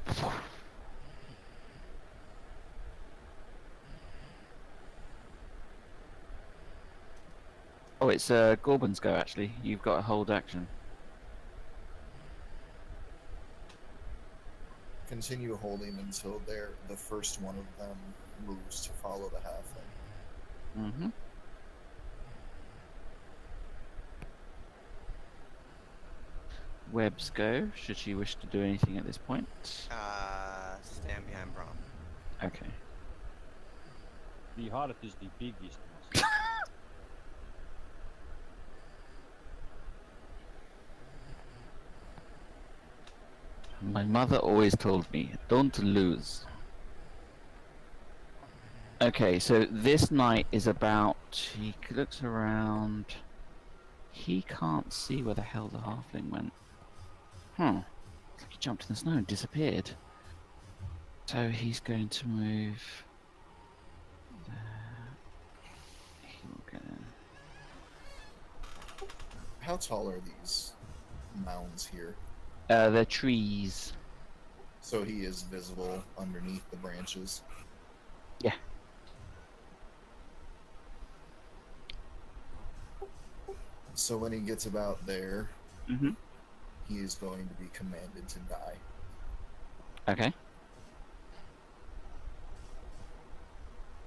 Oh, it's Gorbin's go actually. You've got a hold action. Continue holding until the first one of them moves to follow the halfling. Mm-hmm. Webs go. Should she wish to do anything at this point? Stand behind Brom. Okay. The heart is the biggest muscle. My mother always told me, don't lose. Okay, so this knight is about... He looks around... He can't see where the hell the halfling went. It's like he jumped in the snow and disappeared. So he's going to move... there. He'll get in. How tall are these mounds here? They're trees. So he is visible underneath the branches. Yeah. So when he gets about there, Mm-hmm. he is going to be commanded to die. Okay.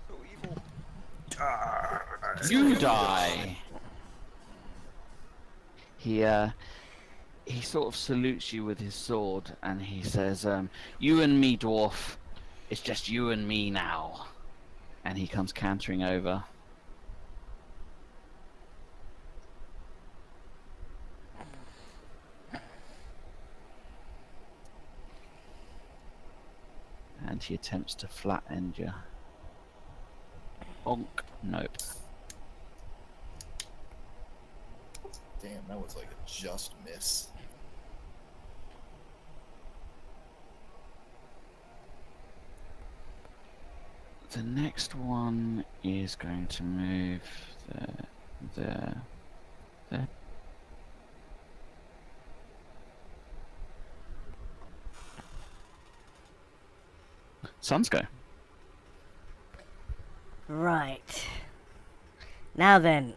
So evil. You die. He sort of salutes you with his sword, and he says, "You and me, dwarf. It's just you and me now." And he comes cantering over. And he attempts to flat end you. Bonk. Nope. Damn, that was like a just miss. The next one is going to move there. Suns go. Right. Now then,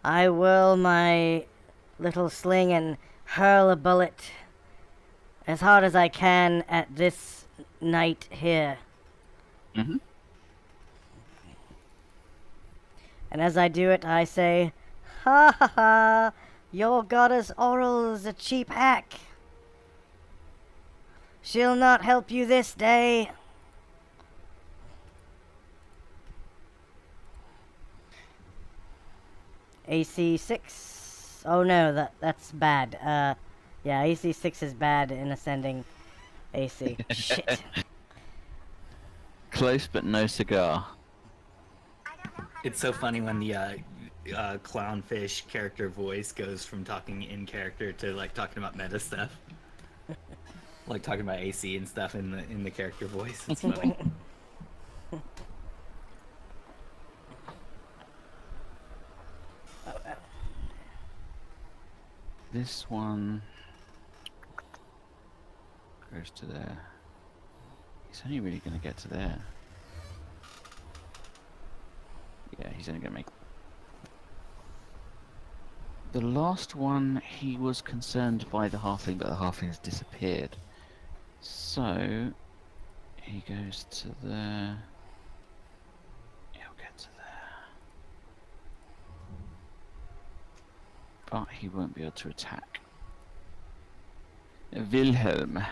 I whirl my little sling and hurl a bullet as hard as I can at this knight here. Mm-hmm. And as I do it, I say, "Ha ha ha! Your goddess Oral's a cheap hack. She'll not help you this day." AC 6. Oh no, that's bad. Yeah, AC 6 is bad in ascending AC. Shit. Close but no cigar. It's so funny when the clownfish character voice goes from talking in character to like talking about meta stuff, like talking about AC and stuff in the character voice. It's funny. This one goes to there. He's only really going to get to there. Yeah, he's only going to make... The last one, he was concerned by the halfling, but the halfling has disappeared. So, he goes to there. He'll get to there. But he won't be able to attack. Wilhelm.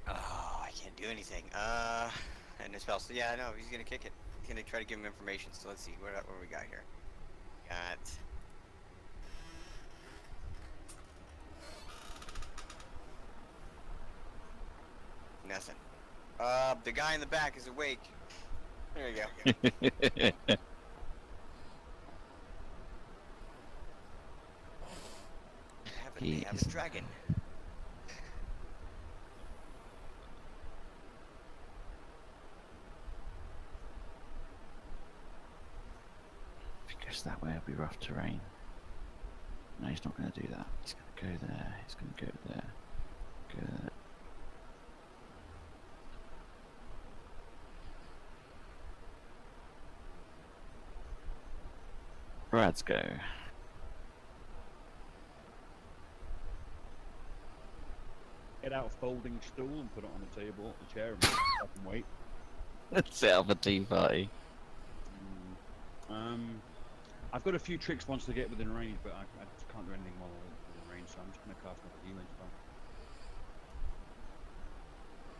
Oh, I can't do anything. And his spell. So yeah, no, he's gonna kick it. He's gonna try to give him information. So let's see what we got here. Got. Nothing. The guy in the back is awake. There you go. They have a dragon. Because that way it'll be rough terrain. No, he's not going to do that. He's going to go there. He's going to go there. Go there. Brad's go. Get out a folding stool and put it on the table, the chair, and fucking wait. Set up a tea party. I've got a few tricks once they get within range, but I just can't do anything while they're within range, so I'm just going to cast another healing spell.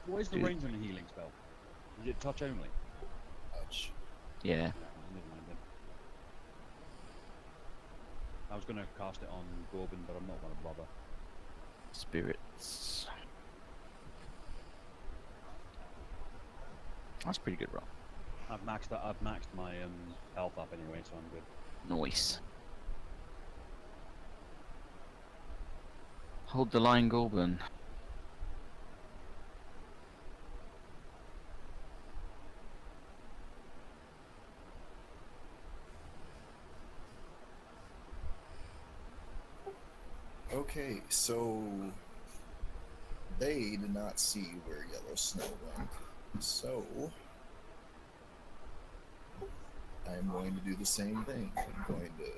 What is the range on a healing spell? Is it touch only? Touch. Yeah. Never mind then. I was going to cast it on Gorbin, but I'm not going to bother. Spirits. That's a pretty good roll. I've maxed my health up anyway, so I'm good. Nice. Hold the line, Gorbin. Okay, so they did not see where Yellow Snow went, so I'm going to do the same thing. I'm going to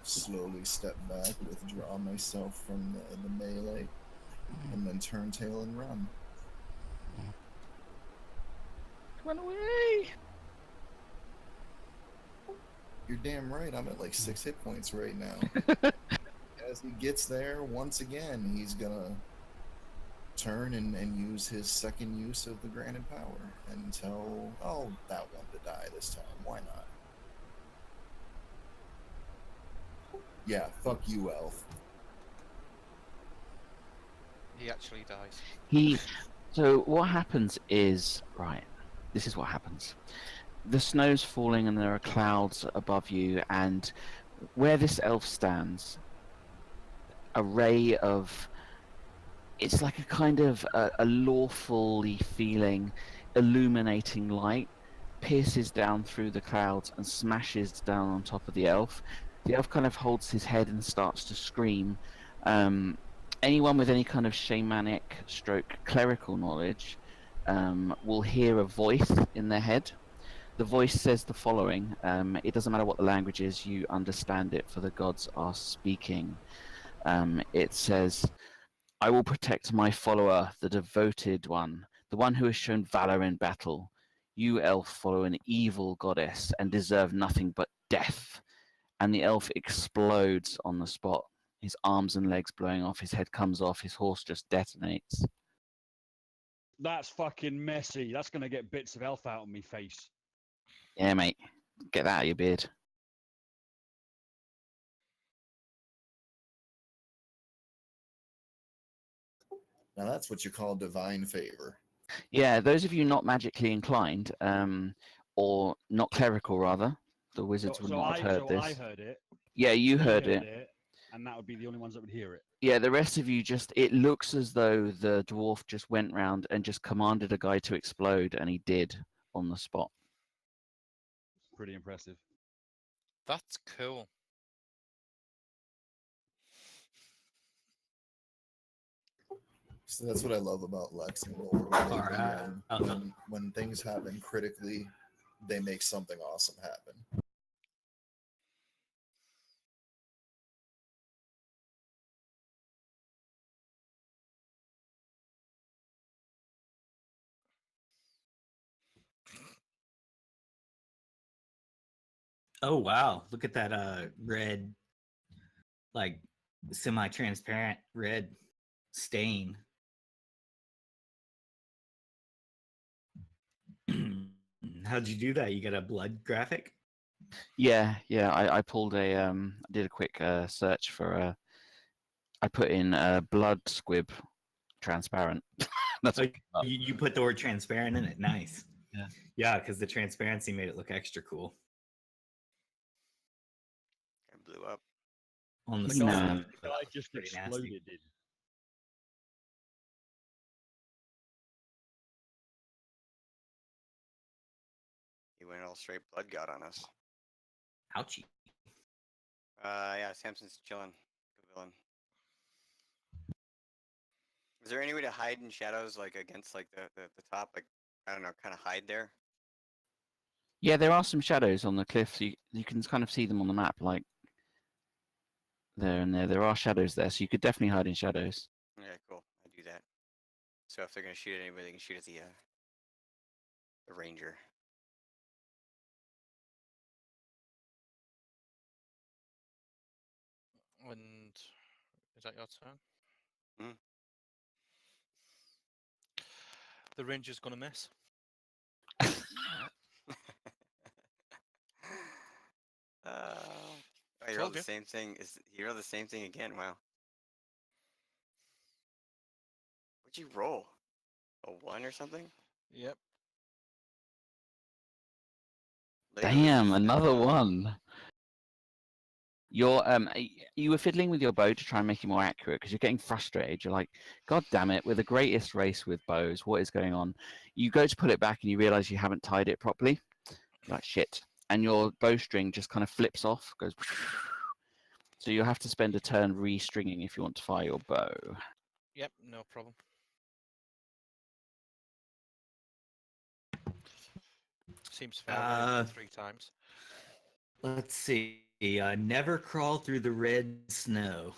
slowly step back, withdraw myself from the melee, and then turn tail and run. Run away! You're damn right, I'm at like 6 hit points right now. As he gets there, once again, he's gonna turn and use his second use of the granted power and tell, oh, that one to die this time. Why not? Yeah, fuck you, elf. He actually dies. So what happens is, right, this is what happens. The snow's falling and there are clouds above you, and where this elf stands, a ray of, it's like a kind of a lawfully feeling, illuminating light pierces down through the clouds and smashes down on top of the elf. The elf kind of holds his head and starts to scream. Anyone with any kind of shamanic stroke clerical knowledge will hear a voice in their head. The voice says the following. It doesn't matter what the language is, you understand it, for the gods are speaking. It says, I will protect my follower, the devoted one, the one who has shown valor in battle. You, elf, follow an evil goddess and deserve nothing but death. And the elf explodes on the spot. His arms and legs blowing off, his head comes off, his horse just detonates. That's fucking messy. That's going to get bits of elf out of me face. Yeah, mate. Get that out of your beard. Now that's what you call divine favor. Yeah, those of you not magically inclined, or not clerical rather, the wizards would not have heard this. I heard it. Yeah, you heard it. And that would be the only ones that would hear it. Yeah, the rest of you just, it looks as though the dwarf just went round and just commanded a guy to explode, and he did on the spot. Pretty impressive. That's cool. So that's what I love about Lex and Gold. Alright. When things happen critically, they make something awesome happen. Oh wow! Look at that red, like semi-transparent red stain. How'd you do that? You got a blood graphic? Yeah, yeah. I pulled a I did a quick search for I put in blood squib transparent. That's Oh, what came up. you put the word transparent in it. Nice. Yeah. Yeah, because the transparency made it look extra cool. It blew up. On the No. side, The guy just pretty nasty. exploded. In. He went all straight blood god on us. Ouchie. Yeah, Samson's chilling. Good villain. Is there any way to hide in shadows, like against like the top? Like, I don't know, kind of hide there? Yeah, there are some shadows on the cliffs. You can kind of see them on the map, like there and there. There are shadows there, so you could definitely hide in shadows. Yeah, cool. I do that. So if they're gonna shoot at anybody, they can shoot at the ranger. And is that your turn? Hmm. The ranger's gonna miss. Oh, you rolled Told the you. same thing. You rolled the same thing again? Wow. What'd you roll? A 1 or something? Yep. Literally Damn, just- another one. You were fiddling with your bow to try and make it more accurate because you're getting frustrated. You're like, God damn it, we're the greatest race with bows. What is going on? You go to put it back and you realize you haven't tied it properly. You're like, shit. And your bowstring just kind of flips off, goes. So you'll have to spend a turn restringing if you want to fire your bow. Yep, no problem. Seems fair. I've done it 3 times. Let's see. Never crawl through the red snow.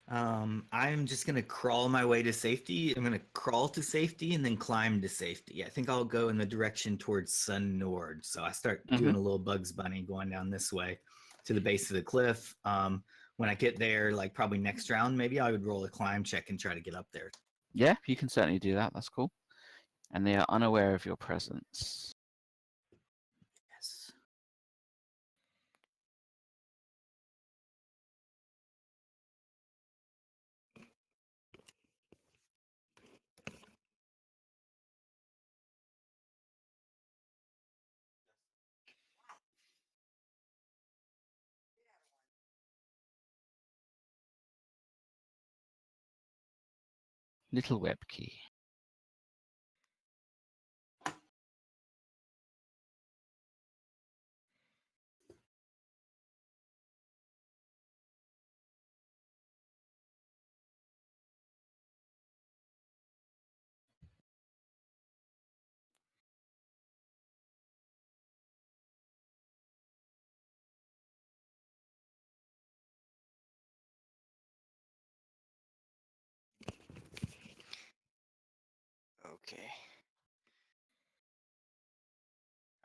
I'm just gonna crawl my way to safety. I'm gonna crawl to safety and then climb to safety. I think I'll go in the direction towards Sun Nord. So I start doing a little Bugs Bunny going down this way to the base of the cliff. When I get there, like probably next round, maybe I would roll a climb check and try to get up there. Yeah, you can certainly do that. That's cool. And they are unaware of your presence. Yes. Little web key. Okay.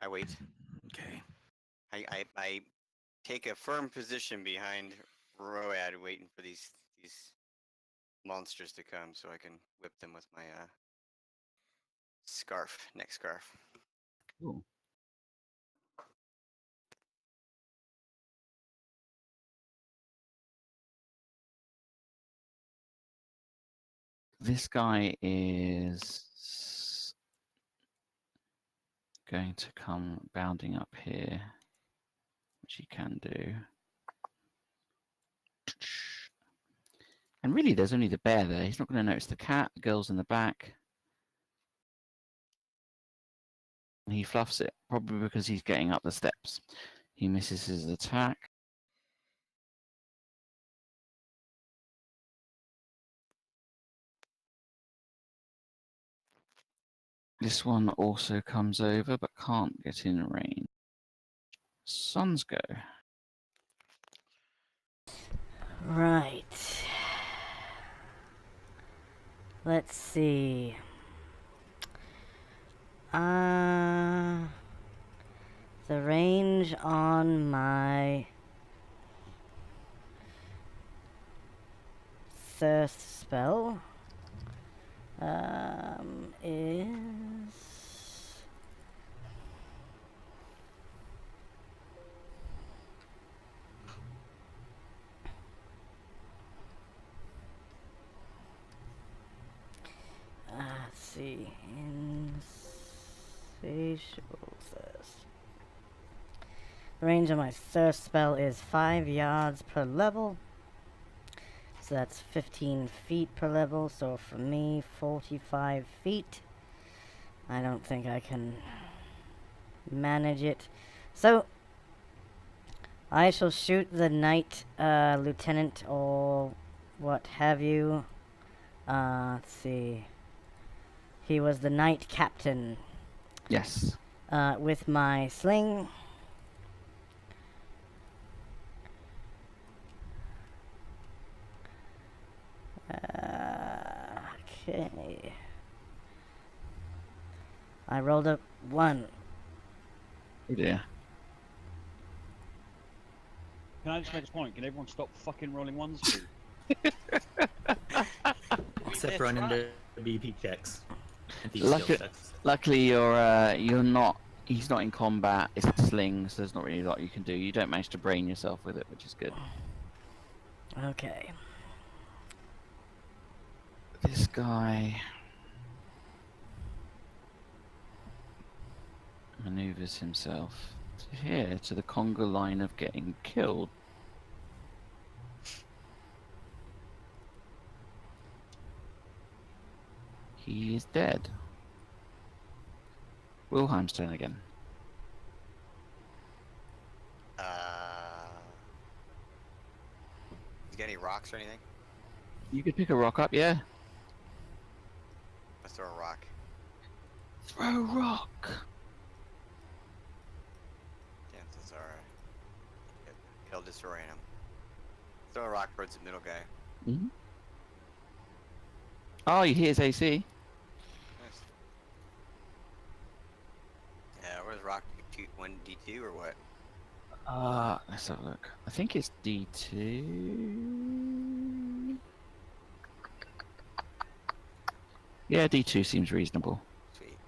I wait. Okay. I take a firm position behind Road, waiting for these monsters to come, so I can whip them with my neck scarf. Cool. This guy is going to come bounding up here, which he can do. And really, there's only the bear there. He's not going to notice the cat. The girl's in the back. He fluffs it, probably because he's getting up the steps. He misses his attack. This one also comes over but can't get in range. Suns go. Right. Let's see. The range on my thirst spell is let's see, insatiable thirst. The range on my thirst spell is 5 yards per level. So that's 15 feet per level, so for me, 45 feet. I don't think I can manage it. So, I shall shoot the knight, lieutenant, or what have you. Let's see. He was the knight captain. Yes. With my sling. Okay. I rolled a 1. Oh dear. Can I just make a point? Can everyone stop fucking rolling ones, please? Except running the BP checks. And these Lucky- skill checks. Luckily, you're not. He's not in combat. It's a sling, so there's not really a lot you can do. You don't manage to brain yourself with it, which is good. Okay. This guy maneuvers himself to here, to the conga line of getting killed. He is dead. Wilhelm's turn again. You got any rocks or anything? You could pick a rock up, yeah. Let's throw a rock. Throw rock. Chances are he'll disorient him. Throw a rock towards the middle guy. Mm-hmm. Oh, you hear his AC. Nice. Yeah, where's rock? 1d2 or what? Let's have a look. I think it's D2. Yeah, D2 seems reasonable. Sweet.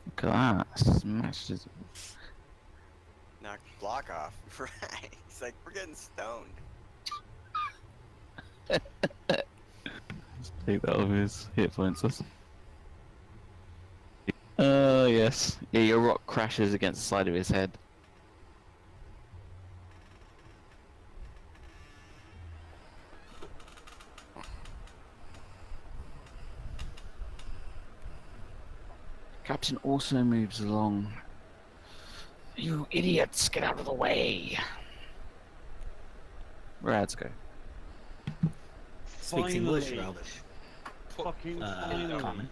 Look at that. Smashed his... Knock the block off. Right. He's like, we're getting stoned. Take that off his hit points. Oh, yes. Yeah, your rock crashes against the side of his head. Captain also moves along. You idiots, get out of the way! Rads go. Speaks English, Finally. Elvish. Fucking finally. Common.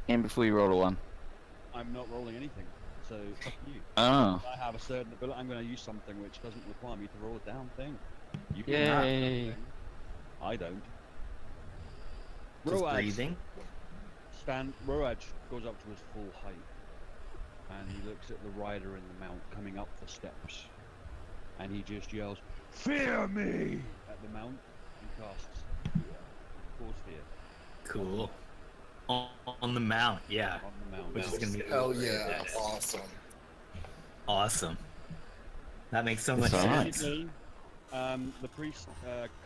In before you roll a 1. I'm not rolling anything, so fuck you. Oh. I have a certain ability. I'm going to use something which doesn't require me to roll a down thing. You can have that Yay. thing. I don't. Just Road breathing. Road goes up to his full height, and he looks at the rider in the mount coming up the steps, and he just yells, "Fear me!" at the mount and casts Cause Fear Cool. On the mount, yeah. on the mount. Which is gonna be Hell yeah, Yes. awesome. Awesome. That makes so much It's alright. sense. Basically, the priest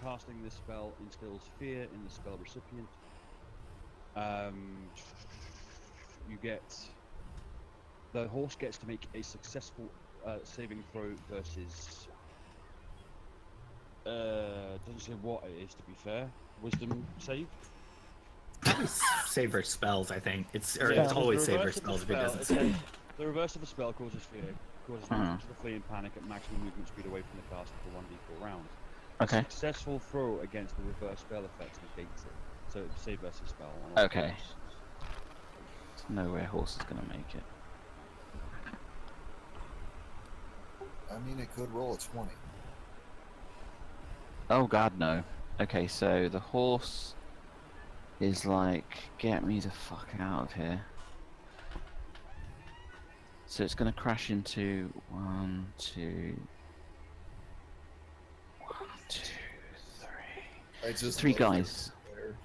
casting this spell instills fear in the spell recipient. You get the horse gets to make a successful saving throw versus. Doesn't say what it is, to be fair. Wisdom save. Save her spells, I think. It's Spells. always The save her reverse of the spells if it spell, doesn't it save. says, the reverse of the spell causes fear. Causes monsters to flee in panic at maximum movement speed away from the caster for 1d4 rounds. Okay. Successful throw against the reverse spell effects negates it. So it's save versus spell. on all Okay. turns. There's no way a horse is gonna make it. I mean, it could roll a 20. Oh god, no. Okay, so the horse is like, get me the fuck out of here. So it's gonna crash into 1, 2, 3. I just 3 love your guys. Twitter.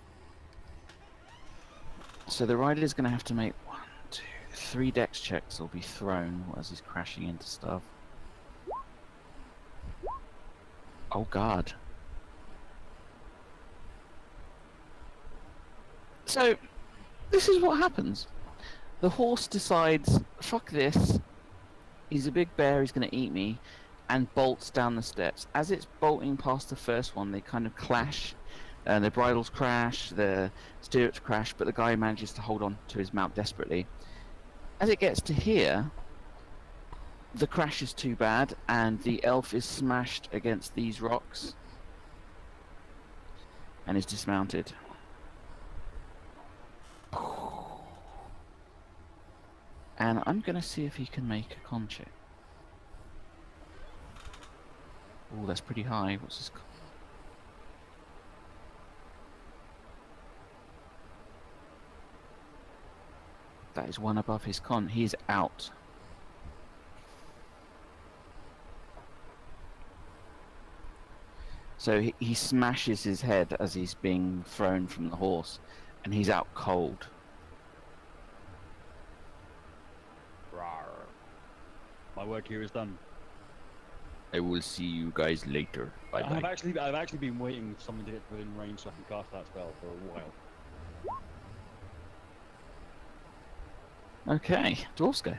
So the rider is gonna have to make 1, 2, 3 dex checks or be thrown as he's crashing into stuff. Oh god. So, this is what happens. The horse decides, fuck this, he's a big bear, he's going to eat me, and bolts down the steps. As it's bolting past the first one, they kind of clash, their bridles crash, their stirrups crash, but the guy manages to hold on to his mount desperately. As it gets to here, the crash is too bad, and the elf is smashed against these rocks, and is dismounted. And I'm gonna see if he can make a con check. Oh, that's pretty high. What's his con? That is 1 above his con. He is out. So he smashes his head as he's being thrown from the horse, and he's out cold. Rawr. My work here is done. I will see you guys later. Bye I've bye. actually been waiting for someone to get within range so I can cast that spell for a while. Okay, dwarves go.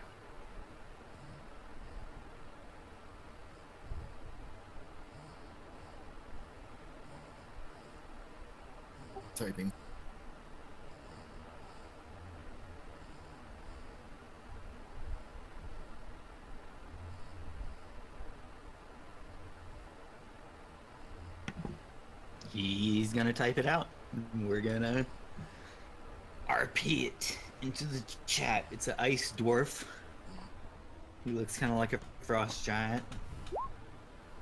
Typing. He's gonna type it out. We're gonna RP it into the chat. It's an ice dwarf. He looks kind of like a frost giant.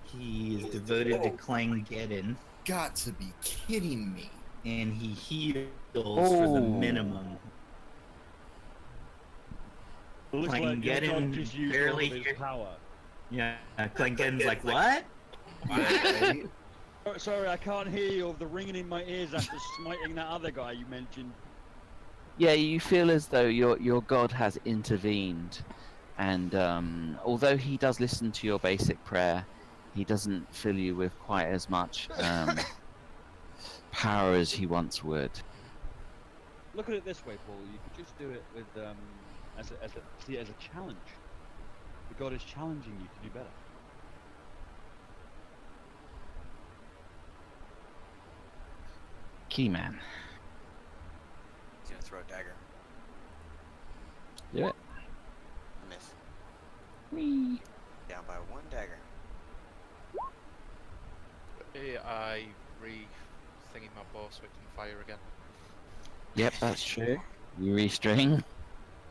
He is devoted to Clangeddon, Got to be kidding me. and he heals for the Oh. minimum. It looks like Clangeddon Gandalf just used all barely of his here. power. Yeah, Clangeddon's like, what? Right? Oh, sorry, I can't hear you of the ringing in my ears after smiting that other guy you mentioned. Yeah, you feel as though your god has intervened, and although he does listen to your basic prayer, he doesn't fill you with quite as much power as he once would. Look at it this way, Paul. You could just do it with see it as a challenge. The god is challenging you to do better. Keyman. He's gonna throw a dagger. Do it. Miss. Whee. Down by 1 dagger. I re-thingy my bow so it can fire again. Yep, that's true. You restring.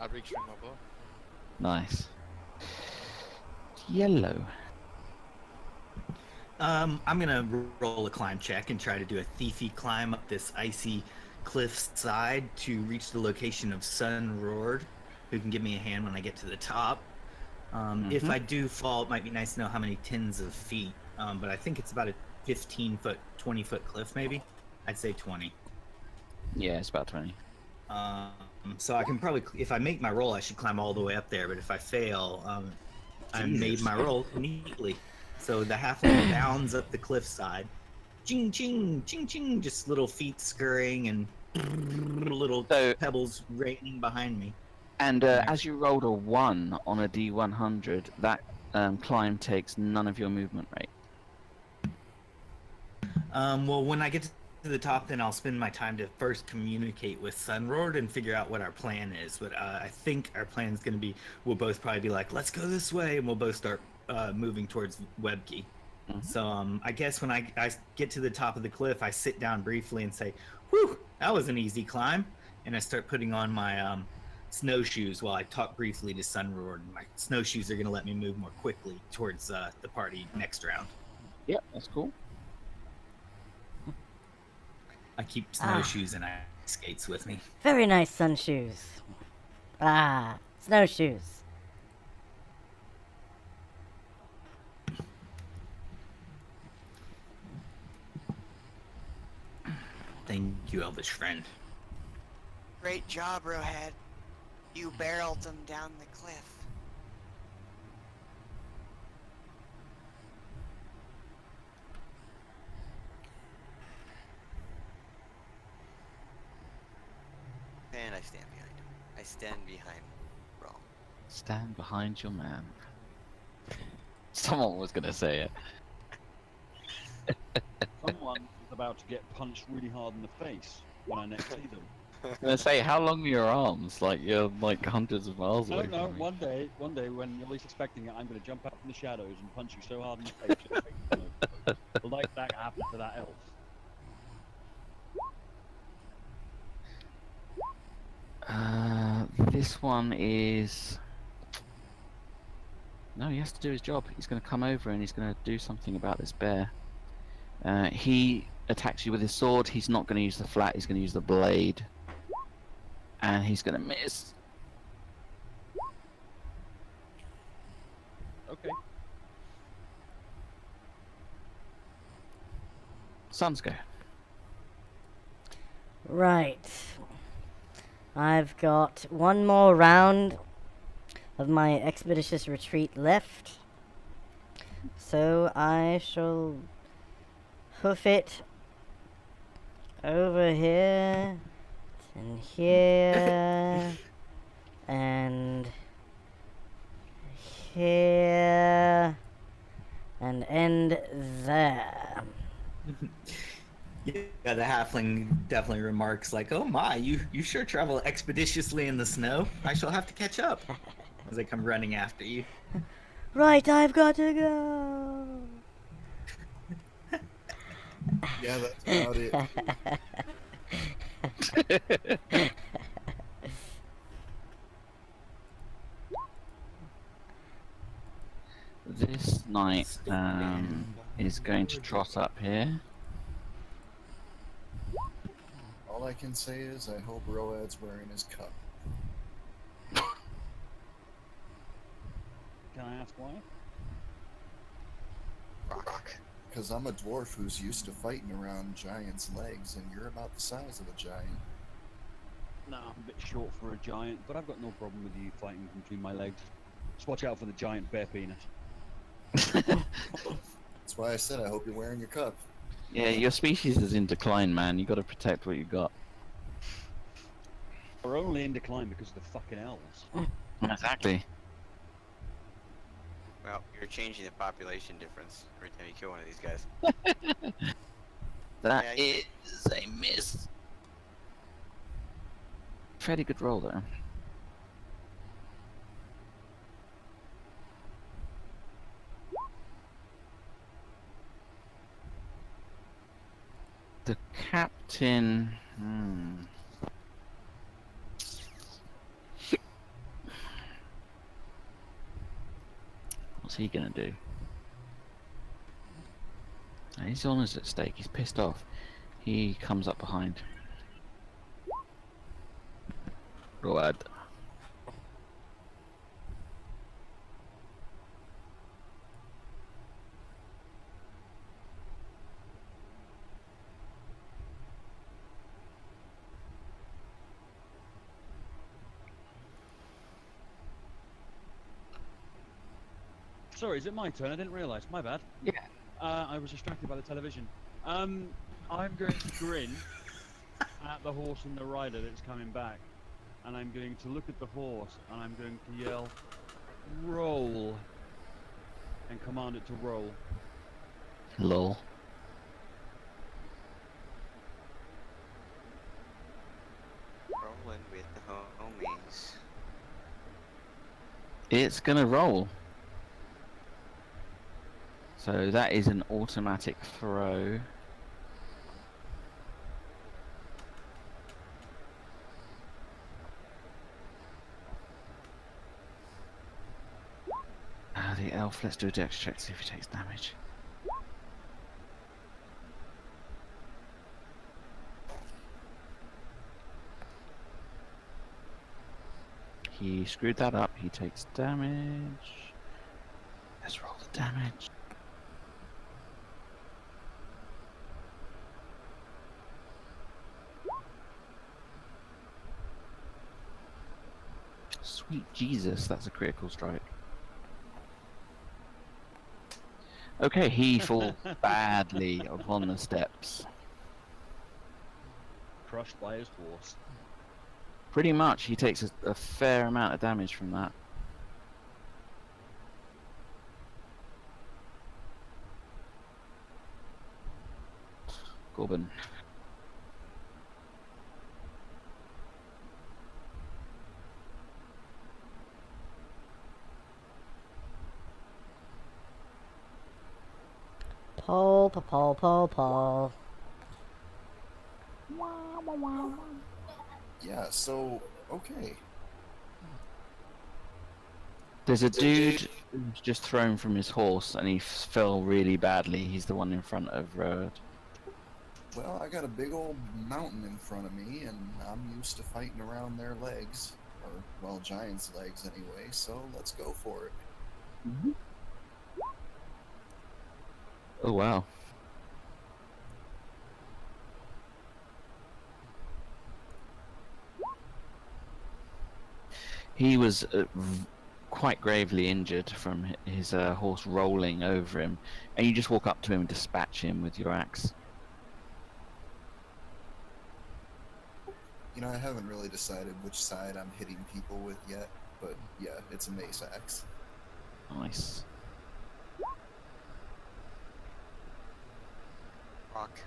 I re-string my bow. Nice. Yellow. I'm gonna roll a climb check and try to do a thiefy climb up this icy cliff side to reach the location of Sunroared, who can give me a hand when I get to the top. If I do fall, it might be nice to know how many tens of feet, but I think it's about a 15-foot, 20-foot cliff, maybe. I'd say 20. Yeah, it's about 20. So I can probably, if I make my roll, I should climb all the way up there. But if I fail, I made my roll neatly. So the halfling bounds up the cliffside, ching ching ching ching, just little feet scurrying and little So- pebbles raining behind me. And as you rolled a 1 on a D100, that climb takes none of your movement rate. Well, when I get to the top, then I'll spend my time to first communicate with Sunroared and figure out what our plan is. But I think our plan is going to be, we'll both probably be like, let's go this way, and we'll both start moving towards Webkey. Mhm. So I guess when I get to the top of the cliff, I sit down briefly and say, whew, that was an easy climb. And I start putting on my snowshoes while I talk briefly to Sunroar. My snowshoes are going to let me move more quickly towards the party next round. Yep, that's cool. I keep snowshoes and ice skates with me. Very nice sun shoes. Ah, snowshoes. Thank you, Elvish friend. Great job, Rohead. You barreled them down the cliff. And I stand behind him. I stand behind Rawl. Stand behind your man. Someone was gonna say it. Someone is about to get punched really hard in the face when I next see them. I was gonna say, how long are your arms? Like you're like hundreds of miles No, away no. from me. One day, when you're least expecting it, I'm going to jump out from the shadows and punch you so hard in the face. you'll think, no. Like that happened to that elf. This one is. No, he has to do his job. He's going to come over and he's going to do something about this bear. He attacks you with his sword. He's not going to use the flat. He's going to use the blade, and he's going to miss. Okay. Suns go. Right. I've got one more round of my expeditious retreat left. So I shall hoof it over here and here and here and end there. Yeah, the halfling definitely remarks like, "Oh my, you sure travel expeditiously in the snow. I shall have to catch up." As I come running after you. Right, I've got to go. Yeah, that's about it. This knight is going to trot up here. All I can say is I hope Road's wearing his cup. Can I ask why? Rock. Because I'm a dwarf who's used to fighting around giants' legs, and you're about the size of a giant. No, I'm a bit short for a giant, but I've got no problem with you fighting between my legs. Just watch out for the giant bear penis. That's why I said I hope you're wearing your cup. Yeah, your species is in decline, man. You got to protect what you got. We're only in decline because of the fucking elves. Exactly. Well, you're changing the population difference every time you kill one of these guys. That Yeah, is a miss. Fairly good roll though. The captain. What's he gonna do? His honour's at stake. He's pissed off. He comes up behind. Road. Sorry, is it my turn? I didn't realise. My bad. Yeah. I was distracted by the television. I'm going to grin at the horse and the rider that's coming back. And I'm going to look at the horse and I'm going to yell, "Roll!" and command it to roll. Lol. Rolling with the homies. It's gonna roll. So that is an automatic throw. elf. Let's do a dex check, see if he takes damage. He screwed that up. He takes damage. Let's roll the damage. Sweet Jesus, that's a critical strike. Okay, he falls badly upon the steps. Crushed by his horse. Pretty much, he takes a fair amount of damage from that. Corbin. Paul. Yeah, so, okay. There's a dude who's just thrown from his horse and he fell really badly. He's the one in front of Road. Well, I got a big old mountain in front of me, and I'm used to fighting around their legs. Or, well, giants' legs anyway, so let's go for it. Oh wow. He was quite gravely injured from his horse rolling over him, and you just walk up to him and dispatch him with your axe. You know, I haven't really decided which side I'm hitting people with yet, but yeah, it's a mace axe. Nice. Rock.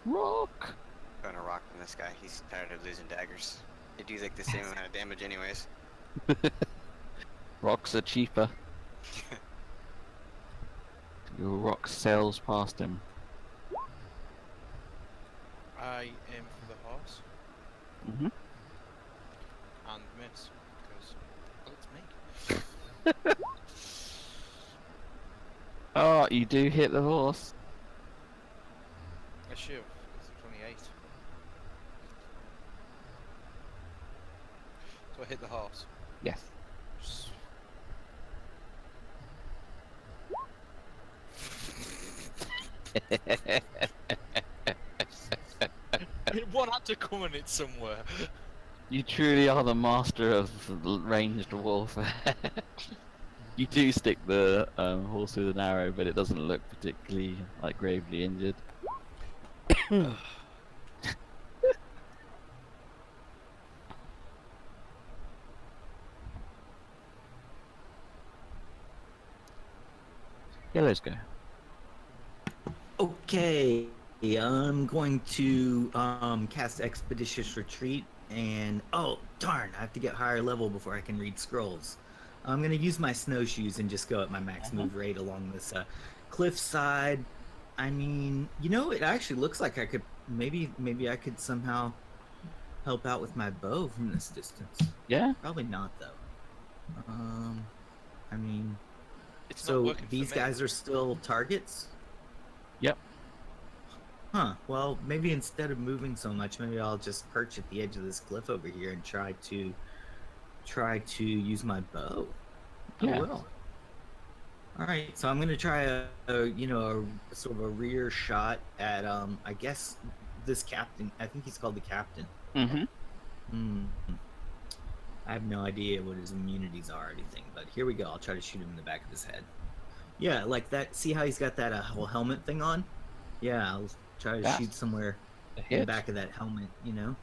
Rock! Gonna rock from this guy. He's tired of losing daggers. They do like the same amount of damage anyways. Rocks are cheaper. Your rock sails past him. I aim for the horse Mm-hmm. and miss because well, it's me. Oh, you do hit the horse. I shoot. It's a 28. So I hit the horse. Yes. One had to come in it somewhere. You truly are the master of ranged warfare. You do stick the horse with an arrow, but it doesn't look particularly like gravely injured. Yeah, let's go. Okay, I'm going to cast Expeditious Retreat, and oh darn, I have to get higher level before I can read scrolls. I'm gonna use my snowshoes and just go at my max move rate along this cliff side. I mean, you know, it actually looks like I could maybe I could somehow help out with my bow from this distance. Yeah. Probably not though. I mean, It's not so working for these me. guys are still targets? Yep. Huh. Well, maybe instead of moving so much, maybe I'll just perch at the edge of this cliff over here and try to use my bow. Yeah. I will. All right. So I'm gonna try a sort of a rear shot at I guess this captain. I think he's called the captain. Mm-hmm. I have no idea what his immunities are or anything, but here we go. I'll try to shoot him in the back of his head. Yeah, like that. See how he's got that whole helmet thing on? Yeah, I'll try to That's shoot somewhere a in hit. the back of that helmet, you know?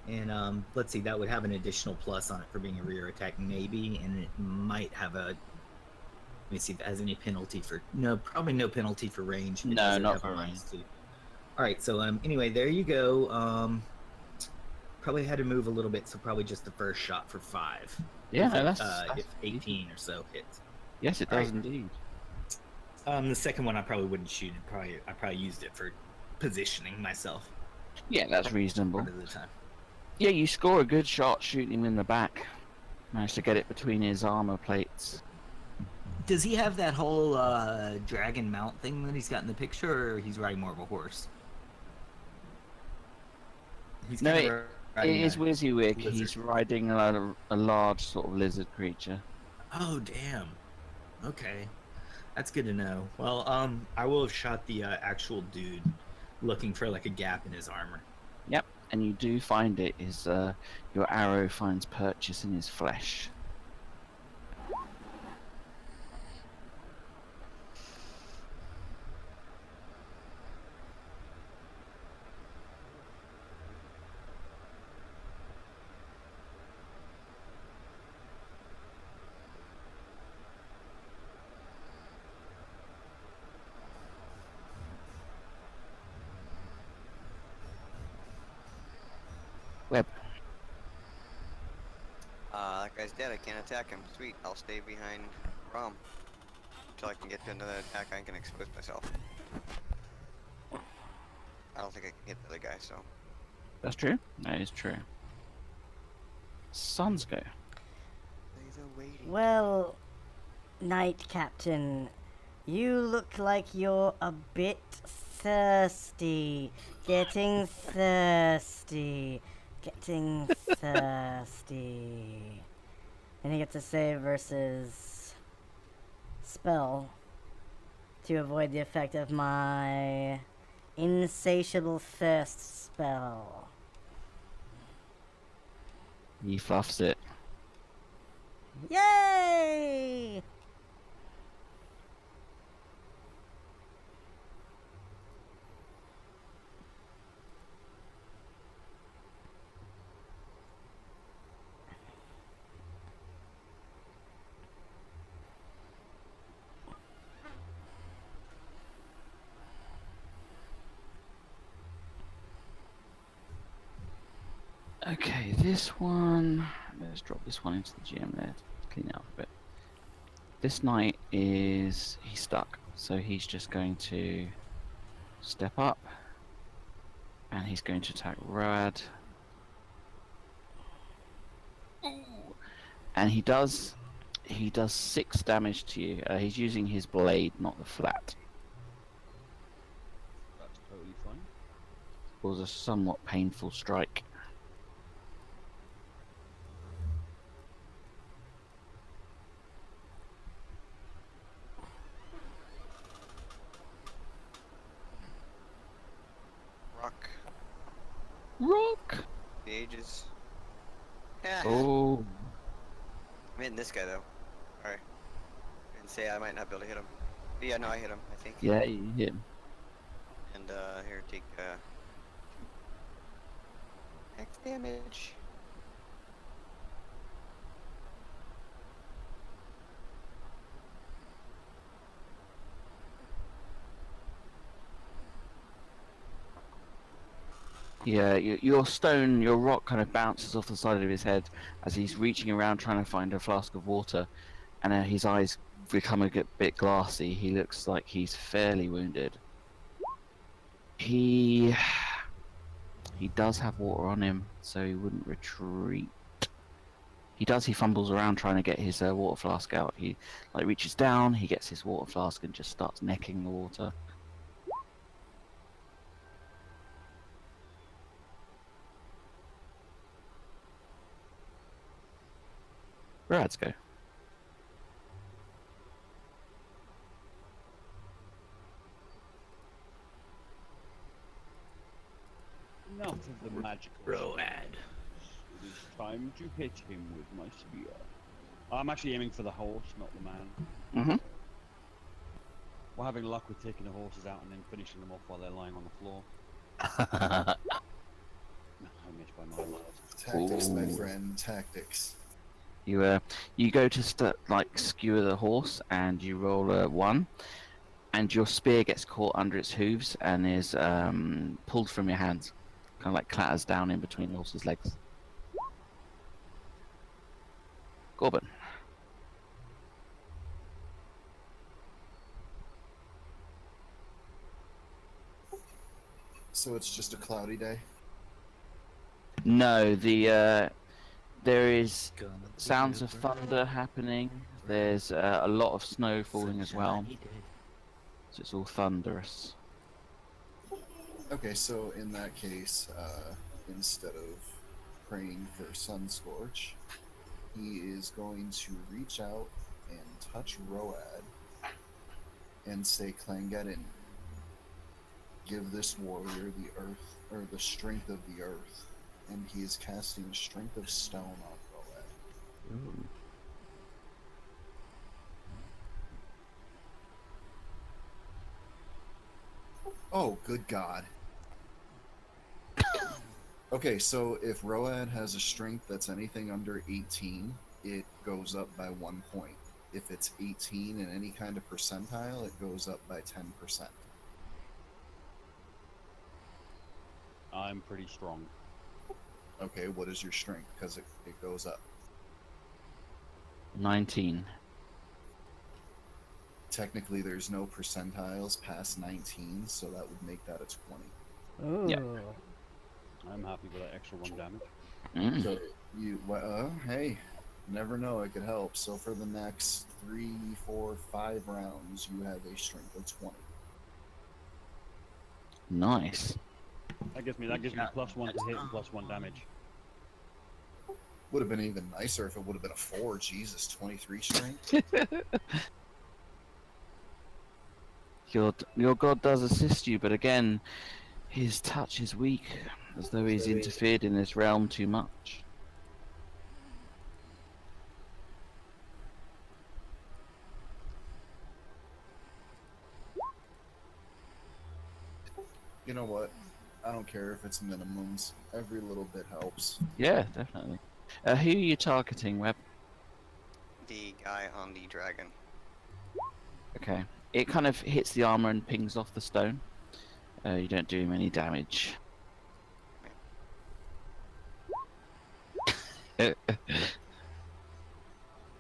And let's see, that would have an additional plus on it for being a rear attack, maybe, and it might have a. Let me see if it has any penalty for. No, probably no penalty for range. It No, doesn't not have for a range. -2. All right, so anyway, there you go. Probably had to move a little bit, so probably just the first shot for 5. Yeah, if, it- that's if 18 or so hits. yes, it All does right. indeed. The second one I probably wouldn't shoot it. I probably used it for positioning myself Yeah, that's reasonable. part of the time. Yeah, you score a good shot shooting him in the back. Managed to get it between his armor plates. Does he have that whole dragon mount thing that he's got in the picture, or he's riding more of a horse? He's No, kinda it riding is a WYSIWYG. lizard. He's riding a large sort of lizard creature. Oh, damn. Okay. That's good to know. Well, I will have shot the actual dude looking for like a gap in his armor. Yep, and you do find it. His your arrow finds purchase in his flesh. Web. That guy's dead. I can't attack him. Sweet. I'll stay behind Rom until I can get to another attack. I can expose myself. I don't think I can hit the other guy, so. That's true. That is true. Suns go. Well, Knight Captain, you look like you're a bit thirsty. Getting thirsty. Getting thirsty. And he gets a save versus spell to avoid the effect of my insatiable thirst spell. He fluffs it. Yay! Okay, this one. Let's drop this one into the GM there to clean it up a bit. This knight is. He's stuck, so he's just going to step up and he's going to attack Road. And he does 6 damage to you. He's using his blade, not the flat. That's totally fine. It was a somewhat painful strike. Rock. Rock! The ages. Yeah. Oh. I'm hitting this guy though. Alright. And say I might not be able to hit him. But yeah, no, I hit him, I think. Yeah, you hit him. And here, take X damage. Yeah, your rock kind of bounces off the side of his head as he's reaching around trying to find a flask of water, and his eyes become a bit glassy. He looks like he's fairly wounded. He does have water on him, so he wouldn't retreat. He fumbles around trying to get his water flask out. He reaches down, he gets his water flask and just starts necking the water. Rads go. Enough of the magical. Road. It is time to hit him with my spear. I'm actually aiming for the horse, not the man. Mm-hmm. We're having luck with taking the horses out and then finishing them off while they're lying on the floor. I missed by 9 miles. Tactics, my Ooh. friend. Tactics. You go to skewer the horse and you roll a 1, and your spear gets caught under its hooves and is pulled from your hands, kind of like clatters down in between the horse's legs. Corbin. So it's just a cloudy day. No, the There is Gonna sounds of deliver. thunder happening. There's a lot of snow falling as well. Sunshine day. So it's all thunderous. Okay, so in that case, instead of praying for Sun Scorch, he is going to reach out and touch Road and say, Clangeddon, give this warrior the earth, or the strength of the earth. And he is casting Strength of Stone on Road. Ooh. Oh, good God. Okay, so if Road has a strength that's anything under 18, it goes up by 1 point. If it's 18 in any kind of percentile, it goes up by 10%. I'm pretty strong. Okay, what is your strength? Because it goes up. 19. Technically, there's no percentiles past 19, so that would make that a 20. Ooh. Yeah. I'm happy with that extra 1 damage. Mm. So you, hey, never know, it could help. So for the next 3, 4, 5 rounds, you have a strength of 20. Nice. That gives me +1 to hit and +1 damage. Would have been even nicer if it would have been a 4. Jesus, 23 strength. Your god does assist you, but again, his touch is weak, as though he's interfered in this realm too much. You know what? I don't care if it's minimums. Every little bit helps. Yeah, definitely. Who are you targeting, Webb? The guy on the dragon. Okay. It kind of hits the armor and pings off the stone. You don't do him any damage.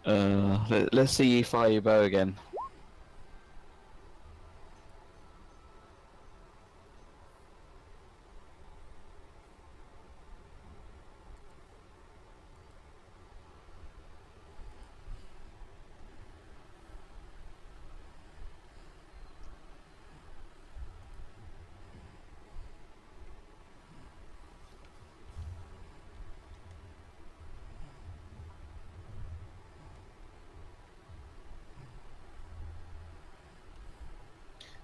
Let's see you fire your bow again.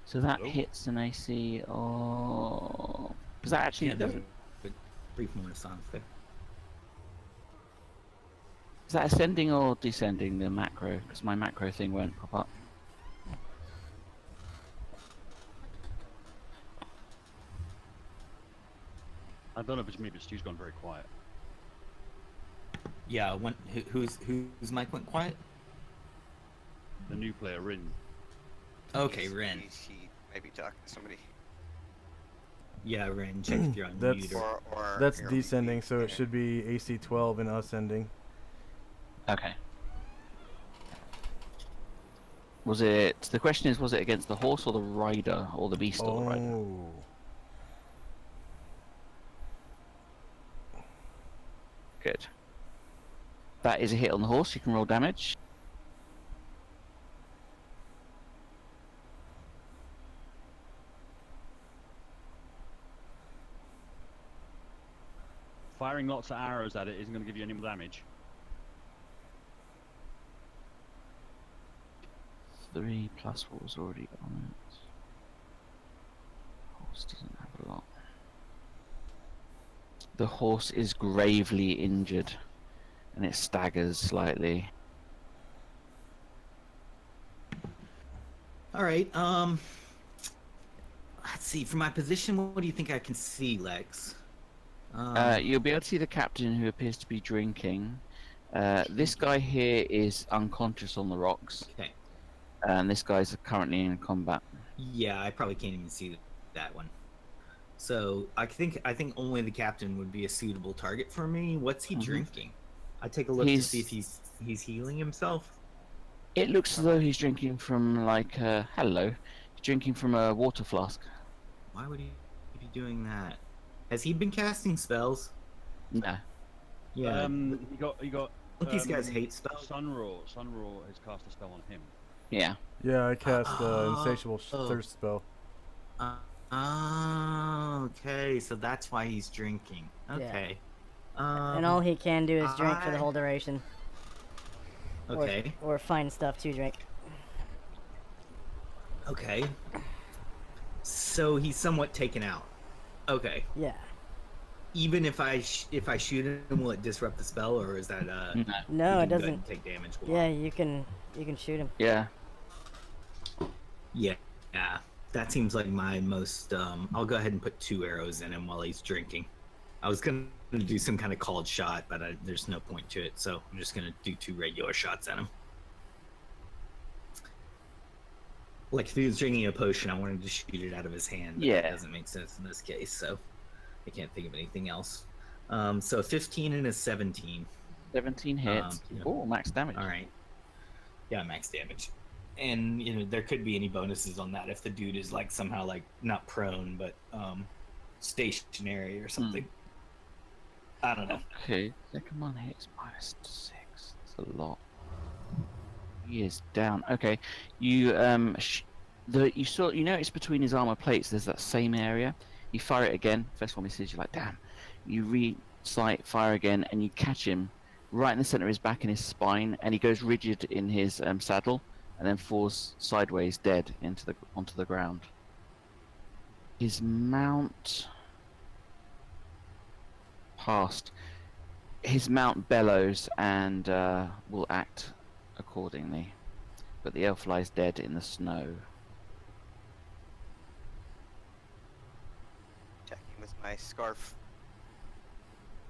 So that Hello? hits an AC of... Because that actually Yeah, doesn't... there's a brief renaissance there. Is that ascending or descending, the macro? Because my macro thing won't pop up. I don't know if it's me, but Stu's gone very quiet. Yeah, whose mic went quiet? The new player, Rin. Okay, Ren. He maybe talking to somebody. Yeah, Ren, check if you're on That's- mute. Or... Or That's here, descending, so it here. should be AC 12 and ascending. Okay. Was it... The question is, was it against the horse or the rider? Or the beast or the rider? Oh. Good. That is a hit on the horse. You can roll damage. Firing lots of arrows at it isn't going to give you any more damage. 3 plus what was already on it. Horse doesn't have a lot. The horse is gravely injured, and it staggers slightly. All right. Let's see. From my position, what do you think I can see, Lex? You'll be able to see the captain, who appears to be drinking. This guy here is unconscious on the rocks, Okay. and this guy's currently in combat. Yeah, I probably can't even see that one. So I think only the captain would be a suitable target for me. What's he Mhm. drinking? I take a look to see if he's healing himself. It looks as though he's drinking from like hello. He's drinking from a water flask. Why would he be doing that? Has he been casting spells? No. Yeah. You got. Don't these guys hate spells? Sunroar has cast a spell on him. Yeah. Yeah, I cast Insatiable Thirst spell. Okay, so that's why he's drinking. Okay. And all he can do is drink for the whole duration. Okay. Or find stuff to drink. Okay. So he's somewhat taken out. Okay. Yeah. Even if I shoot him, will it disrupt the spell, or is that No, he it can go ahead doesn't. and take damage? Yeah, you can shoot him. Yeah. Yeah. That seems like my most. I'll go ahead and put 2 arrows in him while he's drinking. I was gonna do some kind of called shot, but there's no point to it, so I'm just gonna do 2 regular shots at him. Like if he was drinking a potion, I wanted to shoot it out of his hand. But that doesn't make sense in this case, so I can't think of anything else. So a 15 and a 17. 17 hits. Oh, max damage. All right. Yeah, max damage. And there could be any bonuses on that if the dude is like somehow like not prone but stationary or something. I don't know. Okay, second one hits -6. That's a lot. He is down. Okay, you you notice between his armor plates there's that same area. You fire it again. First one misses. You're like, damn. You re-sight, fire again, and you catch him right in the center of his back and his spine, and he goes rigid in his saddle, and then falls sideways dead onto the ground. His mount passed. His mount bellows and will act accordingly, but the elf lies dead in the snow. Attacking with my scarf.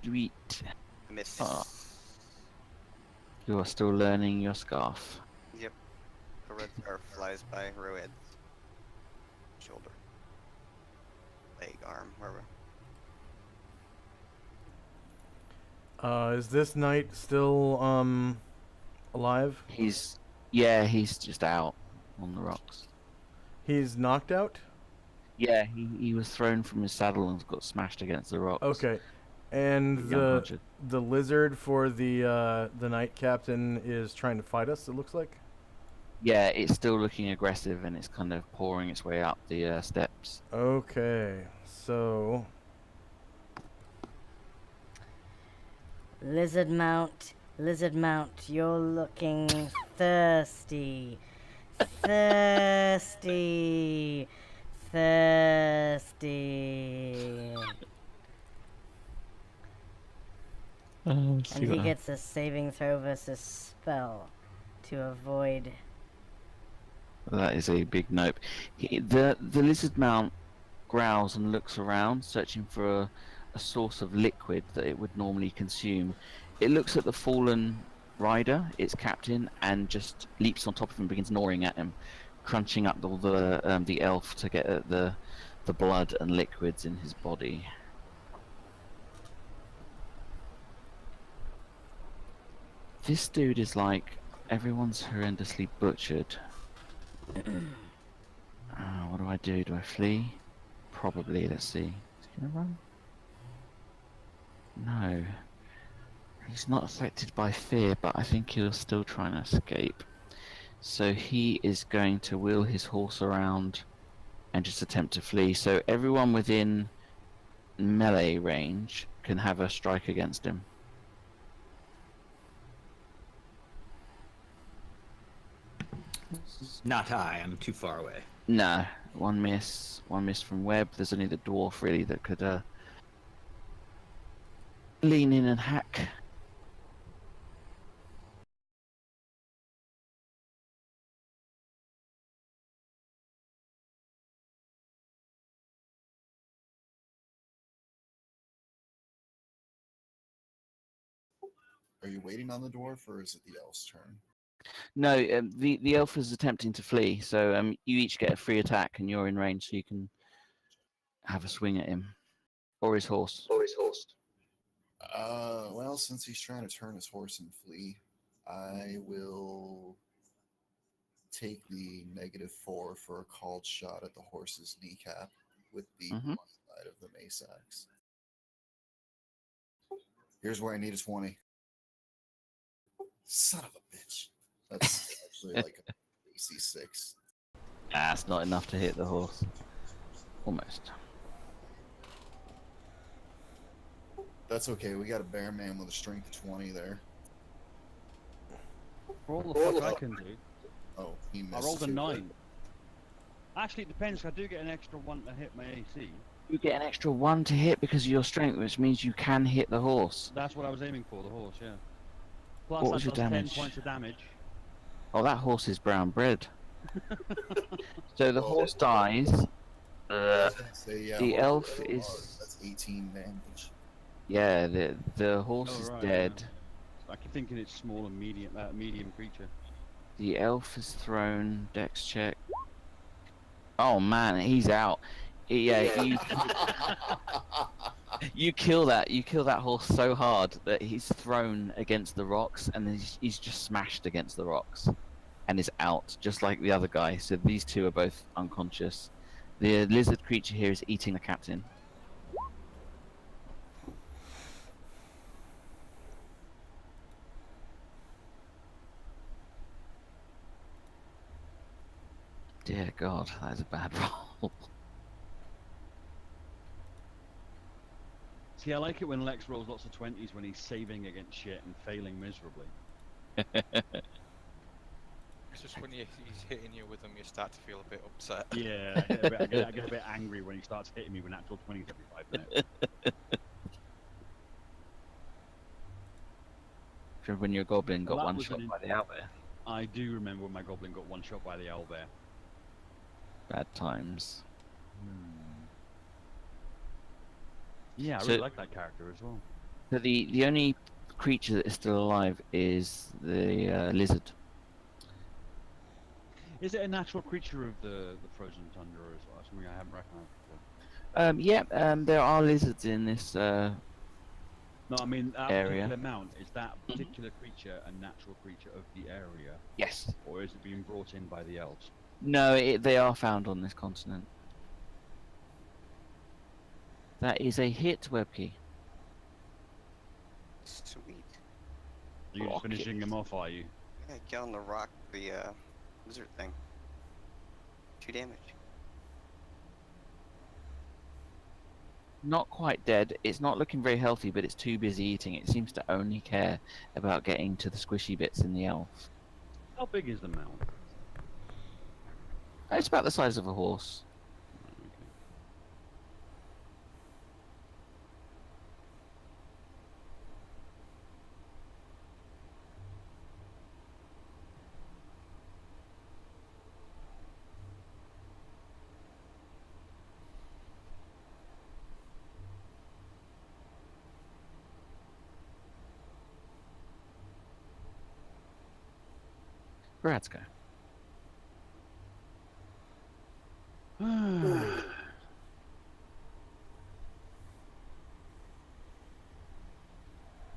Sweet. Miss. You are still learning your scarf. Yep. A red scarf flies by Roed's shoulder. Leg, arm, wherever. Is this knight still alive? He's just out on the rocks. He's knocked out? Yeah, he was thrown from his saddle and got smashed against the rocks. Okay. And Unconscious. the lizard for the knight captain is trying to fight us, it looks like? Yeah, it's still looking aggressive and it's kind of pouring its way up the steps. Okay, so Lizard Mount, you're looking thirsty. Thirsty. And he gets a saving throw versus spell to avoid. That is a big nope. The lizard mount growls and looks around, searching for a source of liquid that it would normally consume. It looks at the fallen rider, its captain, and just leaps on top of him and begins gnawing at him, crunching up all the elf to get at the blood and liquids in his body. This dude is like, everyone's horrendously butchered. What do I do? Do I flee? Probably. Let's see. Is he gonna run? No. He's not affected by fear, but I think he'll still try and escape. So he is going to wheel his horse around and just attempt to flee. So everyone within melee range can have a strike against him. Not I. I'm too far away. No, one miss from Webb. There's only the dwarf really that could lean in and hack. Are you waiting on the dwarf, or is it the elf's turn? No, the elf is attempting to flee, so you each get a free attack, and you're in range, so you can have a swing at him or his horse. Well, since he's trying to turn his horse and flee, I will take the -4 for a called shot at the horse's kneecap with the one side of the mace axe. Here's where I need a 20. Son of a bitch. That's actually like a AC 6. That's not enough to hit the horse. Almost. That's okay. We got a bear man with a strength of 20 there. For all the fuck I can do, Oh, he missed. I rolled a too. 9. Actually, it depends. I do get an extra 1 to hit my AC. You get an extra 1 to hit because of your strength, which means you can hit the horse. That's what I was aiming for, the horse, yeah. Plus, What was that your does 10 damage? points of damage. Oh, that horse is brown bread. So the Well, horse dies. I was gonna say, yeah, The horse elf rolled is- hard. That's 18 damage. Yeah, the horse Oh, is right, dead. yeah. I keep thinking it's small and medium creature. The elf is thrown. Dex check. Oh man, he's out. Yeah, you kill that. You kill that horse so hard that he's thrown against the rocks, and then he's just smashed against the rocks, and is out, just like the other guy. So these two are both unconscious. The lizard creature here is eating the captain. Dear God, that is a bad roll. See, I like it when Lex rolls lots of 20s when he's saving against shit and failing miserably. It's just when he's hitting you with them, you start to feel a bit upset. Yeah, I get a bit angry when he starts hitting me with natural 20s every 5 minutes. Remember when your goblin got Well, that one was shot an by the owlbear? I do remember when my goblin got one shot by the owlbear. Bad times. Yeah, I So- really like that character as well. So the only creature that is still alive is the lizard. Is it a natural creature of the frozen tundra as well? Something I haven't recognised before. Yeah, there are lizards in this. No, I mean that Area. particular mount. Is that particular creature a natural creature of the area, Yes. or is it being brought in by the elves? No, they are found on this continent. That is a hit, Webkey. Sweet. You're just Rocket. finishing them off, are you? Yeah, get on the rock, the lizard thing. 2 damage. Not quite dead. It's not looking very healthy, but it's too busy eating. It seems to only care about getting to the squishy bits in the elf. How big is the mount? It's about the size of a horse. Right, okay. Brad's go.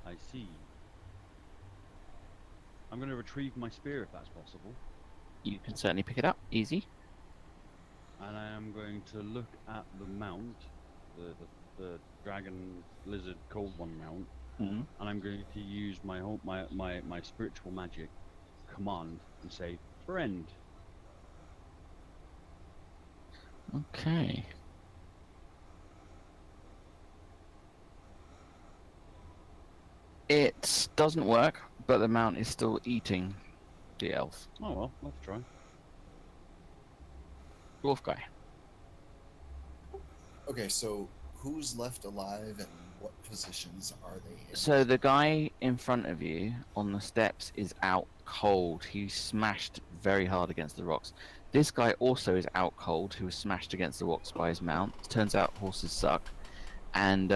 I see. I'm going to retrieve my spear if that's possible, You can certainly pick it up. Easy. and I am going to look at the mount, the dragon lizard cold one mount, Mm-hmm. and I'm going to use my my spiritual magic command and say friend. Okay. It doesn't work, but the mount is still eating the elf. Oh well, let's try. Dwarf guy. Okay, so who's left alive and what positions are they in? So the guy in front of you on the steps is out cold. He smashed very hard against the rocks. This guy also is out cold, who was smashed against the rocks by his mount. Turns out horses suck. And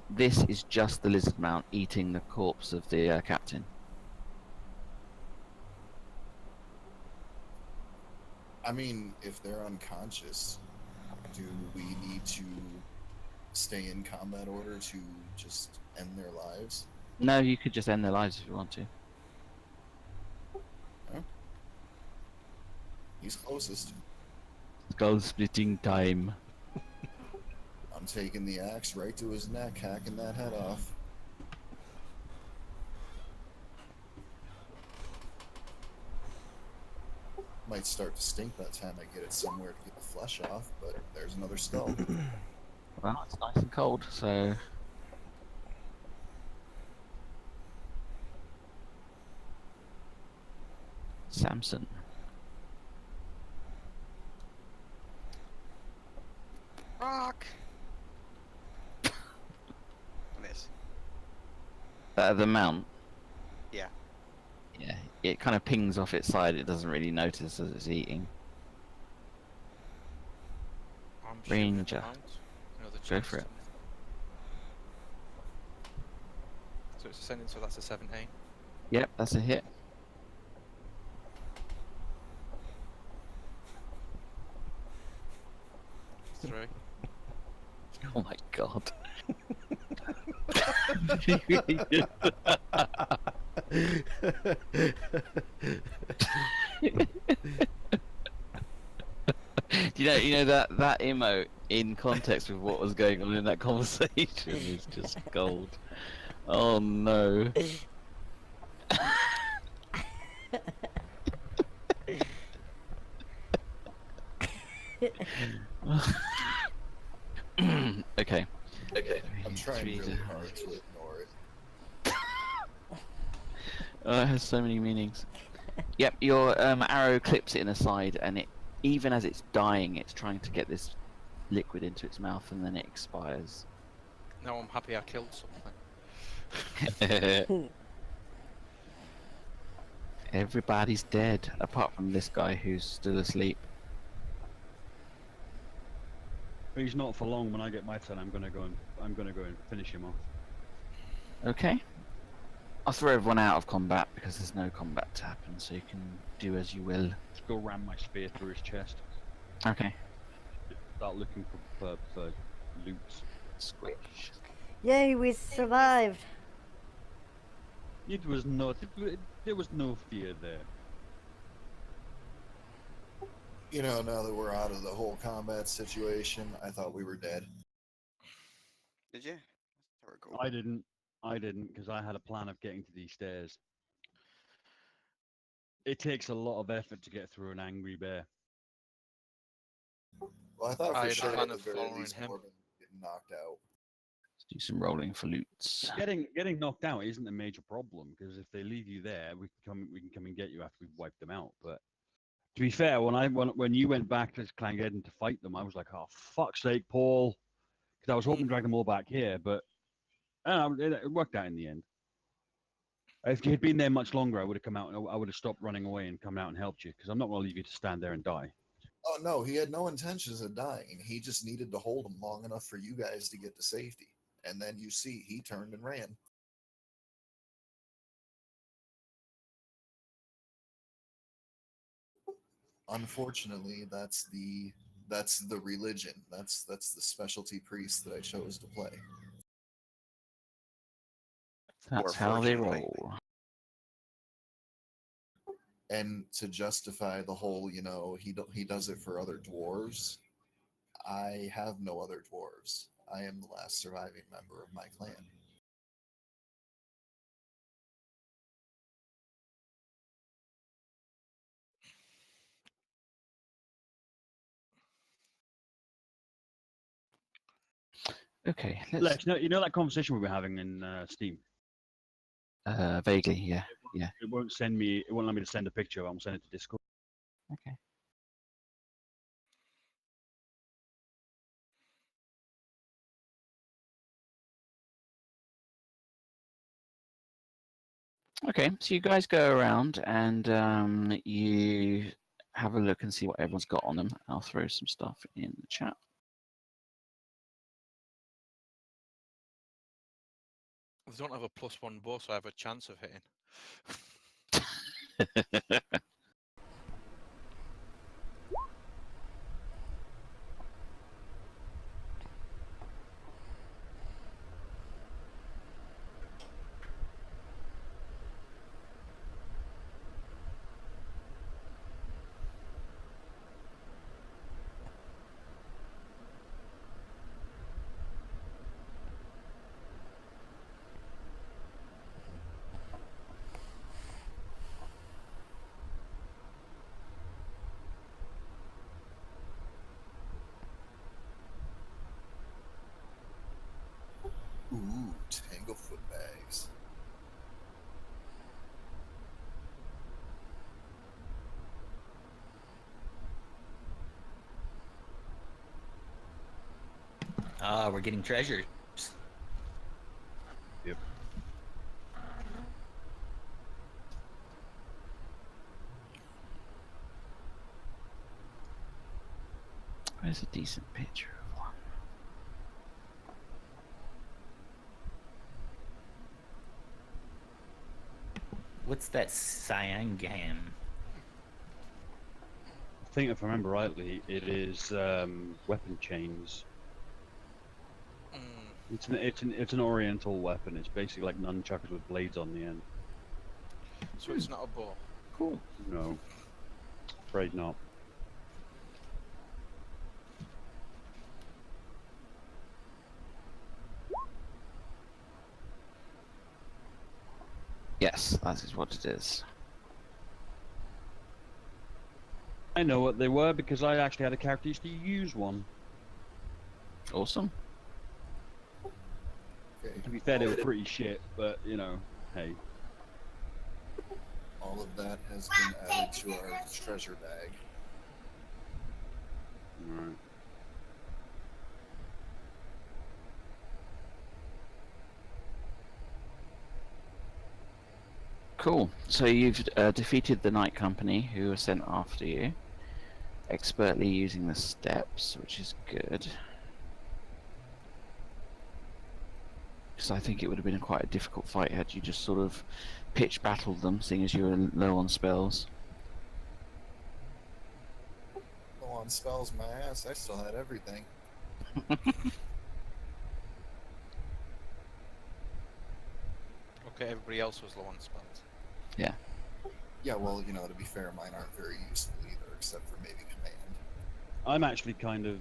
this is just the lizard mount eating the corpse of the captain. I mean, if they're unconscious, do we need to stay in combat order to just end their lives? No, you could just end their lives if you want to. He's closest. Skull splitting time. I'm taking the axe right to his neck, hacking that head off. Might start to stink by the time I get it somewhere to get the flesh off, but there's another skull. Well, it's nice and cold, so. Samson. Rock. Miss. The mount. Yeah. Yeah, it kind of pings off its side. It doesn't really notice as it's eating. I'm shooting at the Ranger. mount. Another Go chance for it. to- So it's ascending, so that's a 17. Yep, that's a hit. Three. Oh my god. you know that emote in context with what was going on in that conversation is just gold. Oh no. Okay. I'm trying Three really to- hard to ignore it. Oh, it has so many meanings. Yep, your arrow clips it in the side, and it, even as it's dying, it's trying to get this liquid into its mouth, and then it expires. Now I'm happy I killed something. Everybody's dead, apart from this guy who's still asleep. He's not for long. When I get my turn, I'm gonna go and finish him off. Okay. I'll throw everyone out of combat because there's no combat to happen, so you can do as you will. Just go ram my spear through his chest. Okay. Start looking for loot. Squish. Yay, we survived. It was not. There was no fear there. You know, now that we're out of the whole combat situation, I thought we were dead. Did you? That's cool. I didn't, because I had a plan of getting to these stairs. It takes a lot of effort to get through an angry bear. Well, I thought I for had sure planned at of the very following least him. Morbin getting knocked out. Let's do some rolling for loots. Getting knocked out isn't a major problem, because if they leave you there, we can come and get you after we've wiped them out. But to be fair, when you went back to Clangeddon to fight them, I was like, oh fuck's sake, Paul, because I was hoping to drag them all back here, but it worked out in the end. If you had been there much longer, I would have come out and I would have stopped running away and come out and helped you, because I'm not going to leave you to stand there and die. Oh no, he had no intentions of dying. He just needed to hold him long enough for you guys to get to safety. And then you see he turned and ran. Unfortunately, that's the religion. That's the specialty priest that I chose to play. That's Or how they fortunately. roll. And to justify the whole, he does it for other dwarves. I have no other dwarves. I am the last surviving member of my clan. Okay, let's. Lex, you know that conversation we were having in Steam? Vaguely, yeah. It won't let me to send a picture. I'll send it to Discord. Okay. Okay, so you guys go around and you have a look and see what everyone's got on them. I'll throw some stuff in the chat. I don't have a +1 bow, so I have a chance of hitting. Tanglefoot bags. Ah, we're getting treasures. Yep. Where's a decent picture of one? What's that Cyangam? I think if I remember rightly, it is weapon chains. It's an oriental weapon. It's basically like nunchucks with blades on the end. So it's not a bow. Cool. No, afraid not. Yes, that is what it is. I know what they were because I actually had a character used to use one. Awesome. Okay. To be fair, they were pretty shit, but you know, hey. All of that has been added to our treasure bag. Alright. Cool. So you've defeated the Night Company who were sent after you, expertly using the steps, which is good. Because I think it would have been quite a difficult fight had you just sort of pitch battled them, seeing as you were low on spells. Low on spells, my ass. I still had everything. Okay, everybody else was low on spells. Yeah. Yeah, well, you know, to be fair, mine aren't very useful either, except for maybe command. I'm actually kind of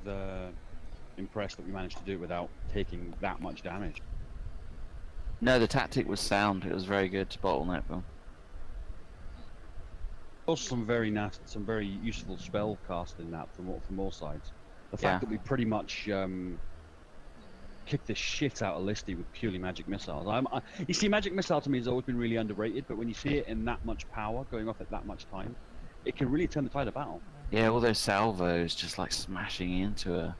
impressed that we managed to do it without taking that much damage. No, the tactic was sound. It was very good to bottleneck them. Also, some very nasty, some very useful spell casting that from all sides. The fact Yeah. that we pretty much kicked the shit out of Listy with purely magic missiles. You see, magic missile to me has always been really underrated, but when you see it in that much power going off at that much time, it can really turn the tide of battle. Yeah, all those salvos just like smashing into her.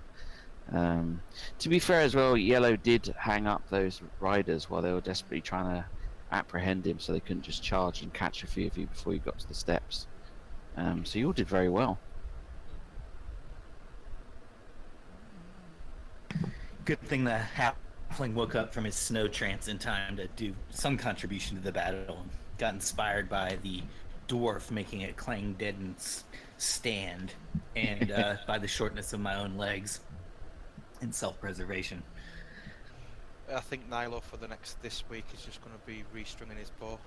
To be fair as well, Yellow did hang up those riders while they were desperately trying to apprehend him, so they couldn't just charge and catch a few of you before you got to the steps. So you all did very well. Good thing the halfling woke up from his snow trance in time to do some contribution to the battle and got inspired by the dwarf making a clang deadened stand and by the shortness of my own legs and self-preservation. I think Nilo for this week is just going to be restringing his bow.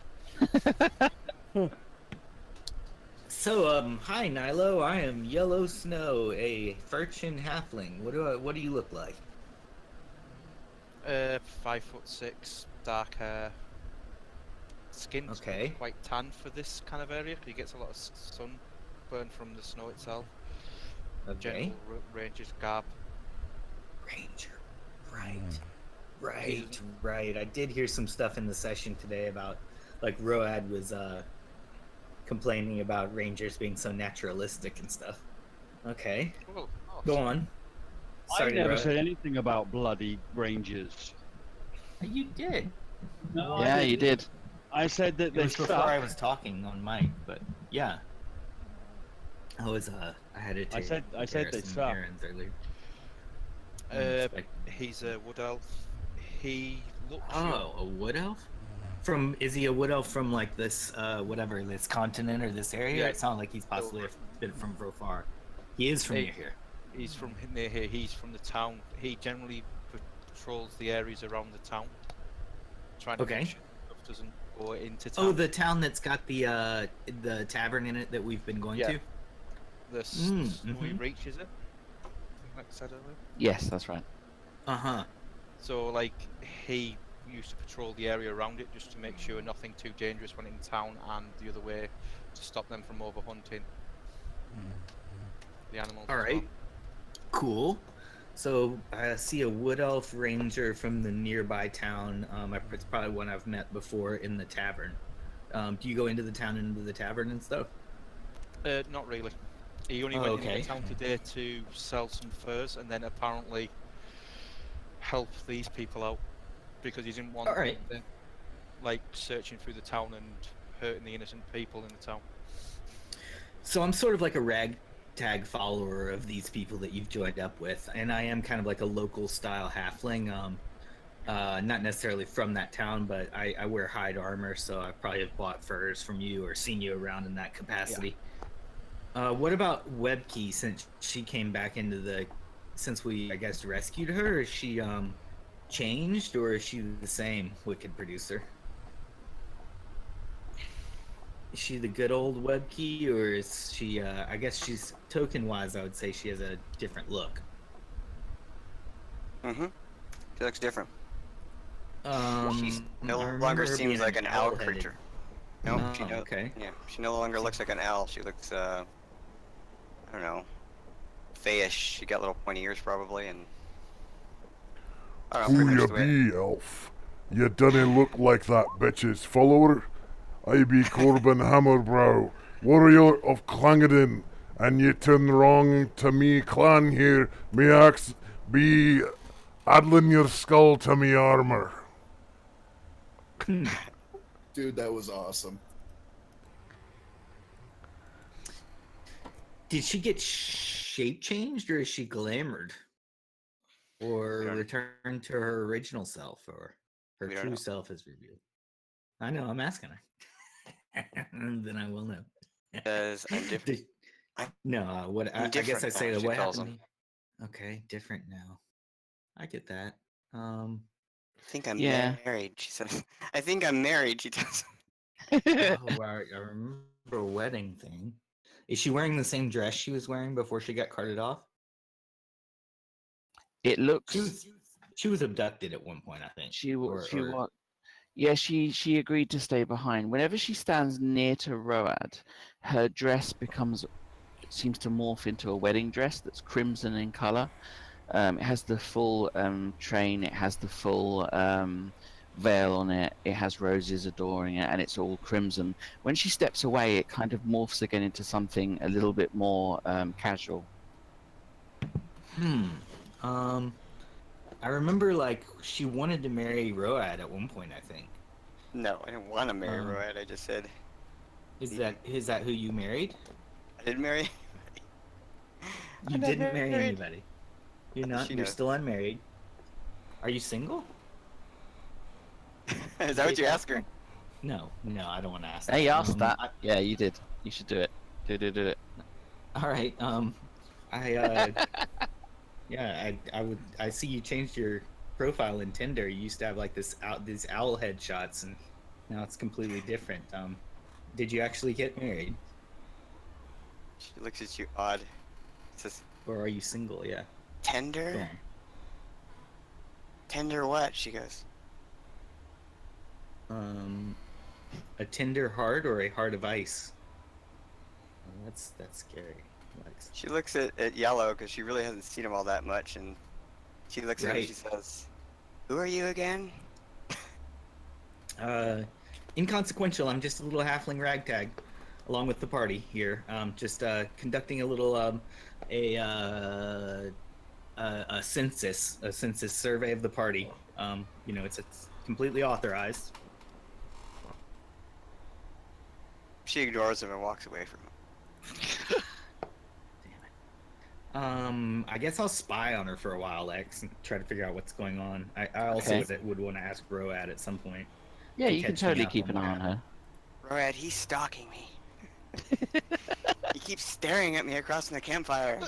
So, hi Nilo, I am Yellow Snow, a Furchin halfling. What do you look like? 5'6", dark hair. Skin's Okay. quite tan for this kind of area. He gets a lot of sunburn from the snow itself. Okay. General ranger's garb. Ranger. Right. I did hear some stuff in the session today about, like, Road was complaining about rangers being so naturalistic and stuff. Okay. Well, Go on. I never Road. said anything about bloody rangers. You did. No, Yeah, you did. I said that It they was before suck. I was talking on mic, but yeah. I had to take I said they some suck. errands earlier. he's a wood elf. He looks. Oh, a wood elf? Is he a wood elf from like this this continent or this area? Yeah. It sounds like he's possibly been from Vrofar. He is from Hey. near here. He's from near here. He's from the town. He generally patrols the areas around the town, trying to Okay. make sure stuff doesn't go into town. Oh, the town that's got the tavern in it that we've been going Yeah. to. The Snowy mhm. Reach, is it? Like I said earlier. Yes, that's right. Uh-huh. So like he used to patrol the area around it just to make sure nothing too dangerous went in town, and the other way to stop them from overhunting the animals. All as right. well. Cool. So I see a wood elf ranger from the nearby town. It's probably one I've met before in the tavern. Do you go into the town and into the tavern and stuff? Not really. He only Oh, went into okay. the town today to sell some furs and then apparently help these people out because he didn't want Alright. them, like searching through the town and hurting the innocent people in the town. So I'm sort of like a ragtag follower of these people that you've joined up with, and I am kind of like a local style halfling. Not necessarily from that town, but I wear hide armor, so I probably have bought furs from you or seen you around in that capacity. What about Webkey, since she came back into the... Since we, I guess, rescued her, is she changed, or is she the same Wicked Producer? Is she the good old Webkey, or is she, I guess she's token-wise, I would say she has a different look. Mm-hmm. She looks different. She I no remember longer her seems being like an owl owl-headed. creature. No, Oh, she no, okay. Yeah, she no longer looks like an owl. She looks, I don't know, fayish. She got little pointy ears probably, and I don't know. Who pretty you much the way- be, elf? You dunna look like that bitch's follower. I be Corbin Hammerbrow, warrior of Clangeddon, and ye turn wrong to me clan here, me axe be addling your skull to me armor. Dude, that was awesome. Did she get shape changed, or is she glamored? Or We don't- returned to her original self, or her We don't true know. self is revealed? I know, I'm asking her. Then I will know. Because I'm different. No, what I guess different I say now, that she what calls happened. Okay, different now. I get that. I think I'm Yeah. married, she says. I think I'm married, she does. Oh, I remember a wedding thing. Is she wearing the same dress she was wearing before she got carted off? It looks. She was abducted at one point, I think. She Or- was. Yeah, she agreed to stay behind. Whenever she stands near to Road, her dress seems to morph into a wedding dress that's crimson in color. It has the full train. It has the full veil on it. It has roses adoring it, and it's all crimson. When she steps away, it kind of morphs again into something a little bit more casual. I remember like she wanted to marry Road at one point, I think. No, I didn't want to marry Road. I just said Is that who you married? I didn't marry. You I'm not didn't marry married. anybody. You're not. She You're knows. still unmarried. Are you single? Is that what you asked her? No, I don't want to ask. Hey, you asked that. I- Yeah, you did. You should do it. Do it. all right. I see you changed your profile in Tinder. You used to have like these owl head shots, and now it's completely different. Did you actually get married, She looks at you odd. Says, or are you single? Yeah. Go tender? on. Tender what? She goes, A tender heart or a heart of ice? Oh, that's scary. Lex. she looks at Yellow because she really hasn't seen him all that much, and she looks at him and she says, who are you again? Inconsequential. I'm just a little halfling ragtag, along with the party here. Just conducting a little a census survey of the party. It's completely authorized. She ignores him and walks away from him. I guess I'll spy on her for a while, Lex, and try to figure out what's going on. I also Okay. would want to ask Road at some point. Yeah, to you can catch me totally up keep an on eye what on her. Road, he's stalking me. He keeps staring at me across from the campfire.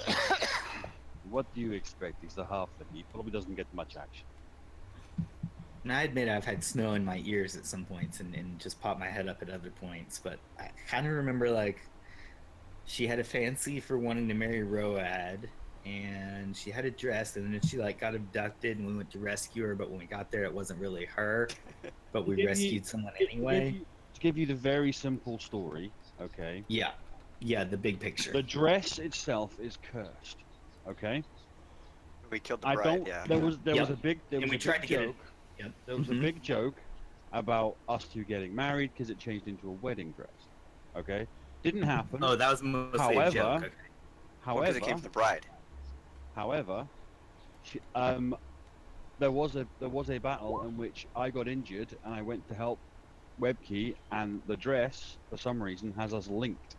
What do you expect? He's a halfling. He probably doesn't get much action. And I admit I've had snow in my ears at some points and just popped my head up at other points, but I kind of remember like she had a fancy for wanting to marry Road, and she had a dress, and then she like got abducted, and we went to rescue her, but when we got there, it wasn't really her, but we Give you- rescued someone anyway. To give you the very simple story, okay? Yeah, the big picture. The dress itself is cursed, okay? We killed the I bride. don't. Yeah. There was Yep. a big And we tried to get it. joke. Yep. There was a big joke about us two getting married because it changed into a wedding dress. Okay, didn't happen. Oh, that was mostly a However, joke. Okay. Well, 'cause it came from the bride. However, there was a battle in which I got injured and I went to help Webkey, and the dress for some reason has us linked.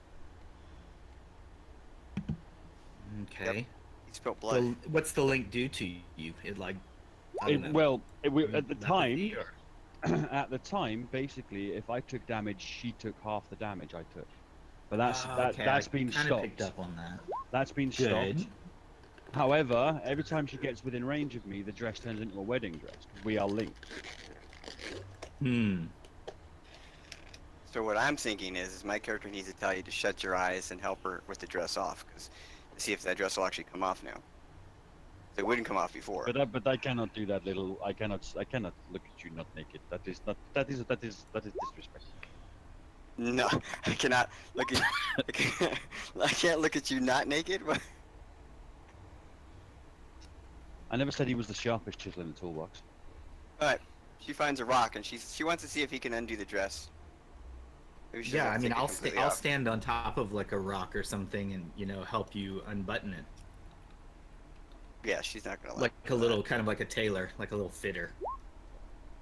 Okay. He spilled blood. So what's the link do to you? It like. I don't know. Well, at the Telepathy time, or- at the time, basically, if I took damage, she took half the damage I took. But that's Okay, that's I been kinda stopped. picked up on that. That's been Good. stopped. However, every time she gets within range of me, the dress turns into a wedding dress because we are linked. So what I'm thinking is my character needs to tell you to shut your eyes and help her with the dress off, because to see if that dress will actually come off now. So it wouldn't come off before. But I cannot do that little. I cannot look at you not naked. That is disrespectful. No, I cannot look at. I can't look at you not naked. I never said he was the sharpest chisel in the toolbox. Alright, she finds a rock and she wants to see if he can undo the dress. Maybe she doesn't Yeah, I want to mean, take it I'll completely I'll off. stand on top of like a rock or something and help you unbutton it. Yeah, she's not gonna Like a little kind of like a tailor, like a little fitter.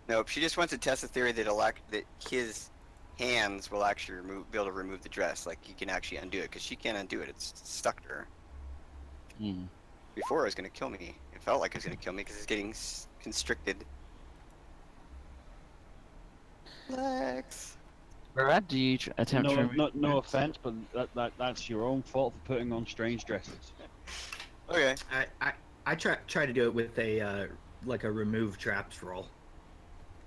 Nope, she just wants to test the theory that that his hands will actually be able to remove the dress. Like he can actually undo it, because she can't undo it. It's stuck to her. Before it was gonna kill me. It felt like it was gonna kill me because it's getting constricted. Lex. Brad, do you attempt to remove No offense, but that's your own fault for putting on strange dresses. Okay. I try to do it with a like a remove traps roll.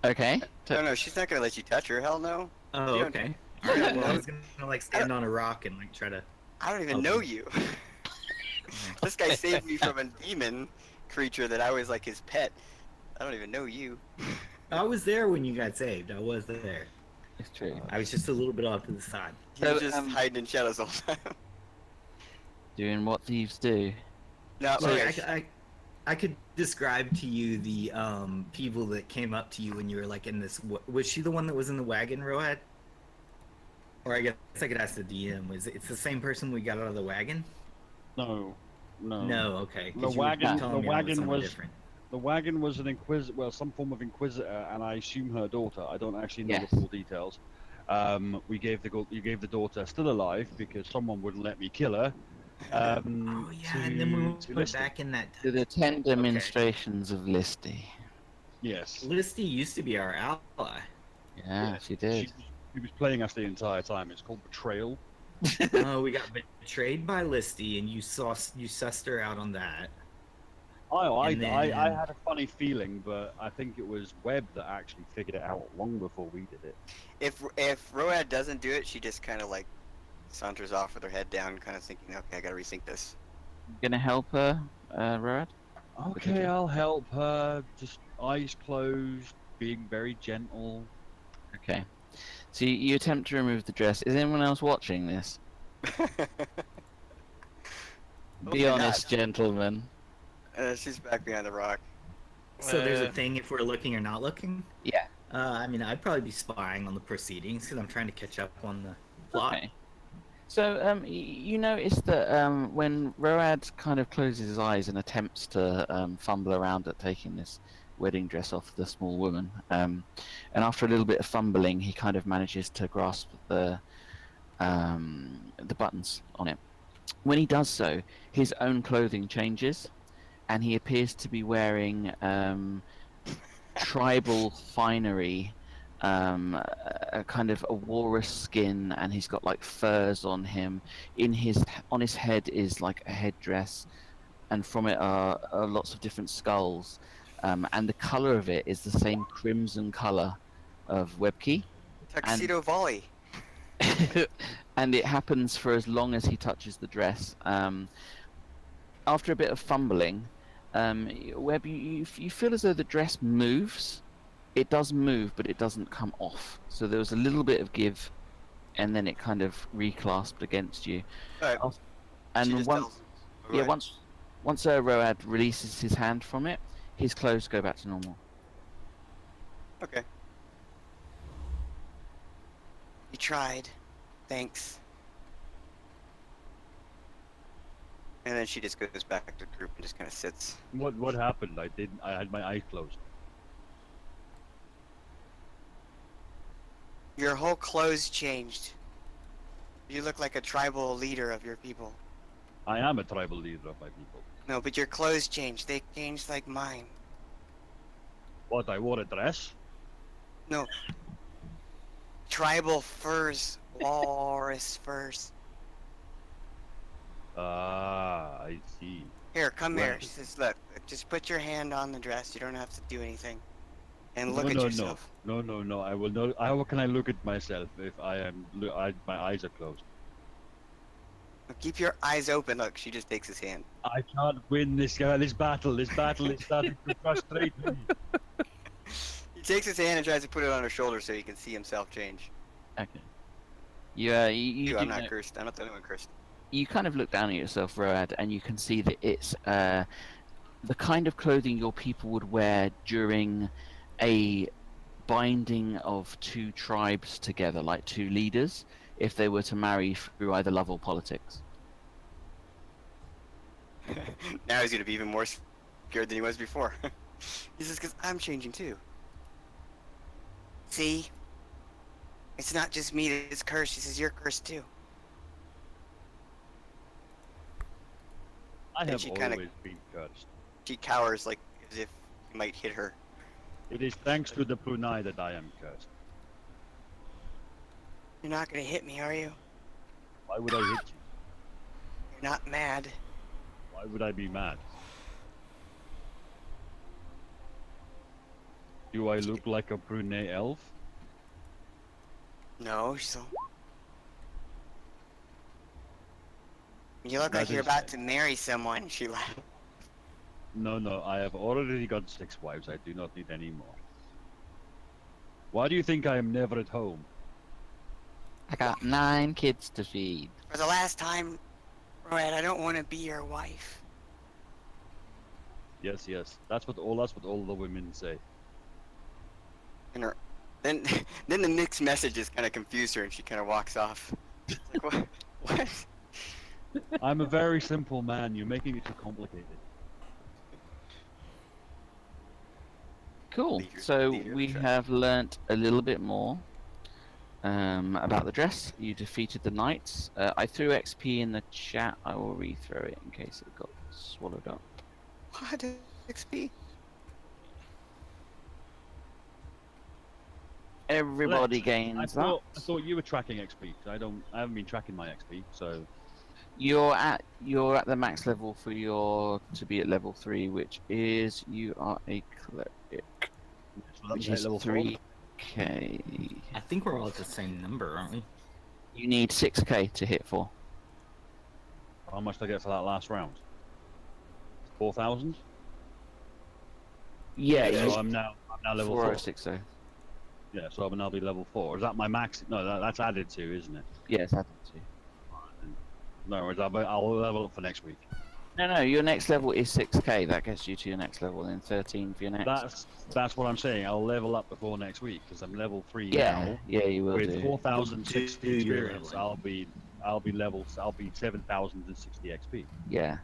Okay. No, she's not gonna let you touch her. Hell no. Oh, You don't- okay. Alright, well, I was gonna like stand on a rock and like try to. I don't even know you. This guy saved me from a demon creature that I was like his pet. I don't even know you. I was there when you got saved. I was there. It's true. I was just a little bit off to the side. He was just hiding in shadows all the time. Doing what thieves do. No, Look, okay. I could describe to you the people that came up to you when you were like in this. Was she the one that was in the wagon, Road? Or I guess I could ask the DM. It's the same person we got out of the wagon? No. No, okay. The 'cause you were wagon. telling The me that wagon someone was. different. The wagon was an inquisitor, well, some form of inquisitor, and I assume her daughter. I don't actually know Yes. the full details. You gave the daughter still alive because someone wouldn't let me kill her. Oh yeah, and then we to put Listy. back in that. To the 10 demonstrations of Listy. Yes. Listy used to be our ally. Yeah, she did. She was playing us the entire time. It's called betrayal. Oh, we got betrayed by Listy, and you sussed her out on that. I And had a funny feeling, but I think it was Webb that actually figured it out long before we did it. If Road doesn't do it, she just kind of like saunters off with her head down, kind of thinking, okay, I gotta rethink this. Gonna help her, Rad? Okay, I'll help her. Just eyes closed, being very gentle. Okay. So you attempt to remove the dress. Is anyone else watching this? Be Okay, honest, gentlemen. She's back behind the rock. So there's a thing if we're looking or not looking. Yeah. I mean, I'd probably be spying on the proceedings because I'm trying to catch up on the plot. Okay. So you notice that when Road kind of closes his eyes and attempts to fumble around at taking this wedding dress off the small woman, and after a little bit of fumbling, he kind of manages to grasp the buttons on it. When he does so, his own clothing changes, and he appears to be wearing tribal finery, a kind of a walrus skin, and he's got like furs on him. On his head is like a headdress, and from it are lots of different skulls. And the color of it is the same crimson color of Webkey. Tuxedo volley. And it happens for as long as he touches the dress. After a bit of fumbling, Webb, you feel as though the dress moves. It does move, but it doesn't come off. So there was a little bit of give, and then it kind of reclasped against you. Right. And She just once, tells- yeah, Right. Once Road releases his hand from it, his clothes go back to normal. Okay. You tried. Thanks. And then she just goes back to the group and just kind of sits. What happened? I had my eyes closed. Your whole clothes changed. You look like a tribal leader of your people. I am a tribal leader of my people. No, but your clothes changed. They changed like mine. What, I wore a dress? No. Tribal furs. Walrus furs. Ah, I see. Here, come here. Right. She says, look, just put your hand on the dress. You don't have to do anything. And look No, at no, yourself. no, no, no. I will not. How can I look at myself if my eyes are closed? Keep your eyes open. Look, she just takes his hand. I can't win this battle. This battle is starting to frustrate me. He takes his hand and tries to put it on her shoulder so he can see himself change. Okay. Yeah, you I'm do not know- cursed. I'm not the only one cursed. You kind of look down at yourself, Road, and you can see that it's the kind of clothing your people would wear during a binding of two tribes together, like two leaders, if they were to marry through either love or politics. Now he's gonna be even more scared than he was before. He says, because I'm changing too. See? It's not just me that's cursed. He says, you're cursed too. I And have she kinda- always been cursed. She cowers like as if you might hit her. It is thanks to the Punai that I am cursed. You're not gonna hit me, are you? Why would I hit you? You're not mad. Why would I be mad? Do I look like a Brunei elf? No, she's all... You look That like you're is- about to marry someone, she laughed. No, no, I have already got 6 wives. I do not need any more. Why do you think I am never at home? I got 9 kids to feed. For the last time, Roed, I don't want to be your wife. Yes, yes. That's what all the women say. And her, then the mixed messages kind of confuse her, and she kind of walks off. She's like, what? What? I'm a very simple man. You're making it too complicated. Cool. Leader- So leader of we the tribe. have learnt a little bit more about the dress. You defeated the knights. I threw XP in the chat. I will re-throw it in case it got swallowed up. What? XP? Everybody I gains that. thought you were tracking XP. I haven't been tracking my XP. So You're at the max level for your to be at level 3, which is you are a cleric, so that which was is level 4. 3k. I think we're all at the same number, aren't we? You need 6k to hit 4. How much did I get for that last round? 4,000. Yeah, So you I'm now level 4. 406. Yeah, so I'll now be level 4. Is that my max? No, that's added to, isn't it? Yes, I think so. No, I'll level up for next week. No, your next level is 6k. That gets you to your next level, and 13 for your next. That's what I'm saying. I'll level up before next week because I'm level 3 Yeah, now. yeah, you will With do. 4,060 Do your experience, leveling. I'll be 7,060 XP. Yeah.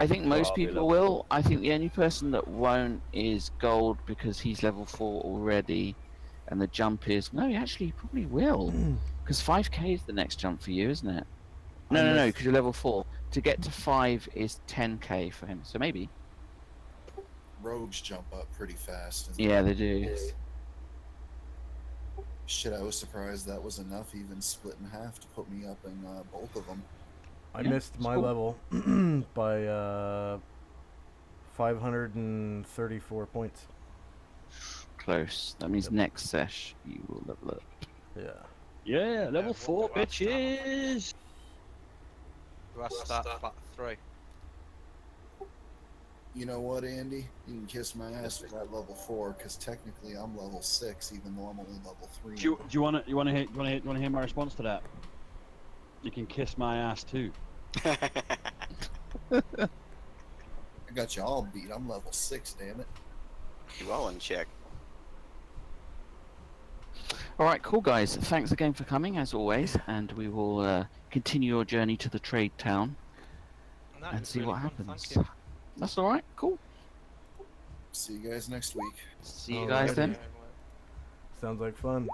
I think So most I'll be people level will. I think the only person that won't is Gold because he's level 4 already, and the jump is no. Actually, he probably will because 5k is the next jump for you, isn't it? No, because you're level 4. To get to 5 is 10k for him. So maybe. Rogues jump up pretty fast. Yeah, they do. Shit, I was surprised that was enough, even split in half, to put me up in both of them. I Yeah, missed it's my cool. level by 534 points. Close. That means next sesh you will level up. Yeah. Yeah, level what 4, do I start on? bitches. Do I start at 3? You know what, Andy? You can kiss my ass for that level 4, because technically I'm level 6, even though I'm only level 3. Do you want to hear my response to that? You can kiss my ass too. I got you all beat. I'm level 6, damn it. You all in check. All right, cool guys. Thanks again for coming, as always, and we will continue your journey to the trade town That and was see really what fun, happens. thank you. That's all right. Cool. See you guys next week. See you guys Alrighty. then. Sounds like fun.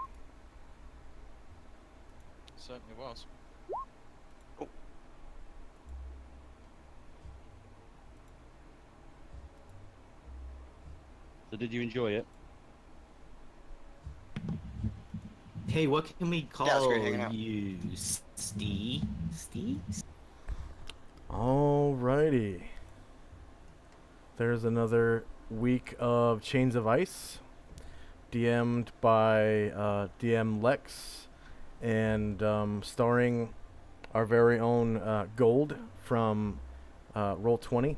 Certainly was. So did you enjoy it? Hey, what can we Yeah, it's call great hanging out. you? Steve? Steve? Alrighty. There's another week of Chains of Ice, DM'd by DM Lex, and starring our very own Gold from Roll20.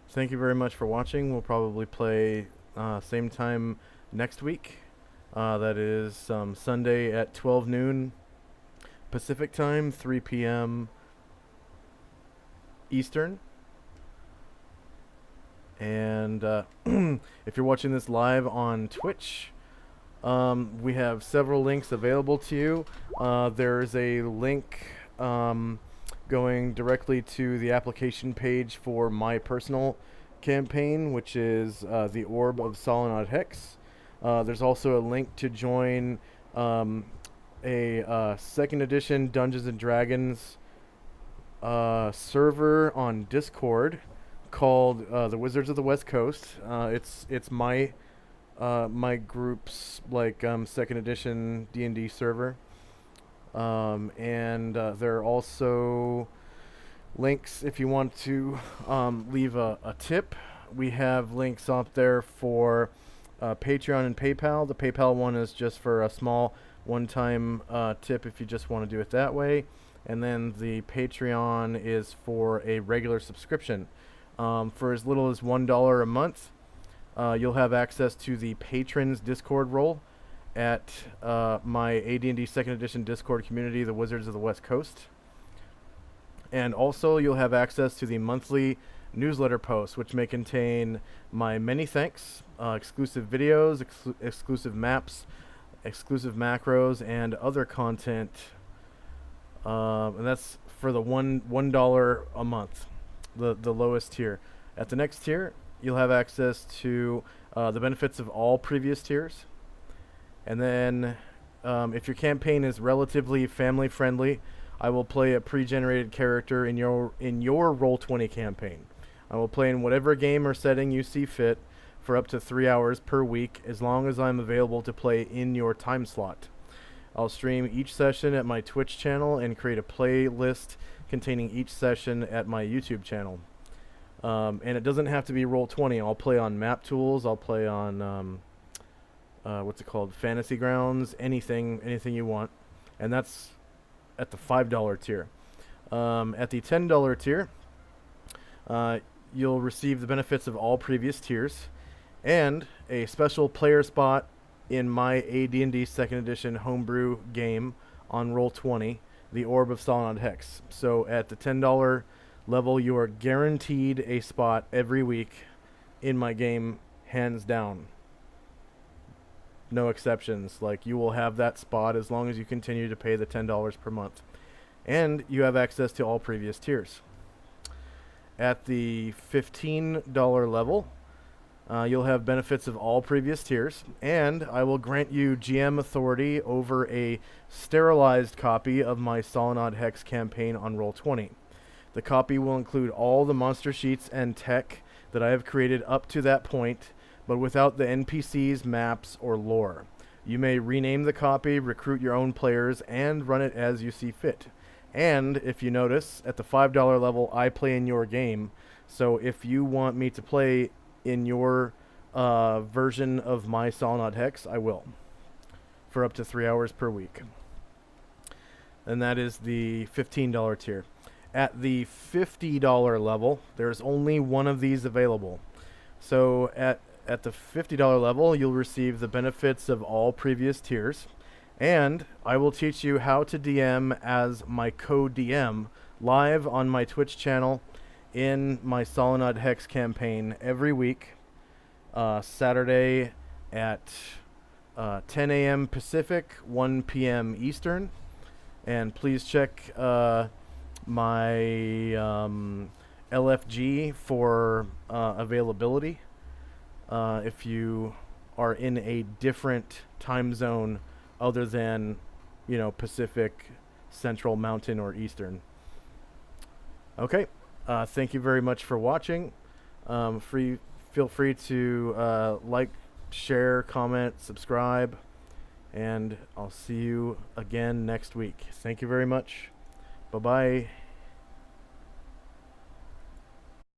Thank you very much for watching. We'll probably play same time next week. That is Sunday at 12 noon Pacific time, 3 p.m. Eastern. And if you're watching this live on Twitch, we have several links available to you. There's a link going directly to the application page for my personal campaign, which is the Orb of Solanod Hex. There's also a link to join a second edition Dungeons and Dragons server on Discord called the Wizards of the West Coast. It's my my group's like second edition D&D server. And there are also links if you want to leave a tip. We have links up there for Patreon and PayPal. The PayPal one is just for a small one-time tip if you just want to do it that way. And then the Patreon is for a regular subscription. For as little as $1 a month, you'll have access to the Patrons Discord role at my AD&D 2nd Edition Discord community, the Wizards of the West Coast. And also you'll have access to the monthly newsletter posts, which may contain my many thanks, exclusive videos, exclusive maps, exclusive macros, and other content. And that's for the $1 a month, the lowest tier. At the next tier, you'll have access to the benefits of all previous tiers. And then if your campaign is relatively family friendly, I will play a pre-generated character in your Roll20 campaign. I will play in whatever game or setting you see fit for up to 3 hours per week, as long as I'm available to play in your time slot. I'll stream each session at my Twitch channel and create a playlist containing each session at my YouTube channel. And it doesn't have to be Roll20. I'll play on Map Tools. I'll play on what's it called? Fantasy Grounds. Anything you want. And that's at the $5 tier. At the $10 tier, you'll receive the benefits of all previous tiers and a special player spot in my AD&D 2nd Edition homebrew game on Roll20, the Orb of Solanod Hex. So at the $10 level, you are guaranteed a spot every week in my game, hands down. No exceptions. Like, you will have that spot as long as you continue to pay the $10 per month. And you have access to all previous tiers. At the $15 level, you'll have benefits of all previous tiers, and I will grant you GM authority over a sterilized copy of my Solanod Hex campaign on Roll20. The copy will include all the monster sheets and tech that I have created up to that point, but without the NPCs, maps, or lore. You may rename the copy, recruit your own players, and run it as you see fit. And if you notice, at the $5 level, I play in your game, so if you want me to play in your version of my Solanod Hex, I will, for up to 3 hours per week. And that is the $15 tier. At the $50 level, there's only one of these available. So at the $50 level, you'll receive the benefits of all previous tiers, and I will teach you how to DM as my co-DM, live on my Twitch channel in my Solinod Hex campaign every week, Saturday at 10 a.m. Pacific, 1 p.m. Eastern. And please check my LFG for availability. If you are in a different time zone other than, Pacific, Central, Mountain, or Eastern. Okay. Thank you very much for watching. Feel free to like, share, comment, subscribe, and I'll see you again next week. Thank you very much. Bye-bye.